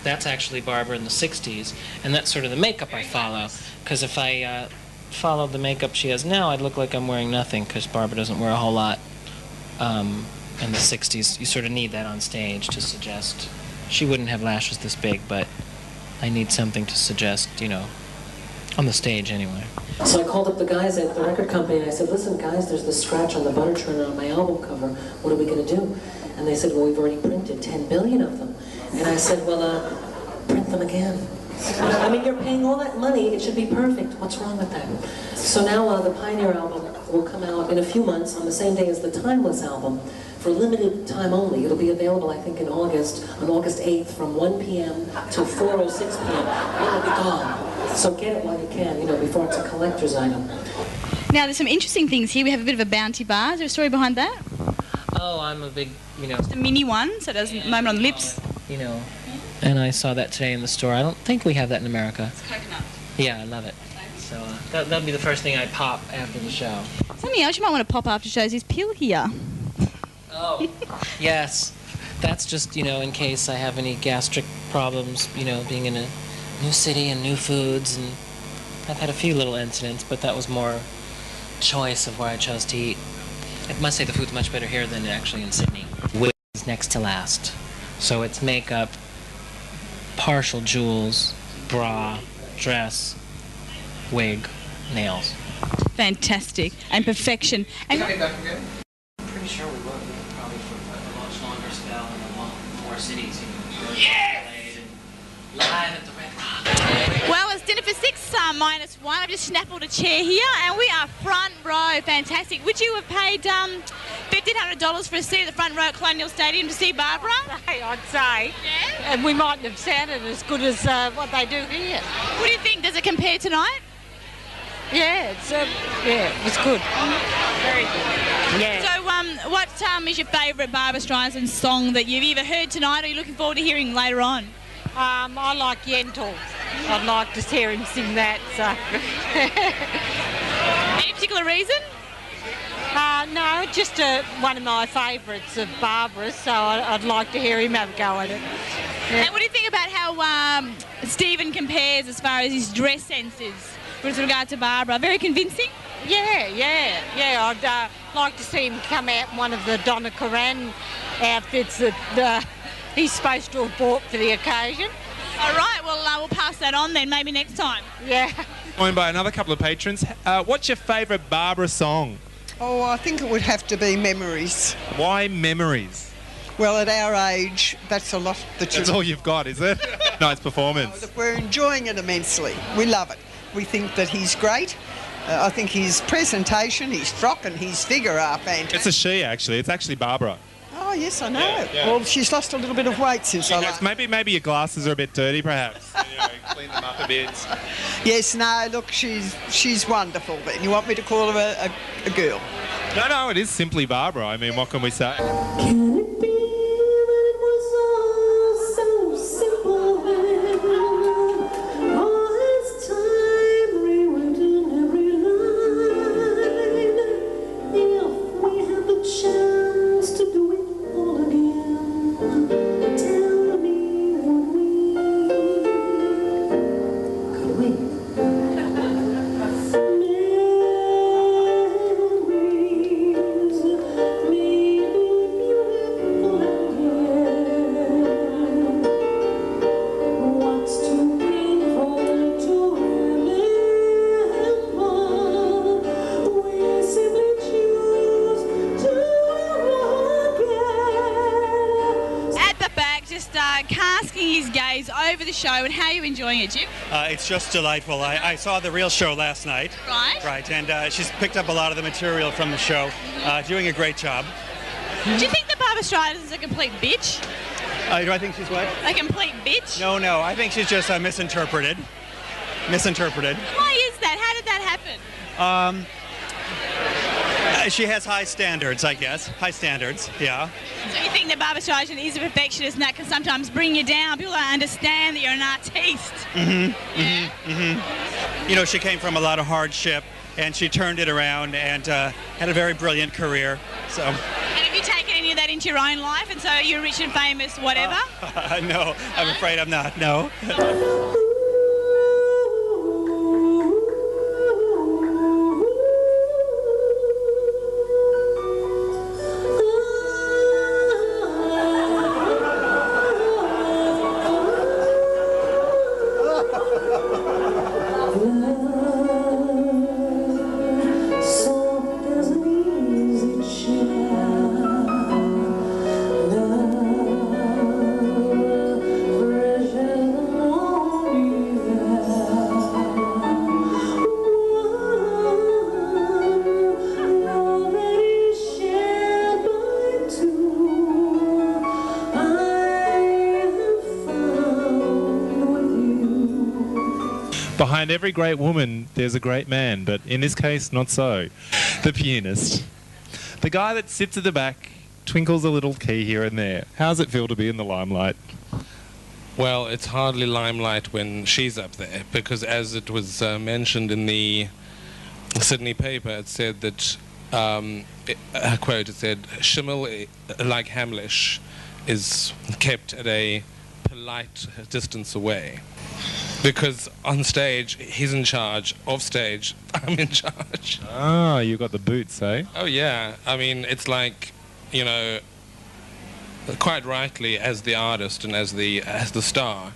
that's actually Barbara in the 60s. And that's sort of the makeup I follow. Because if I followed the makeup she has now, I'd look like I'm wearing nothing, because Barbara doesn't wear a whole lot in the 60s. You sort of need that on stage to suggest. She wouldn't have lashes this big, but I need something to suggest, on the stage anyway. So I called up the guys at the record company and I said, listen guys, there's this scratch on the butter churner on my album cover. What are we going to do? And they said, well, we've already printed 10 billion of them. And I said, well, print them again. I mean, you're paying all that money. It should be perfect. What's wrong with that? So now the Pioneer album will come out in a few months on the same day as the Timeless album. For limited time only. It'll be available, I think, on August 8th from 1 p.m. to 4:06 p.m. It'll be gone. So get it while you can, before it's a collector's item. Now, there's some interesting things here. We have a bit of a bounty bar. Is there a story behind that? Oh, I'm a big, It's a mini one, so it doesn't moment on the lips. And I saw that today in the store. I don't think we have that in America. It's coconut. Yeah, I love it. So that'll be the first thing I pop after the show. Something else you might want to pop after shows is peel here. Oh, yes. That's just, in case I have any gastric problems, being in a new city and new foods. And I've had a few little incidents, but that was more choice of where I chose to eat. I must say the food's much better here than actually in Sydney. Wig is next to last. So it's makeup, partial jewels, bra, dress, wig, nails. Fantastic. And perfection. And I'm pretty sure we will. Probably for a much longer spell in more cities. Yes! Live at the Red Lobster. Well, it's dinner for six, -1. I've just snaffled a chair here, and we are front row. Fantastic. Would you have paid $1,500 for a seat at the front row at Colonial Stadium to see Barbara? I'd say. Yeah? And we mightn't have sounded as good as what they do here. What do you think? Does it compare tonight? Yeah, it was good. Very good. Yeah. So, what is your favourite Barbra Streisand song that you've either heard tonight or you're looking forward to hearing later on? I like Yentl. I'd like to hear him sing that. So. Any particular reason? No, just one of my favourites of Barbara's, so I'd like to hear him have a go at it. Yeah. And what do you think about how Stephen compares as far as his dress sense is with regard to Barbara? Very convincing? Yeah. I'd like to see him come out in one of the Donna Karan outfits that he's supposed to have bought for the occasion. All right, well, we'll pass that on then, maybe next time. Yeah. Joined by another couple of patrons. What's your favourite Barbara song? Oh, I think it would have to be Memories. Why Memories? Well, at our age, that's a lot that That's all you've got, is it? Nice performance. Look, we're enjoying it immensely. We love it. We think that he's great. I think his presentation, his frock and his figure are fantastic. It's a she, actually. It's actually Barbara. Oh, yes, I know. Yeah. Well, she's lost a little bit of weight since I last... Maybe your glasses are a bit dirty, perhaps. Clean them up a bit. Yes, no, look, she's wonderful. But you want me to call her a girl? No, it is simply Barbara. I mean, what can we say? Can it be that it was all so simple then? All this time rewritten every line. If we had the chance to do it all again, tell me would we? Could we? Casting his gaze over the show, and how are you enjoying it, Jim? It's just delightful. I saw the real show last night. Right. And she's picked up a lot of the material from the show, doing a great job. Do you think that Barbra Streisand is a complete bitch? Do I think she's what? A complete bitch? No, I think she's just misinterpreted. Why is that? How did that happen? She has high standards, I guess. High standards, yeah. So you think that Barbra Streisand is a perfectionist and that can sometimes bring you down? People don't understand that you're an artiste. You know, she came from a lot of hardship, and she turned it around and had a very brilliant career. So. And have you taken any of that into your own life, and so you're rich and famous, whatever? No, I'm afraid I'm not, no. Behind every great woman, there's a great man, but in this case, not so. The pianist. The guy that sits at the back, twinkles a little key here and there. How's it feel to be in the limelight? Well, it's hardly limelight when she's up there, because as it was mentioned in the Sydney paper, it said that, a quote, it said, Schimmel, like Hamlish, is kept at a polite distance away. Because on stage, he's in charge. Off stage, I'm in charge. Ah, you got the boots, eh? Oh, yeah. I mean, it's like, you know, quite rightly, as the artist and as the star,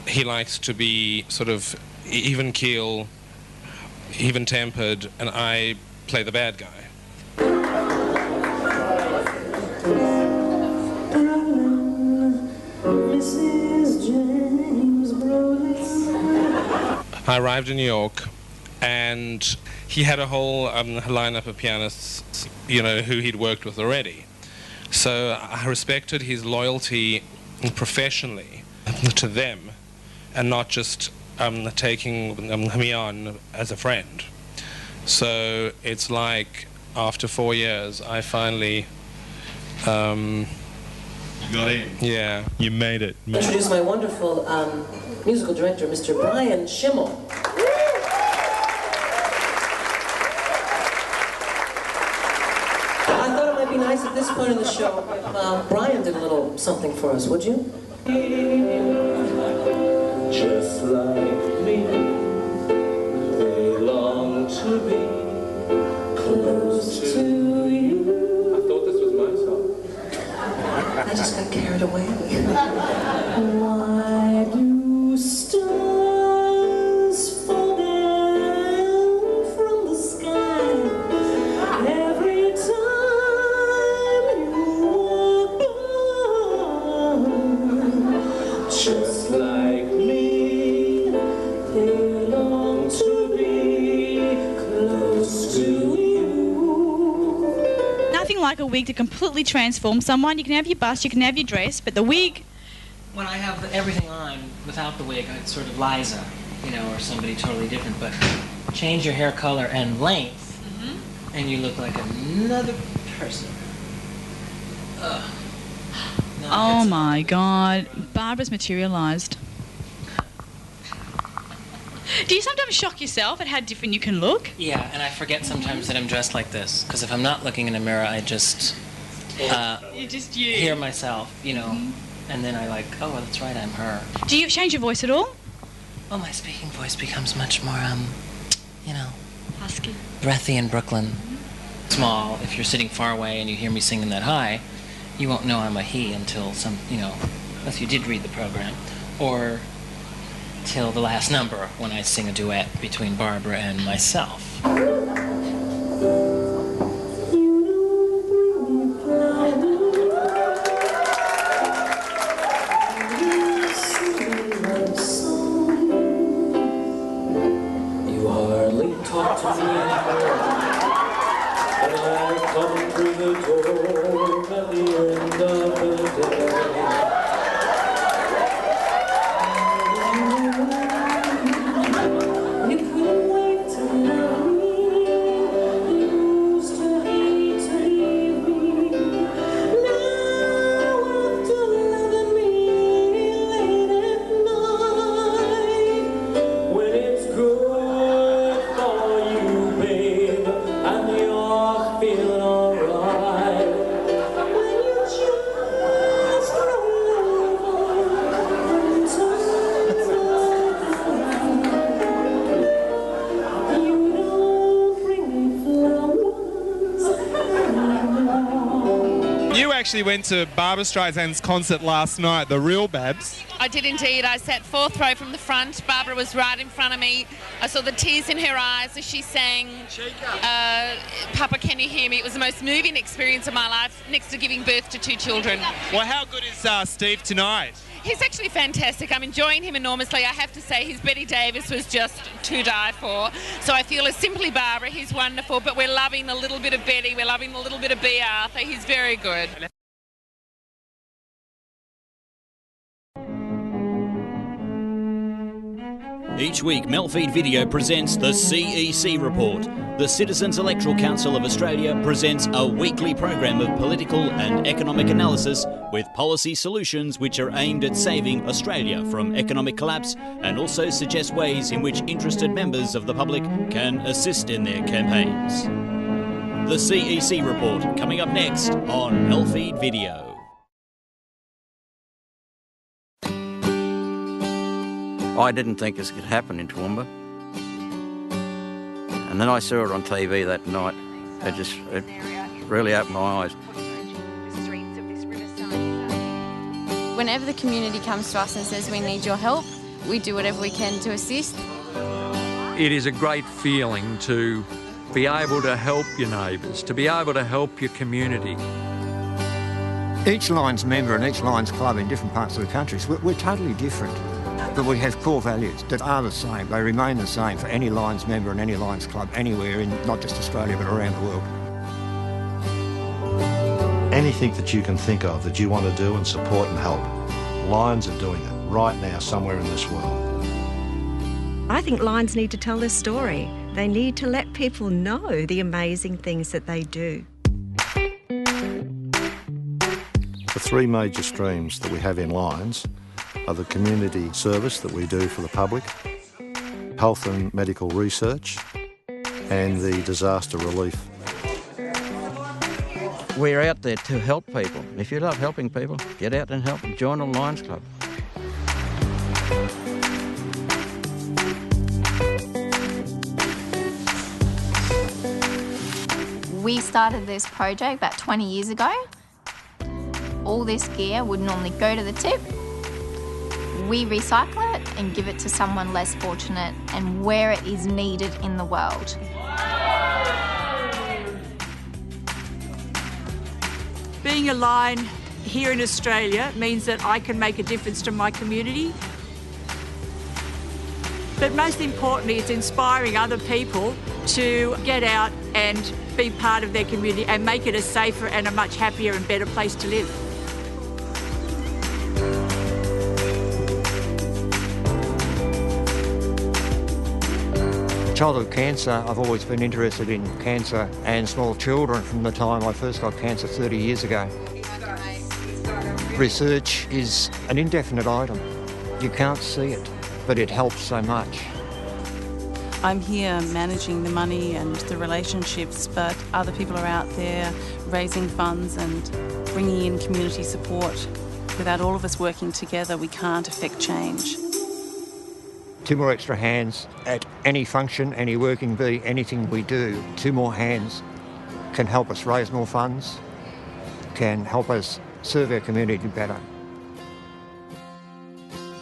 he likes to be sort of even keel, even tempered, and I play the bad guy. I arrived in New York, and he had a whole lineup of pianists, you know, who he'd worked with already. So I respected his loyalty professionally to them, and not just taking me on as a friend. So it's like after 4 years, I finally You got in. Yeah. You made it. Introduce my wonderful musical director, Mr. Brian Schimmel. I thought it might be nice at this point in the show if Brian did a little something for us, would you? Just like me, they long to be close to you. I thought this was my song. I just got carried away. Why do stars fall down from the sky every time you walk by? Just like me, they long to be close to you. Nothing like a wig to completely transform someone. You can have your bust, you can have your dress, but the wig... When I have everything on without the wig, it's sort of Liza, you know, or somebody totally different. But change your hair color and length, and you look like another person. Ugh. No, Oh my God. Barbara's materialised. Do you sometimes shock yourself at how different you can look? Yeah, and I forget sometimes that I'm dressed like this, because if I'm not looking in a mirror, I just You're just you. hear myself, you know, and then I like, oh, that's right, I'm her. Do you change your voice at all? Well, my speaking voice becomes much more, you know, husky, breathy in Brooklyn. Small. If you're sitting far away and you hear me singing that high, you won't know I'm a he until unless you did read the program, or till the last number when I sing a duet between Barbara and myself. You hardly talk to me, and I come through the door at the end of the day. You couldn't wait to love me, you used to hate to leave me. Now after loving me late at night, when it's good for you, babe, and you're feeling alright, when you just roll over and you don't bring me flowers anymore. You actually went to Barbara Streisand's concert last night, the real Babs. I did indeed. I sat fourth row from the front. Barbara was right in front of me. I saw the tears in her eyes as she sang Papa, Can You Hear Me? It was the most moving experience of my life, next to giving birth to 2 children. Well, how good is Steve tonight? He's actually fantastic. I'm enjoying him enormously. I have to say his Betty Davis was just to die for. So I feel as simply Barbara, he's wonderful, but we're loving a little bit of Betty, we're loving a little bit of B. Arthur. He's very good. Each week, MELfeed.video presents the CEC Report. The Citizens Electoral Council of Australia presents a weekly program of political and economic analysis with policy solutions which are aimed at saving Australia from economic collapse and also suggest ways in which interested members of the public can assist in their campaigns. The CEC Report, coming up next on MELfeed.video. I didn't think this could happen in Toowoomba. And then I saw it on TV that night. It really opened my eyes. Whenever the community comes to us and says we need your help, we do whatever we can to assist. It is a great feeling to be able to help your neighbours, to be able to help your community. Each Lions member and each Lions club in different parts of the country, we're totally different. But we have core values that are the same. They remain the same for any Lions member and any Lions club anywhere in not just Australia but around the world. Anything that you can think of that you want to do and support and help, Lions are doing it right now somewhere in this world. I think Lions need to tell their story. They need to let people know the amazing things that they do. The three major streams that we have in Lions are the community service that we do for the public, health and medical research, and the disaster relief. We're out there to help people. If you love helping people, get out and help. Join a Lions Club. We started this project about 20 years ago. All this gear would normally go to the tip. We recycle it and give it to someone less fortunate and where it is needed in the world. Being a Lion here in Australia means that I can make a difference to my community. But most importantly, it's inspiring other people to get out and be part of their community and make it a safer and a much happier and better place to live. Childhood cancer, I've always been interested in cancer and small children from the time I first got cancer 30 years ago. Research is an indefinite item. You can't see it, but it helps so much. I'm here managing the money and the relationships, but other people are out there raising funds and bringing in community support. Without all of us working together, we can't affect change. 2 more extra hands at any function, any working bee, anything we do, 2 more hands can help us raise more funds, can help us serve our community better.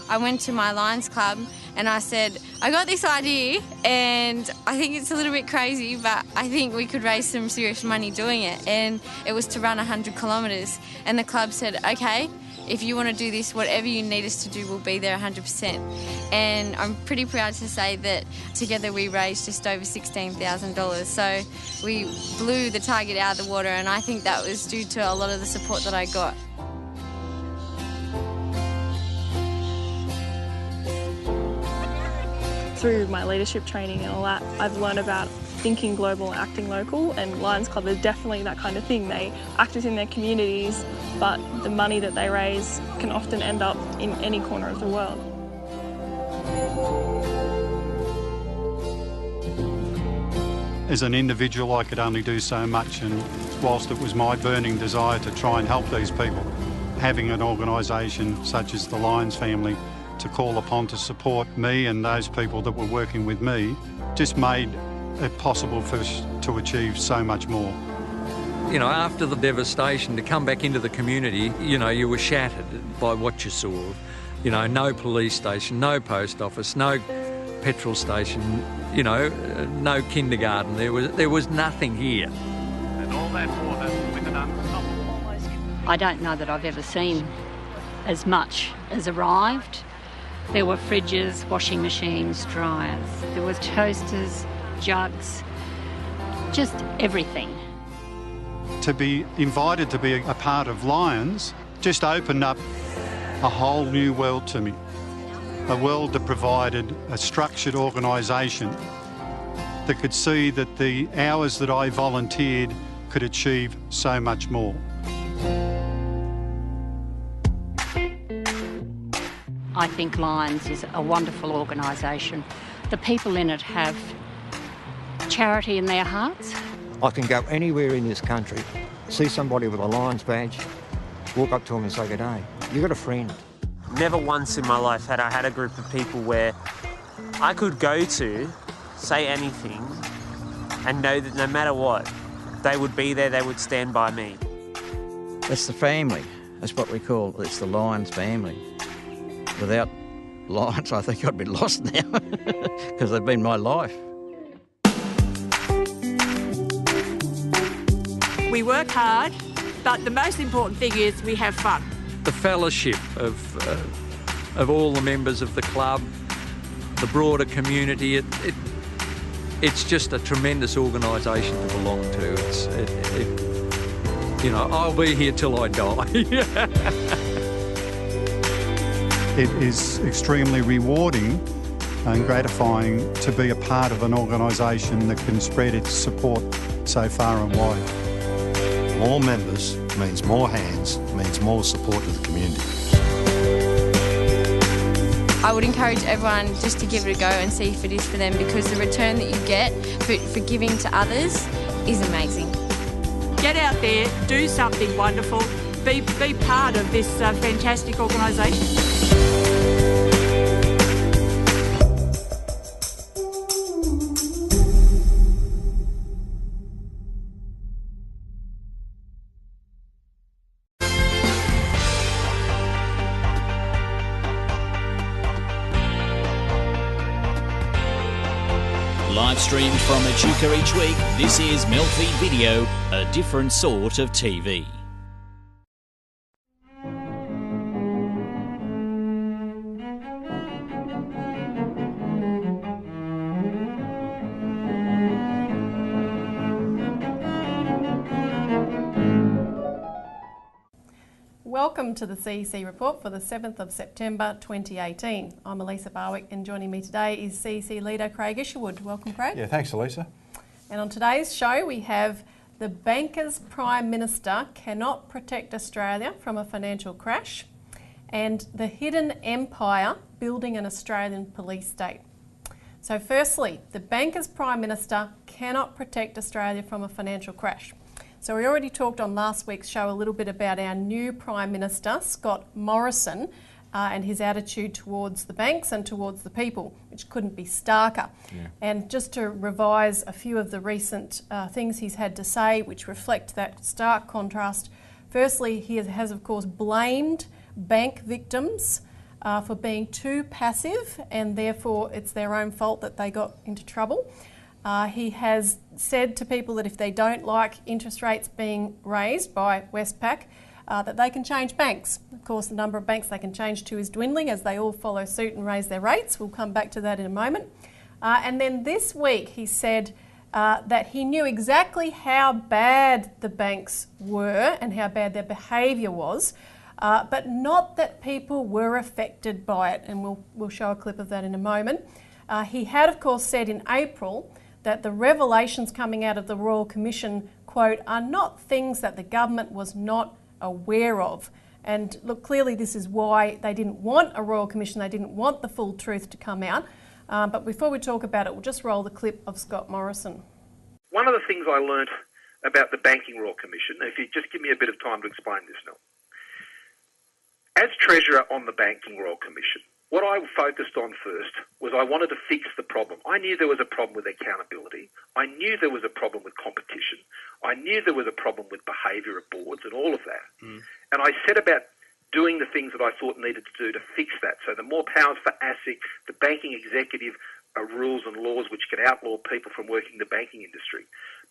I went to my Lions Club and I said, I got this idea and I think it's a little bit crazy, but I think we could raise some serious money doing it. And it was to run 100 kilometres. And the club said, okay, if you want to do this, whatever you need us to do, we'll be there 100%. And I'm pretty proud to say that together we raised just over $16,000. So we blew the target out of the water, and I think that was due to a lot of the support that I got. Through my leadership training and all that, I've learned about thinking global and acting local, and Lions Club is definitely that kind of thing. They act within their communities, but the money that they raise can often end up in any corner of the world. As an individual, I could only do so much, and whilst it was my burning desire to try and help these people, having an organisation such as the Lions family to call upon to support me and those people that were working with me just made it possible for us to achieve so much more. You know, after the devastation, to come back into the community, you know, you were shattered by what you saw. You know, no police station, no post office, no petrol station, you know, no kindergarten. There was nothing here. And all that water with an unstoppable. I don't know that I've ever seen as much as arrived. There were fridges, washing machines, dryers. There were toasters, jugs, just everything. To be invited to be a part of Lions just opened up a whole new world to me. A world that provided a structured organisation that could see that the hours that I volunteered could achieve so much more. I think Lions is a wonderful organisation. The people in it have charity in their hearts. I can go anywhere in this country, see somebody with a Lions badge, walk up to them and say, good day, you got a friend. Never once in my life had I had a group of people where I could go to, say anything, and know that no matter what, they would be there, they would stand by me. It's the family. That's what we call, it's the Lions family. Without Lions, I think I'd be lost now, because they've been my life. We work hard, but the most important thing is we have fun. The fellowship of of all the members of the club, the broader community. It's just a tremendous organisation to belong to. I'll be here till I die. It is extremely rewarding and gratifying to be a part of an organisation that can spread its support so far and wide. More members means more hands, means more support to the community. I would encourage everyone just to give it a go and see if it is for them, because the return that you get for giving to others is amazing. Get out there, do something wonderful, be part of this fantastic organisation. Live streamed from Echuca each week, this is MELfeed.video, a different sort of TV. Welcome to the CEC Report for the 7th of September 2018. I'm Elisa Barwick, and joining me today is CEC leader Craig Isherwood. Welcome, Craig. Yeah, thanks, Elisa. And on today's show we have the Banker's Prime Minister cannot protect Australia from a financial crash, and the hidden empire building an Australian police state. So firstly, the Banker's Prime Minister cannot protect Australia from a financial crash. So we already talked on last week's show a little bit about our new Prime Minister, Scott Morrison, and his attitude towards the banks and towards the people, which couldn't be starker. Yeah. And just to revise a few of the recent things he's had to say, which reflect that stark contrast. Firstly, he has of course blamed bank victims for being too passive, and therefore it's their own fault that they got into trouble. He has said to people that if they don't like interest rates being raised by Westpac, that they can change banks. Of course, the number of banks they can change to is dwindling as they all follow suit and raise their rates. We'll come back to that in a moment. And then this week he said that he knew exactly how bad the banks were and how bad their behaviour was, but not that people were affected by it. And we'll show a clip of that in a moment. He had, of course, said in April that the revelations coming out of the Royal Commission, quote, are not things that the government was not aware of. And look, clearly this is why they didn't want a Royal Commission, they didn't want the full truth to come out. But before we talk about it, we'll just roll the clip of Scott Morrison. One of the things I learnt about the Banking Royal Commission, if you just give me a bit of time to explain this now. As Treasurer on the Banking Royal Commission, what I focused on first was I wanted to fix the problem. I knew there was a problem with accountability. I knew there was a problem with competition. I knew there was a problem with behaviour of boards and all of that. And I set about doing the things that I thought needed to do to fix that. So the more powers for ASIC, the banking executive rules and laws which can outlaw people from working the banking industry.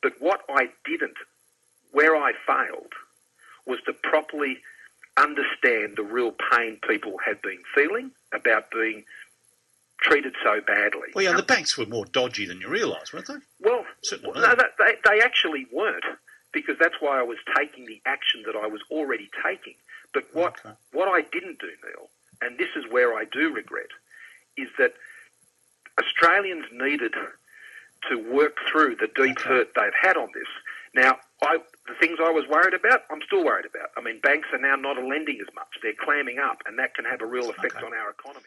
But what I didn't, where I failed, was to properly understand the real pain people had been feeling about being treated so badly. Well, yeah, the banks were more dodgy than you realise, weren't they? Well, certainly no, they actually weren't, because that's why I was taking the action that I was already taking. But what I didn't do, Neil, and this is where I do regret, is that Australians needed to work through the deep hurt they've had on this. Now, the things I was worried about, I'm still worried about. I mean, banks are now not lending as much. They're clamming up, and that can have a real effect on our economy.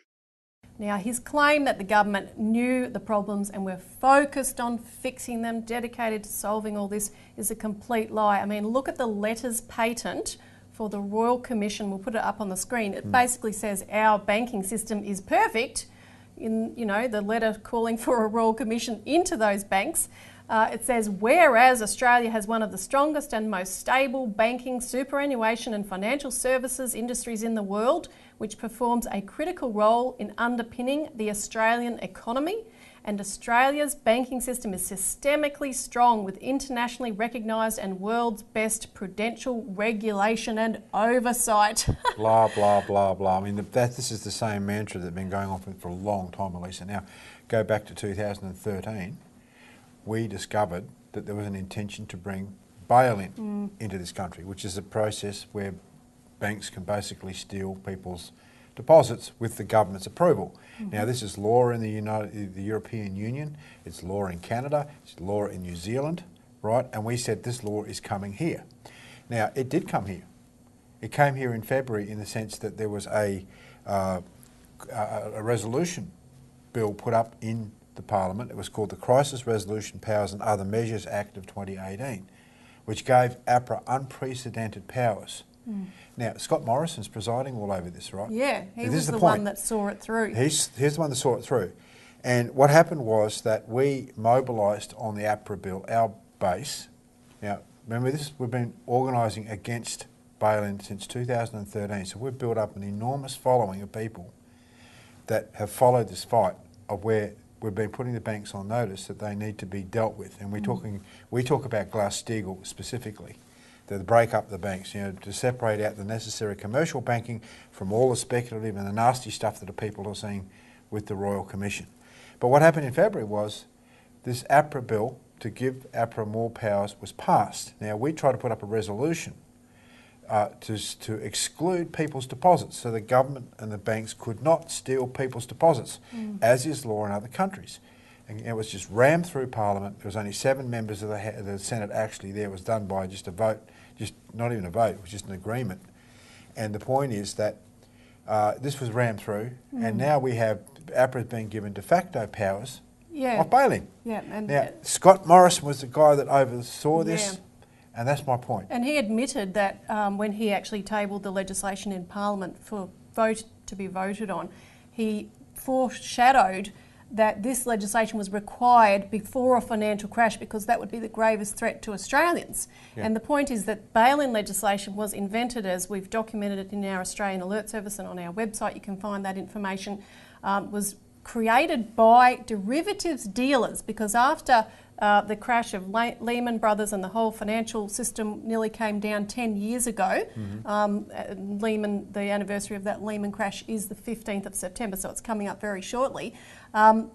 Now, his claim that the government knew the problems and were focused on fixing them, dedicated to solving all this, is a complete lie. I mean, look at the letters patent for the Royal Commission. We'll put it up on the screen. It basically says our banking system is perfect. In, the letter calling for a Royal Commission into those banks. It says, whereas Australia has one of the strongest and most stable banking, superannuation and financial services industries in the world, which performs a critical role in underpinning the Australian economy, and Australia's banking system is systemically strong with internationally recognised and world's best prudential regulation and oversight. Blah, blah, blah, blah. I mean, this is the same mantra that's been going on for a long time, Elisa. Now, go back to 2013, we discovered that there was an intention to bring bail-in into this country, which is a process where banks can basically steal people's deposits with the government's approval. Now, this is law in the European Union, it's law in Canada, it's law in New Zealand, right? And we said this law is coming here. Now, it did come here. It came here in February in the sense that there was a resolution bill put up in the Parliament. It was called the Crisis Resolution Powers and Other Measures Act of 2018, which gave APRA unprecedented powers. Now, Scott Morrison's presiding all over this, right? Yeah, he was the point. one that saw it through. He's the one that saw it through. And what happened was that we mobilised on the APRA bill our base. Now, remember this, we've been organising against bail-in since 2013, so we've built up an enormous following of people that have followed this fight of where we've been putting the banks on notice that they need to be dealt with. And we talk about Glass-Steagall specifically, to break up the banks, to separate out the necessary commercial banking from all the speculative and the nasty stuff that the people are seeing with the Royal Commission. But what happened in February was this APRA bill to give APRA more powers was passed. Now, we tried to put up a resolution to exclude people's deposits so the government and the banks could not steal people's deposits, as is law in other countries. And it was just rammed through Parliament. There was only 7 members of the Senate actually there. It was done by just a vote, just not even a vote, it was just an agreement. And the point is that this was rammed through, and now we have APRA being given de facto powers of bail-in. Yeah, and now, Scott Morrison was the guy that oversaw this, and that's my point. And he admitted that when he actually tabled the legislation in Parliament for to be voted on, he foreshadowed that this legislation was required before a financial crash because that would be the gravest threat to Australians. Yeah. And the point is that bail-in legislation was invented, as we've documented it in our Australian Alert Service and on our website, you can find that information, was created by derivatives dealers because after the crash of Lehman Brothers and the whole financial system nearly came down 10 years ago. Lehman, the anniversary of that Lehman crash is the 15th of September, so it's coming up very shortly.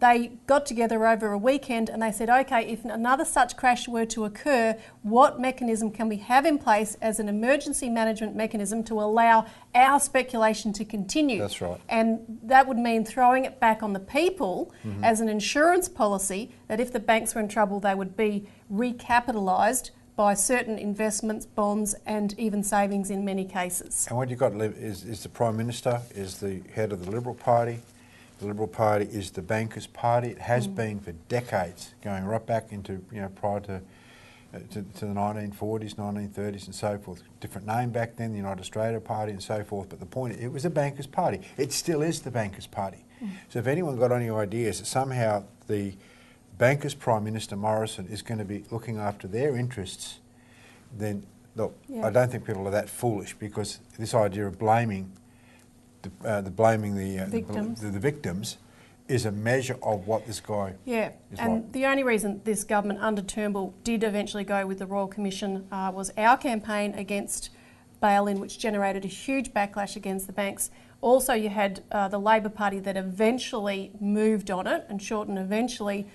They got together over a weekend and they said, okay, if another such crash were to occur, what mechanism can we have in place as an emergency management mechanism to allow our speculation to continue? That's right. And that would mean throwing it back on the people as an insurance policy that if the banks were in trouble, they would be recapitalised by certain investments, bonds and even savings in many cases. And what you've got is the Prime Minister, is the head of the Liberal Party. The Liberal Party is the bankers' party. It has been for decades, going right back into, prior to the 1940s, 1930s and so forth. Different name back then, the United Australia Party and so forth, but the point, it was a bankers' party. It still is the bankers' party. So if anyone got any ideas that somehow the bankers' Prime Minister Morrison is going to be looking after their interests, then look, I don't think people are that foolish, because this idea of blaming the victims is a measure of what this guy is like. The only reason this government under Turnbull did eventually go with the Royal Commission was our campaign against bail-in, which generated a huge backlash against the banks. Also, you had the Labor Party that eventually moved on it, and Shorten eventually,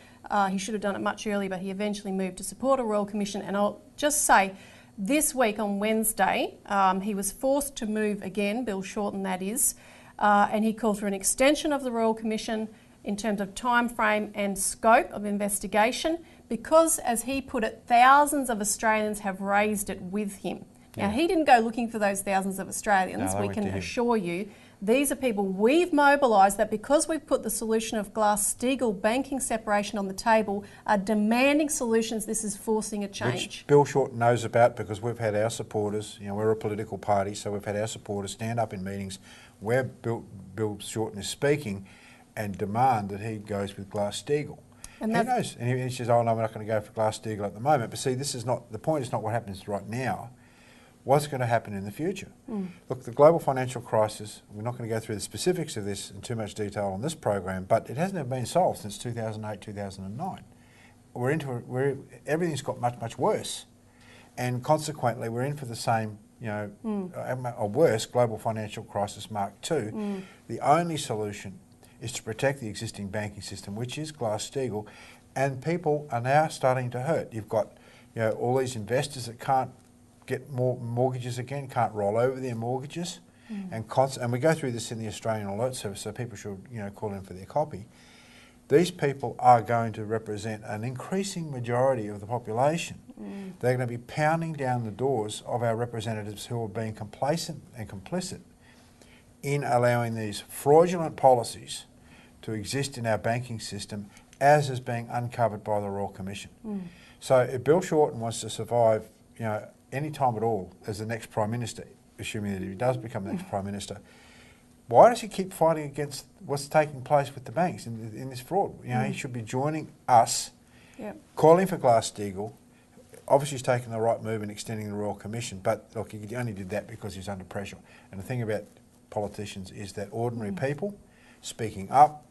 he should have done it much earlier, but he eventually moved to support a Royal Commission. And I'll just say, this week on Wednesday, he was forced to move again, Bill Shorten that is, and he called for an extension of the Royal Commission in terms of time frame and scope of investigation, because, as he put it, thousands of Australians have raised it with him. Now, he didn't go looking for those thousands of Australians, we can assure you. These are people we've mobilised that, because we've put the solution of Glass-Steagall banking separation on the table, are demanding solutions. This is forcing a change. Which Bill Shorten knows about, because we've had our supporters, we're a political party, so we've had our supporters stand up in meetings where Bill Shorten is speaking and demand that he goes with Glass-Steagall. And he knows. And he says, oh no, we're not going to go for Glass-Steagall at the moment. But see, this is not, the point is not what happens right now. what's going to happen in the future. Look, the global financial crisis, we're not going to go through the specifics of this in too much detail on this program, but it hasn't been solved since 2008, 2009. Everything's got much, much worse. And consequently, we're in for the same, a worse global financial crisis Mark II. The only solution is to protect the existing banking system, which is Glass-Steagall, and people are now starting to hurt. You've got, all these investors that can't get more mortgages again, can't roll over their mortgages, and we go through this in the Australian Alert Service, so people should, call in for their copy. These people are going to represent an increasing majority of the population. They're going to be pounding down the doors of our representatives who are being complacent and complicit in allowing these fraudulent policies to exist in our banking system, as is being uncovered by the Royal Commission. So if Bill Shorten wants to survive, any time at all as the next Prime Minister, assuming that he does become the next Prime Minister, why does he keep fighting against what's taking place with the banks in this fraud? He should be joining us, calling for Glass-Steagall. Obviously he's taken the right move in extending the Royal Commission, but look, he only did that because he's under pressure. And the thing about politicians is that ordinary people speaking up,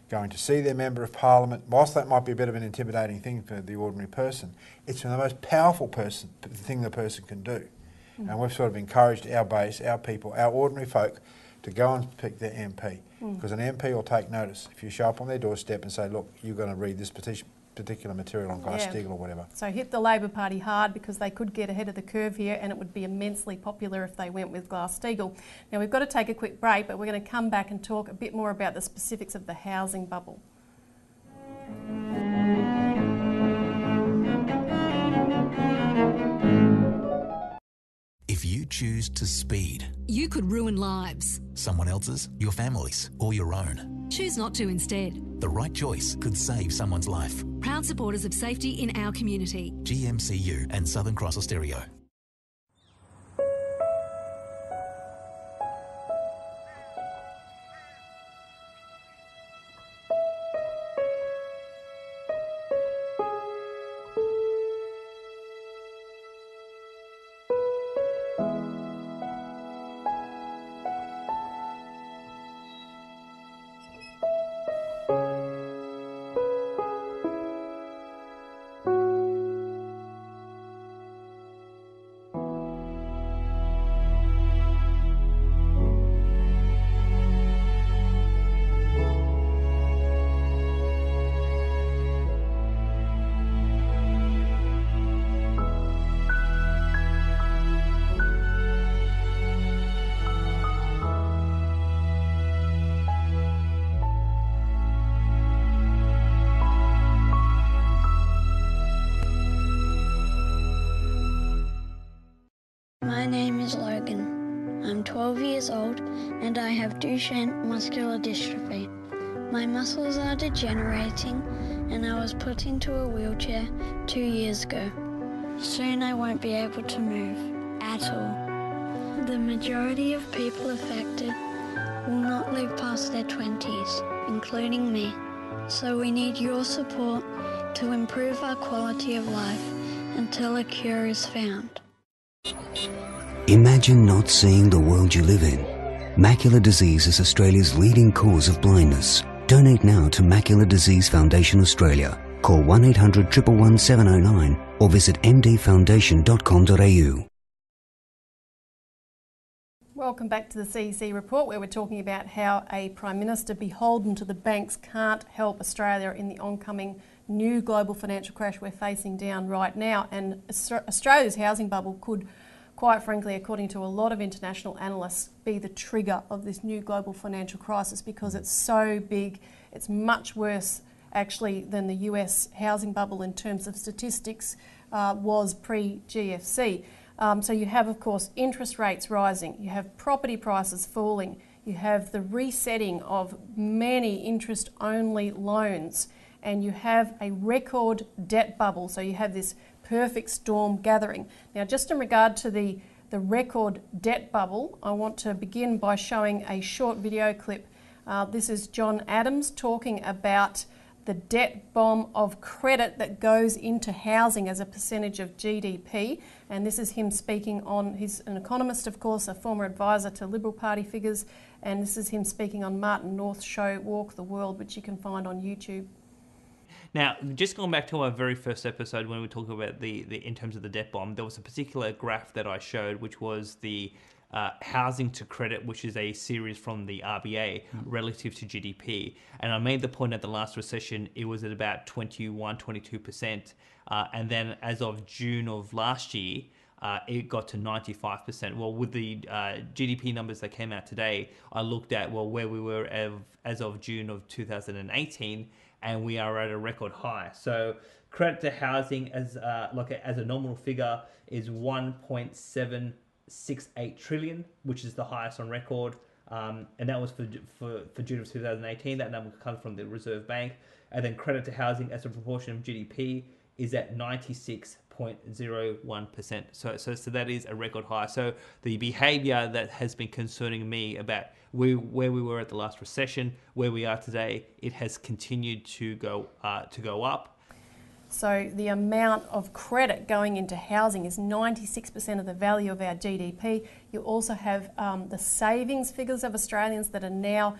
going to see their Member of Parliament, whilst that might be a bit of an intimidating thing for the ordinary person, it's the most powerful thing the person can do. And we've sort of encouraged our base, our people, our ordinary folk to go and pick their MP, because an MP will take notice. If you show up on their doorstep and say, look, you're going to read this particular material on Glass-Steagall or whatever. So hit the Labor Party hard, because they could get ahead of the curve here, and it would be immensely popular if they went with Glass-Steagall. Now we've got to take a quick break, but we're going to come back and talk a bit more about the specifics of the housing bubble. If you choose to speed, you could ruin lives. Someone else's, your family's, or your own. Choose not to instead. The right choice could save someone's life. Proud supporters of safety in our community. GMCU and Southern Cross Austereo. My name is Logan. I'm 12 years old and I have Duchenne muscular dystrophy. My muscles are degenerating and I was put into a wheelchair 2 years ago. Soon I won't be able to move at all. The majority of people affected will not live past their 20s, including me. So we need your support to improve our quality of life until a cure is found. Imagine not seeing the world you live in. Macular disease is Australia's leading cause of blindness. Donate now to Macular Disease Foundation Australia. Call 1800 111 709 or visit mdfoundation.com.au. Welcome back to the CEC Report, where we're talking about how a Prime Minister beholden to the banks can't help Australia in the oncoming new global financial crash we're facing down right now. And Australia's housing bubble could, quite frankly, according to a lot of international analysts, be the trigger of this new global financial crisis, because it's so big. It's much worse actually than the US housing bubble in terms of statistics was pre-GFC. So you have, of course, interest rates rising, you have property prices falling, you have the resetting of many interest-only loans, and you have a record debt bubble. So you have this perfect storm gathering. Now, just in regard to the record debt bubble, I want to begin by showing a short video clip. This is John Adams talking about the debt bomb of credit that goes into housing as a percentage of GDP. And this is him speaking on, he's an economist, of course, a former advisor to Liberal Party figures. And this is him speaking on Martin North's show, Walk the World, which you can find on YouTube. Now, just going back to our very first episode when we were talking about the in terms of the debt bomb, there was a particular graph that I showed, which was the housing to credit, which is a series from the RBA relative to GDP. And I made the point at the last recession, it was at about 22%. And then as of June of last year, it got to 95%. Well, with the GDP numbers that came out today, I looked at, well, where we were as of June of 2018, and we are at a record high. So credit to housing as a nominal figure is 1.768 trillion, which is the highest on record. And that was for June of 2018. That number comes from the Reserve Bank. And then credit to housing as a proportion of GDP is at 96.01%. So that is a record high. So the behaviour that has been concerning me about where we were at the last recession, where we are today, it has continued to go up. So the amount of credit going into housing is 96% of the value of our GDP. You also have the savings figures of Australians that are now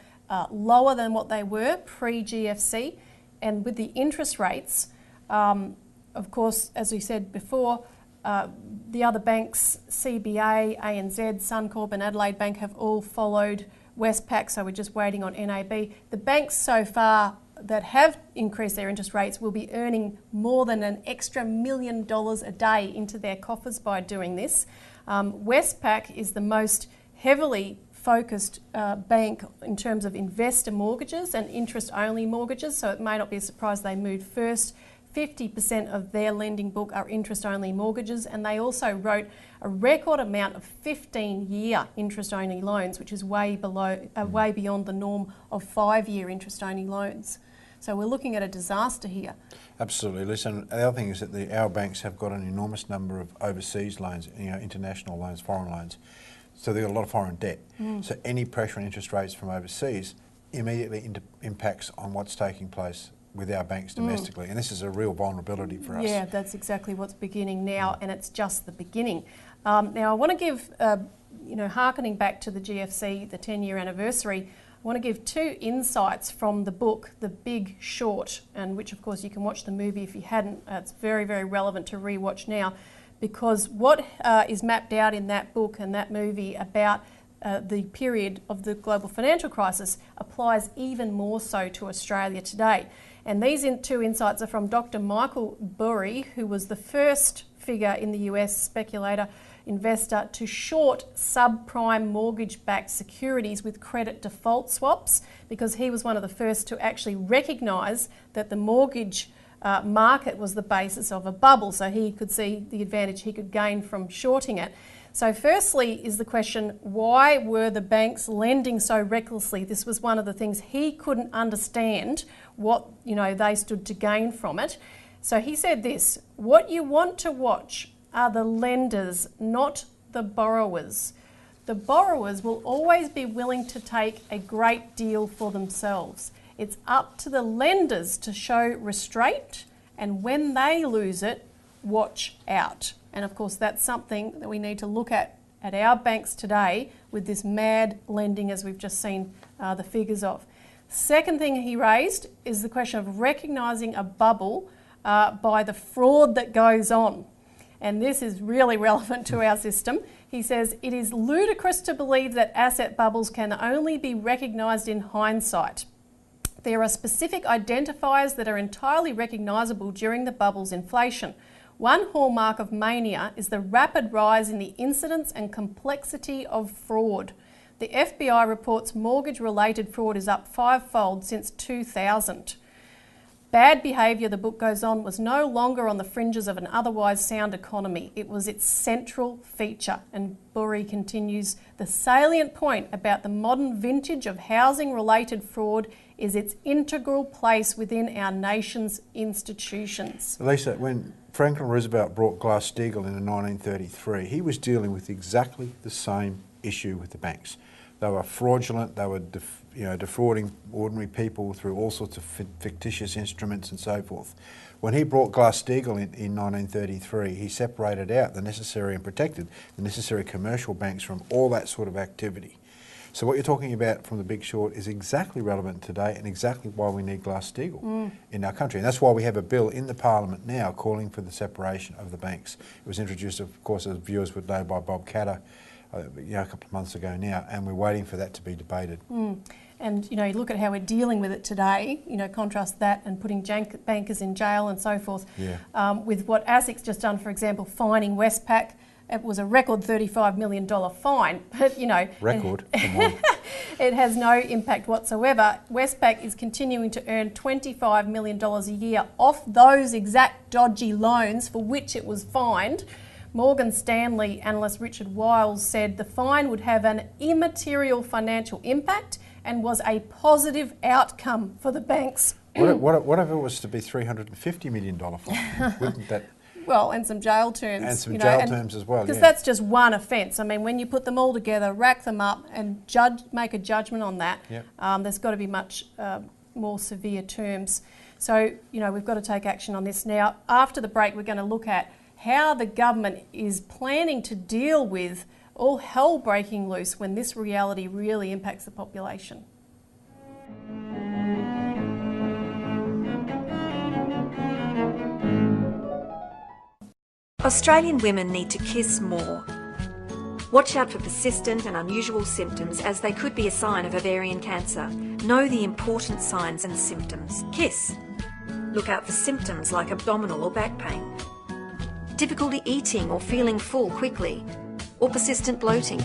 lower than what they were pre-GFC. And with the interest rates, of course, as we said before, the other banks, CBA, ANZ, Suncorp and Adelaide Bank have all followed Westpac, so we're just waiting on NAB. The banks so far that have increased their interest rates will be earning more than an extra $1 million a day into their coffers by doing this. Westpac is the most heavily focused bank in terms of investor mortgages and interest-only mortgages, so it may not be a surprise they moved first. 50% of their lending book are interest-only mortgages, and they also wrote a record amount of 15-year interest-only loans, which is way beyond the norm of 5-year interest-only loans. So we're looking at a disaster here. Absolutely. Listen, the other thing is that our banks have got an enormous number of overseas loans, international loans, foreign loans. So they've got a lot of foreign debt. So any pressure on interest rates from overseas immediately impacts on what's taking place with our banks domestically, and this is a real vulnerability for us. Yeah, that's exactly what's beginning now, and it's just the beginning. Now I want to give, hearkening back to the GFC, the 10-year anniversary, I want to give 2 insights from the book, The Big Short, and which of course you can watch the movie if you hadn't. It's very, very relevant to rewatch now, because what is mapped out in that book and that movie about the period of the global financial crisis applies even more so to Australia today. And these 2 insights are from Dr. Michael Burry, who was the first figure in the US speculator investor to short subprime mortgage-backed securities with credit default swaps, because he was one of the first to actually recognise that the mortgage market was the basis of a bubble, so he could see the advantage he could gain from shorting it. So firstly is the question, why were the banks lending so recklessly? This was one of the things he couldn't understand, what they stood to gain from it. So he said this: what you want to watch are the lenders, not the borrowers. The borrowers will always be willing to take a great deal for themselves. It's up to the lenders to show restraint, and when they lose it, watch out. And of course that's something that we need to look at our banks today with this mad lending, as we've just seen the figures of. Second thing he raised is the question of recognising a bubble by the fraud that goes on. And this is really relevant to our system. He says, it is ludicrous to believe that asset bubbles can only be recognised in hindsight. There are specific identifiers that are entirely recognisable during the bubble's inflation. One hallmark of mania is the rapid rise in the incidence and complexity of fraud. The FBI reports mortgage-related fraud is up 5-fold since 2000. Bad behaviour, the book goes on, was no longer on the fringes of an otherwise sound economy. It was its central feature. And Burry continues, the salient point about the modern vintage of housing-related fraud is its integral place within our nation's institutions. Lisa, when Franklin Roosevelt brought Glass-Steagall in 1933, he was dealing with exactly the same issue with the banks. They were fraudulent, they were defrauding ordinary people through all sorts of fictitious instruments and so forth. When he brought Glass-Steagall in 1933, he separated out the necessary and protected the necessary commercial banks from all that sort of activity. So what you're talking about from The Big Short is exactly relevant today and exactly why we need Glass-Steagall in our country. And that's why we have a bill in the Parliament now calling for the separation of the banks. It was introduced, of course, as viewers would know, by Bob Katter a couple of months ago now, and we're waiting for that to be debated. And, you look at how we're dealing with it today, contrast that and putting bankers in jail and so forth. With what ASIC's just done, for example, fining Westpac. It was a record $35 million fine, but, Record? Come on. It has no impact whatsoever. Westpac is continuing to earn $25 million a year off those exact dodgy loans for which it was fined. Morgan Stanley analyst Richard Wiles said the fine would have an immaterial financial impact and was a positive outcome for the banks. What if it was to be $350 million fine? Wouldn't that... Well, and some jail terms. And some jail terms as well, because that's just one offence. I mean, when you put them all together, rack them up and make a judgment on that, there's got to be much more severe terms. So, we've got to take action on this now. After the break, we're going to look at how the government is planning to deal with all hell breaking loose when this reality really impacts the population. Australian women need to kiss more. Watch out for persistent and unusual symptoms as they could be a sign of ovarian cancer. Know the important signs and symptoms. Kiss. Look out for symptoms like abdominal or back pain, difficulty eating or feeling full quickly, or persistent bloating,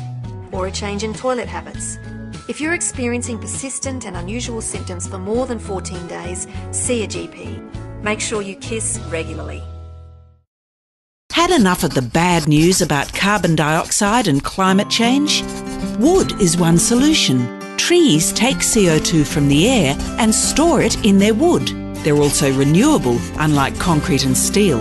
or a change in toilet habits. If you're experiencing persistent and unusual symptoms for more than 14 days, see a GP. Make sure you kiss regularly. Had enough of the bad news about carbon dioxide and climate change? Wood is one solution. Trees take CO2 from the air and store it in their wood. They're also renewable, unlike concrete and steel.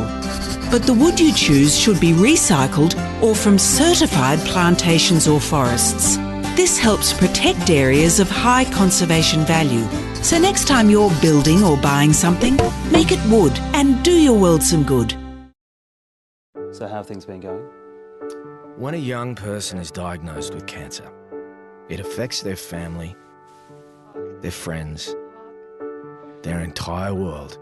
But the wood you choose should be recycled or from certified plantations or forests. This helps protect areas of high conservation value. So next time you're building or buying something, make it wood and do your world some good. So how have things been going? When a young person is diagnosed with cancer, it affects their family, their friends, their entire world.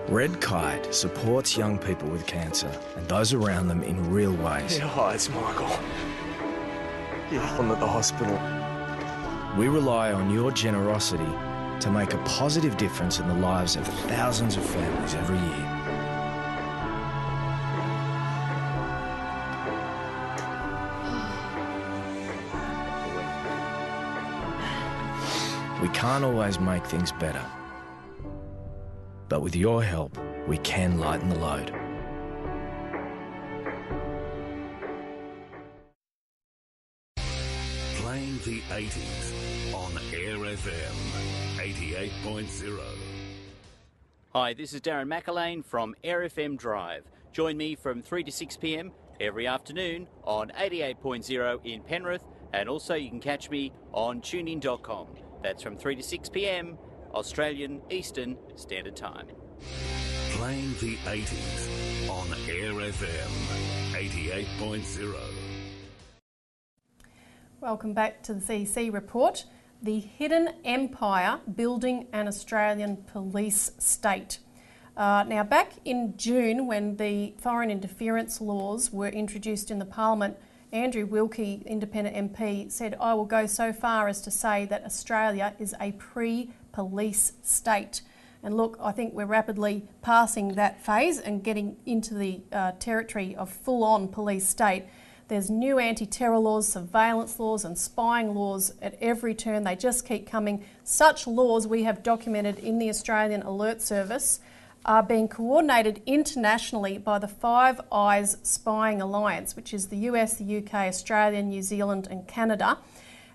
Red Kite supports young people with cancer and those around them in real ways. Yeah, hi, it's Michael. Yeah, I'm at the hospital. We rely on your generosity to make a positive difference in the lives of thousands of families every year. We can't always make things better, but with your help, we can lighten the load. Playing the 80s on Air FM 88.0. Hi, this is Darren McAlane from Air FM Drive. Join me from 3 to 6 p.m. every afternoon on 88.0 in Penrith, and also you can catch me on tunein.com. That's from 3 to 6 p.m. Australian Eastern Standard Time. Playing the 80s on Air FM 88.0. Welcome back to the CEC Report. The hidden empire building an Australian police state. Now, back in June, when the foreign interference laws were introduced in the Parliament, Andrew Wilkie, independent MP, said, "I will go so far as to say that Australia is a pre-police state." And look, I think we're rapidly passing that phase and getting into the territory of full-on police state. There's new anti-terror laws, surveillance laws and spying laws at every turn. They just keep coming. Such laws we have documented in the Australian Alert Service are being coordinated internationally by the Five Eyes Spying Alliance, which is the US, the UK, Australia, New Zealand and Canada.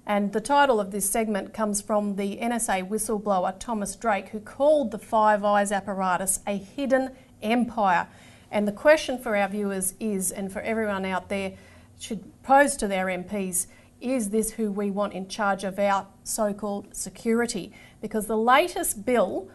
And the title of this segment comes from the NSA whistleblower Thomas Drake, who called the Five Eyes apparatus a hidden empire. And the question for our viewers is, and for everyone out there, should pose to their MPs, is this who we want in charge of our so-called security? Because the latest bill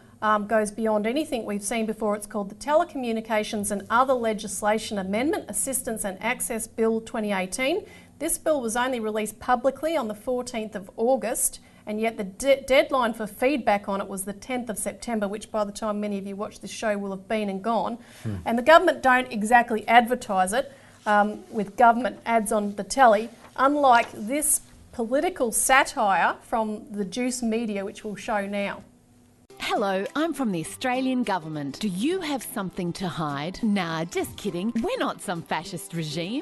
goes beyond anything we've seen before. It's called the Telecommunications and Other Legislation Amendment, Assistance and Access Bill 2018. This bill was only released publicly on the 14th of August, and yet the deadline for feedback on it was the 10th of September, which by the time many of you watch this show will have been and gone. And the government don't exactly advertise it with government ads on the telly, unlike this political satire from the Juice media, which we'll show now. Hello, I'm from the Australian government. Do you have something to hide? Nah, just kidding. We're not some fascist regime.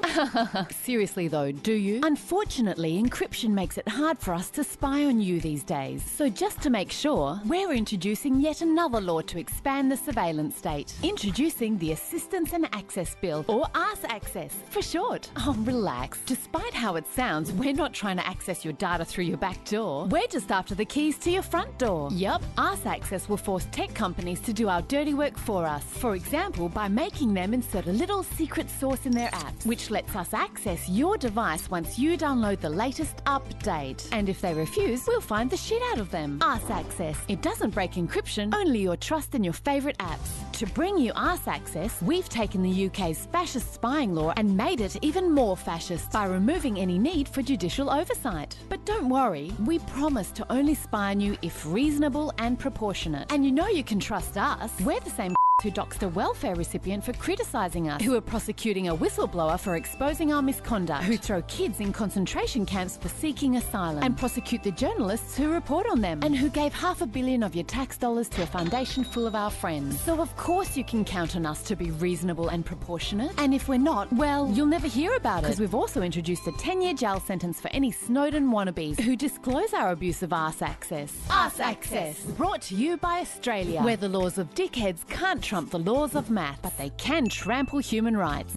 Seriously though, do you? Unfortunately, encryption makes it hard for us to spy on you these days. So just to make sure, we're introducing yet another law to expand the surveillance state. Introducing the Assistance and Access Bill, or ARS Access for short. Oh, relax. Despite how it sounds, we're not trying to access your data through your back door. We're just after the keys to your front door. Yup, ARS Access will force tech companies to do our dirty work for us. For example, by making them insert a little secret source in their apps, which lets us access your device once you download the latest update. And if they refuse, we'll find the shit out of them. ARS Access. It doesn't break encryption, only your trust in your favourite apps. To bring you ARS Access, we've taken the UK's fascist spying law and made it even more fascist by removing any need for judicial oversight. But don't worry, we promise to only spy on you if reasonable and proportionate. And you know you can trust us. We're the same who doxed a welfare recipient for criticising us, who are prosecuting a whistleblower for exposing our misconduct, who throw kids in concentration camps for seeking asylum, and prosecute the journalists who report on them, and who gave $500 million of your tax dollars to a foundation full of our friends. So of course you can count on us to be reasonable and proportionate. And if we're not, well, you'll never hear about it, because we've also introduced a 10-year jail sentence for any Snowden wannabes who disclose our abuse of ARS Access. ARS Access, brought to you by Australia, where the laws of dickheads can't trump the laws of math, but they can trample human rights.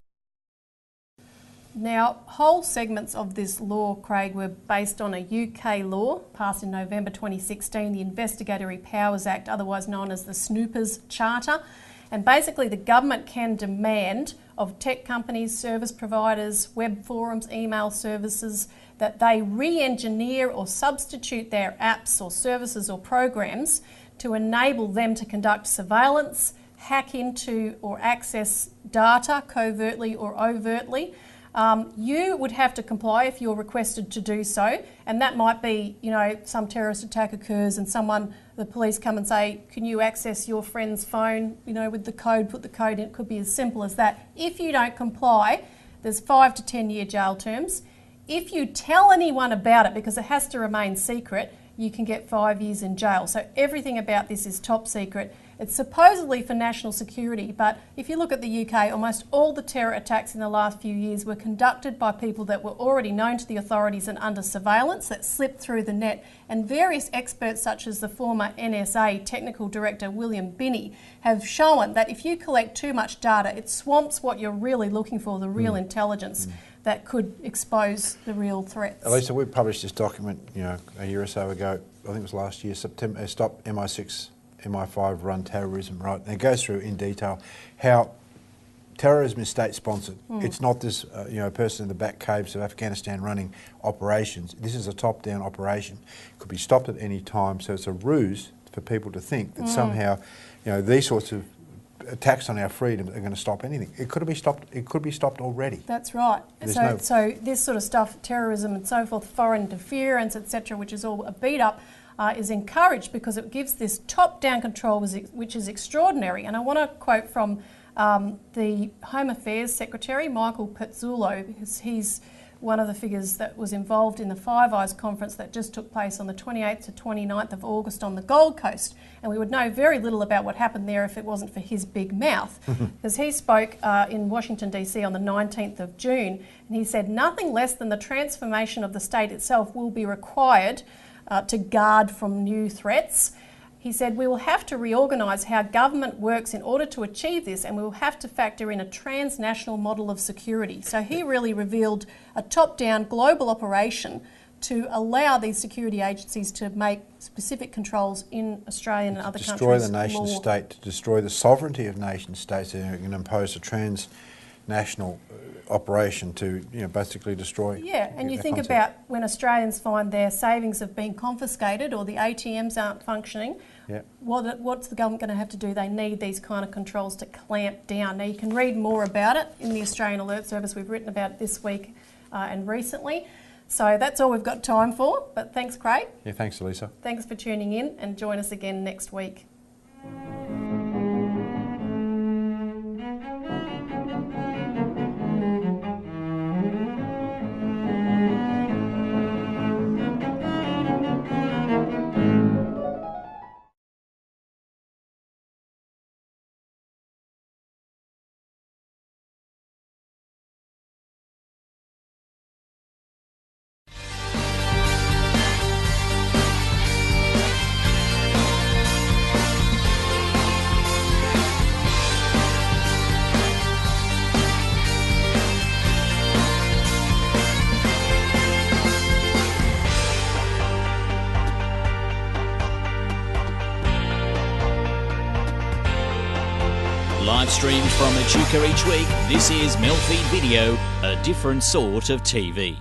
Now, whole segments of this law, Craig, were based on a UK law passed in November 2016, the Investigatory Powers Act, otherwise known as the Snoopers Charter. And basically the government can demand of tech companies, service providers, web forums, email services, that they re-engineer or substitute their apps or services or programs to enable them to conduct surveillance, hack into or access data covertly or overtly. You would have to comply if you're requested to do so, and that might be, you know, some terrorist attack occurs and the police come and say, can you access your friend's phone, you know, with the code, put the code in. It could be as simple as that. If you don't comply, there's 5 to 10 year jail terms. If you tell anyone about it, because it has to remain secret, you can get 5 years in jail. So everything about this is top secret. It's supposedly for national security, but if you look at the UK, almost all the terror attacks in the last few years were conducted by people that were already known to the authorities and under surveillance that slipped through the net. And various experts, such as the former NSA Technical Director William Binney, have shown that if you collect too much data, it swamps what you're really looking for, the real intelligence that could expose the real threats. Elisa, we published this document, you know, a year or so ago. I think it was last year, September. Stop MI6, MI5 run terrorism, right? And it goes through in detail how terrorism is state-sponsored. It's not this, you know, person in the back caves of Afghanistan running operations. This is a top-down operation. It could be stopped at any time, so it's a ruse for people to think that somehow, you know, these sorts of attacks on our freedom are going to stop anything. It could be stopped. It could be stopped already. That's right. So this sort of stuff, terrorism and so forth, foreign interference, etc., which is all a beat up, is encouraged because it gives this top-down control, which is extraordinary. And I want to quote from the Home Affairs Secretary, Michael Pezzullo, because he's one of the figures that was involved in the Five Eyes conference that just took place on the 28th to 29th of August on the Gold Coast. And we would know very little about what happened there if it wasn't for his big mouth. Because he spoke in Washington, D.C. on the 19th of June, and he said nothing less than the transformation of the state itself will be required to guard from new threats. He said, we will have to reorganise how government works in order to achieve this, and we will have to factor in a transnational model of security. So he really revealed a top-down global operation to allow these security agencies to make specific controls in Australian and other countries' destroy the nation law. state, to destroy the sovereignty of nation states, and impose a transnational operation to, basically destroy. Yeah, and you that think concept. about when Australians find their savings have been confiscated or the ATMs aren't functioning. Yeah. What's the government going to have to do? They need these kind of controls to clamp down. Now, you can read more about it in the Australian Alert Service. We've written about it this week and recently. So that's all we've got time for. But thanks, Craig. Yeah, thanks, Elisa. Thanks for tuning in, and join us again next week. Live streamed from Echuca each week, this is MELfeed.video, a different sort of TV.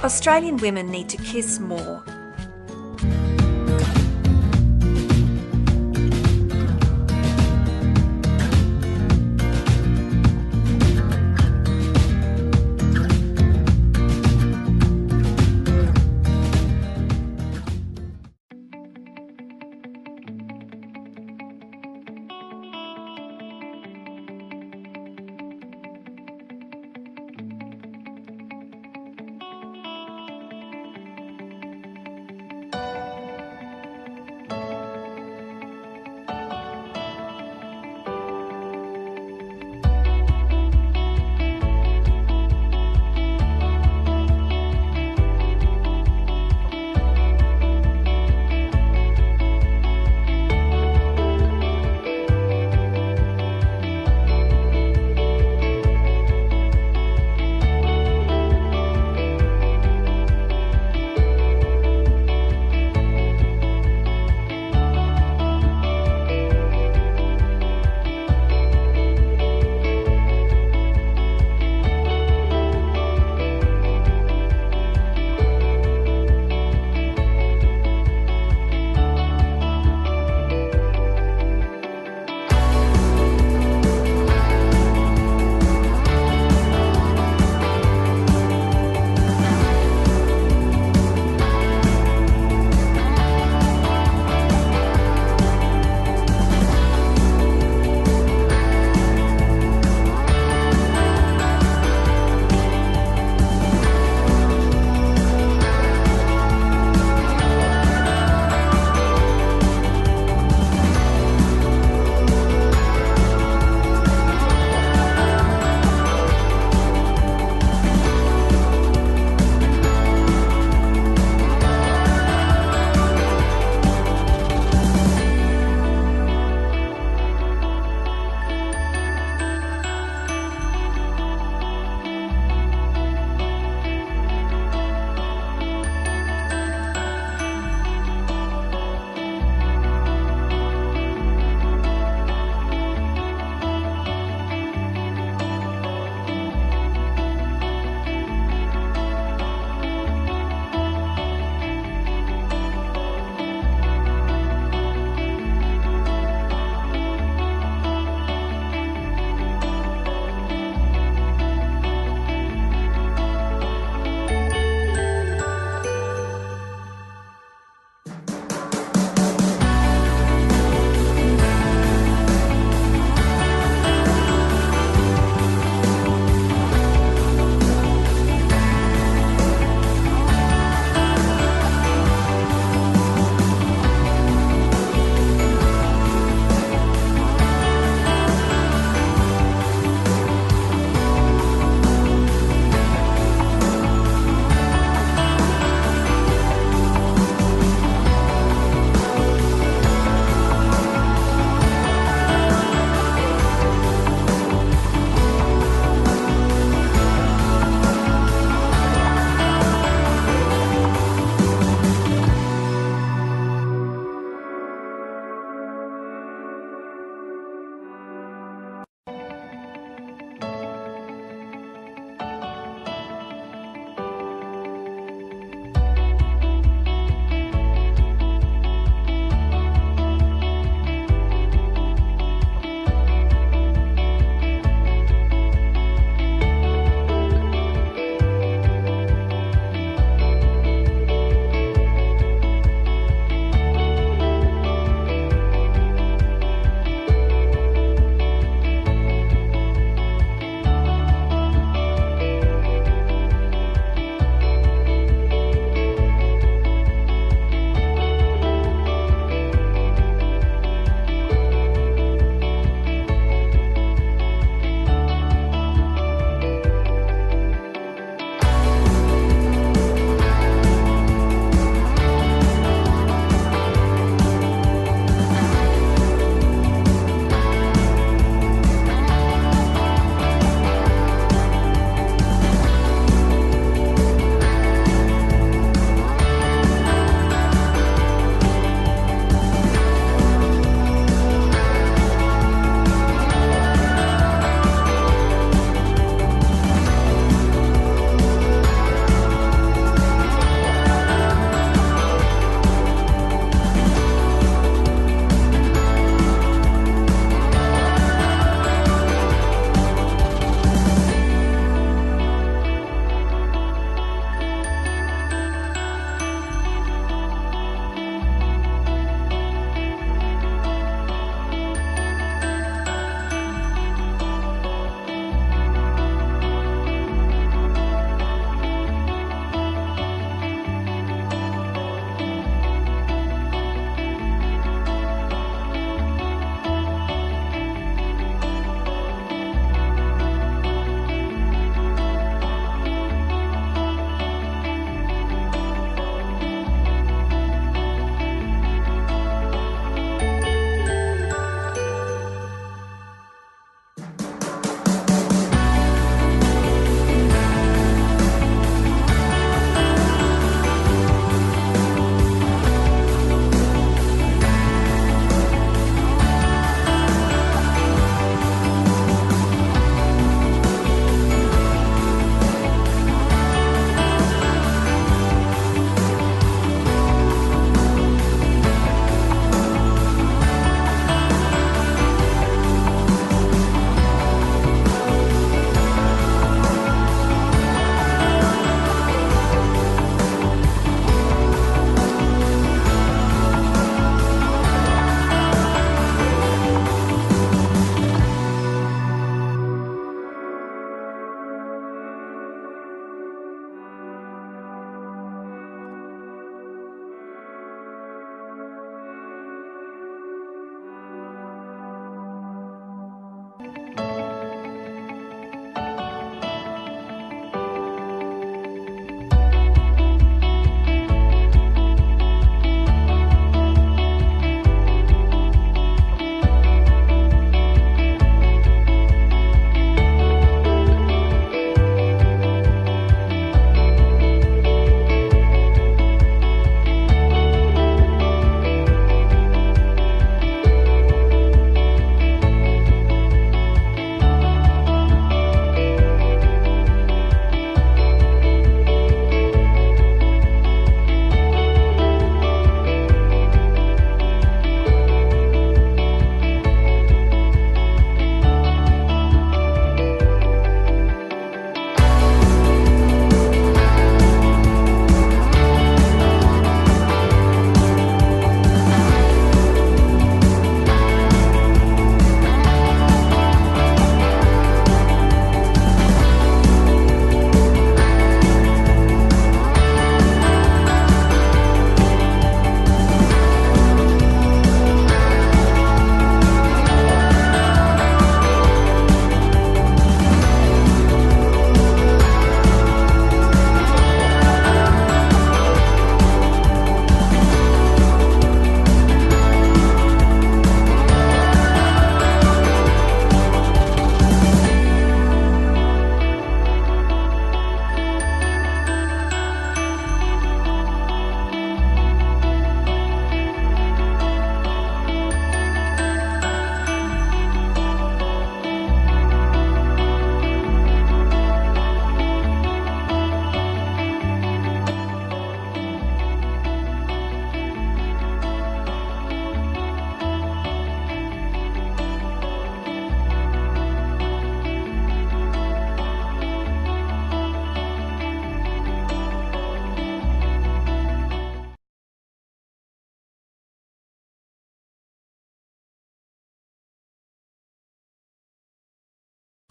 Australian women need to kiss more.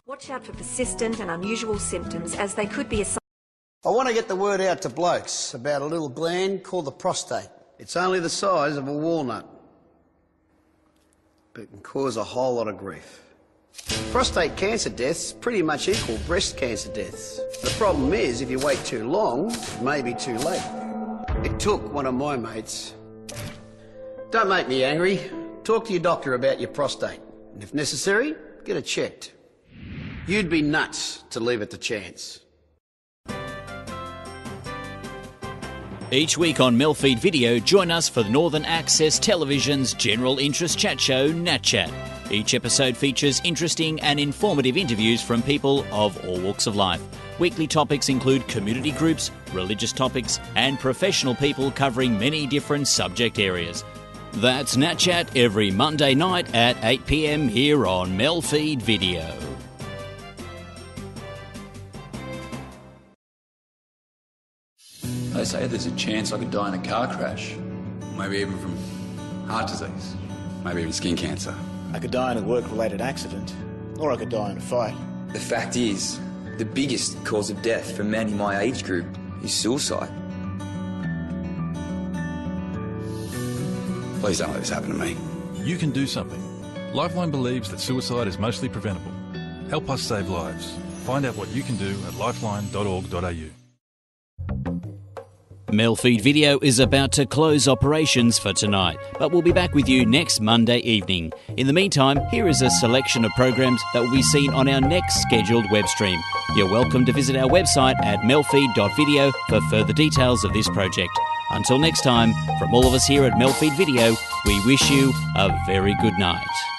Watch out for persistent and unusual symptoms as they could be a sign. I want to get the word out to blokes about a little gland called the prostate. It's only the size of a walnut, but it can cause a whole lot of grief. Prostate cancer deaths pretty much equal breast cancer deaths. The problem is, if you wait too long, it may be too late. It took one of my mates. Don't make me angry. Talk to your doctor about your prostate, and if necessary, get it checked. You'd be nuts to leave it to chance. Each week on MELfeed Video, join us for Northern Access Television's general interest chat show, NAT Chat. Each episode features interesting and informative interviews from people of all walks of life. Weekly topics include community groups, religious topics, and professional people covering many different subject areas. That's NAT Chat every Monday night at 8 p.m. here on MELfeed Video. They say there's a chance I could die in a car crash, maybe even from heart disease, maybe even skin cancer. I could die in a work-related accident, or I could die in a fight. The fact is, the biggest cause of death for men in my age group is suicide. Please don't let this happen to me. You can do something. Lifeline believes that suicide is mostly preventable. Help us save lives. Find out what you can do at lifeline.org.au. MELfeed Video is about to close operations for tonight, but we'll be back with you next Monday evening. In the meantime, here is a selection of programs that will be seen on our next scheduled web stream. You're welcome to visit our website at MELfeed.video for further details of this project. Until next time, from all of us here at MELfeed Video, we wish you a very good night.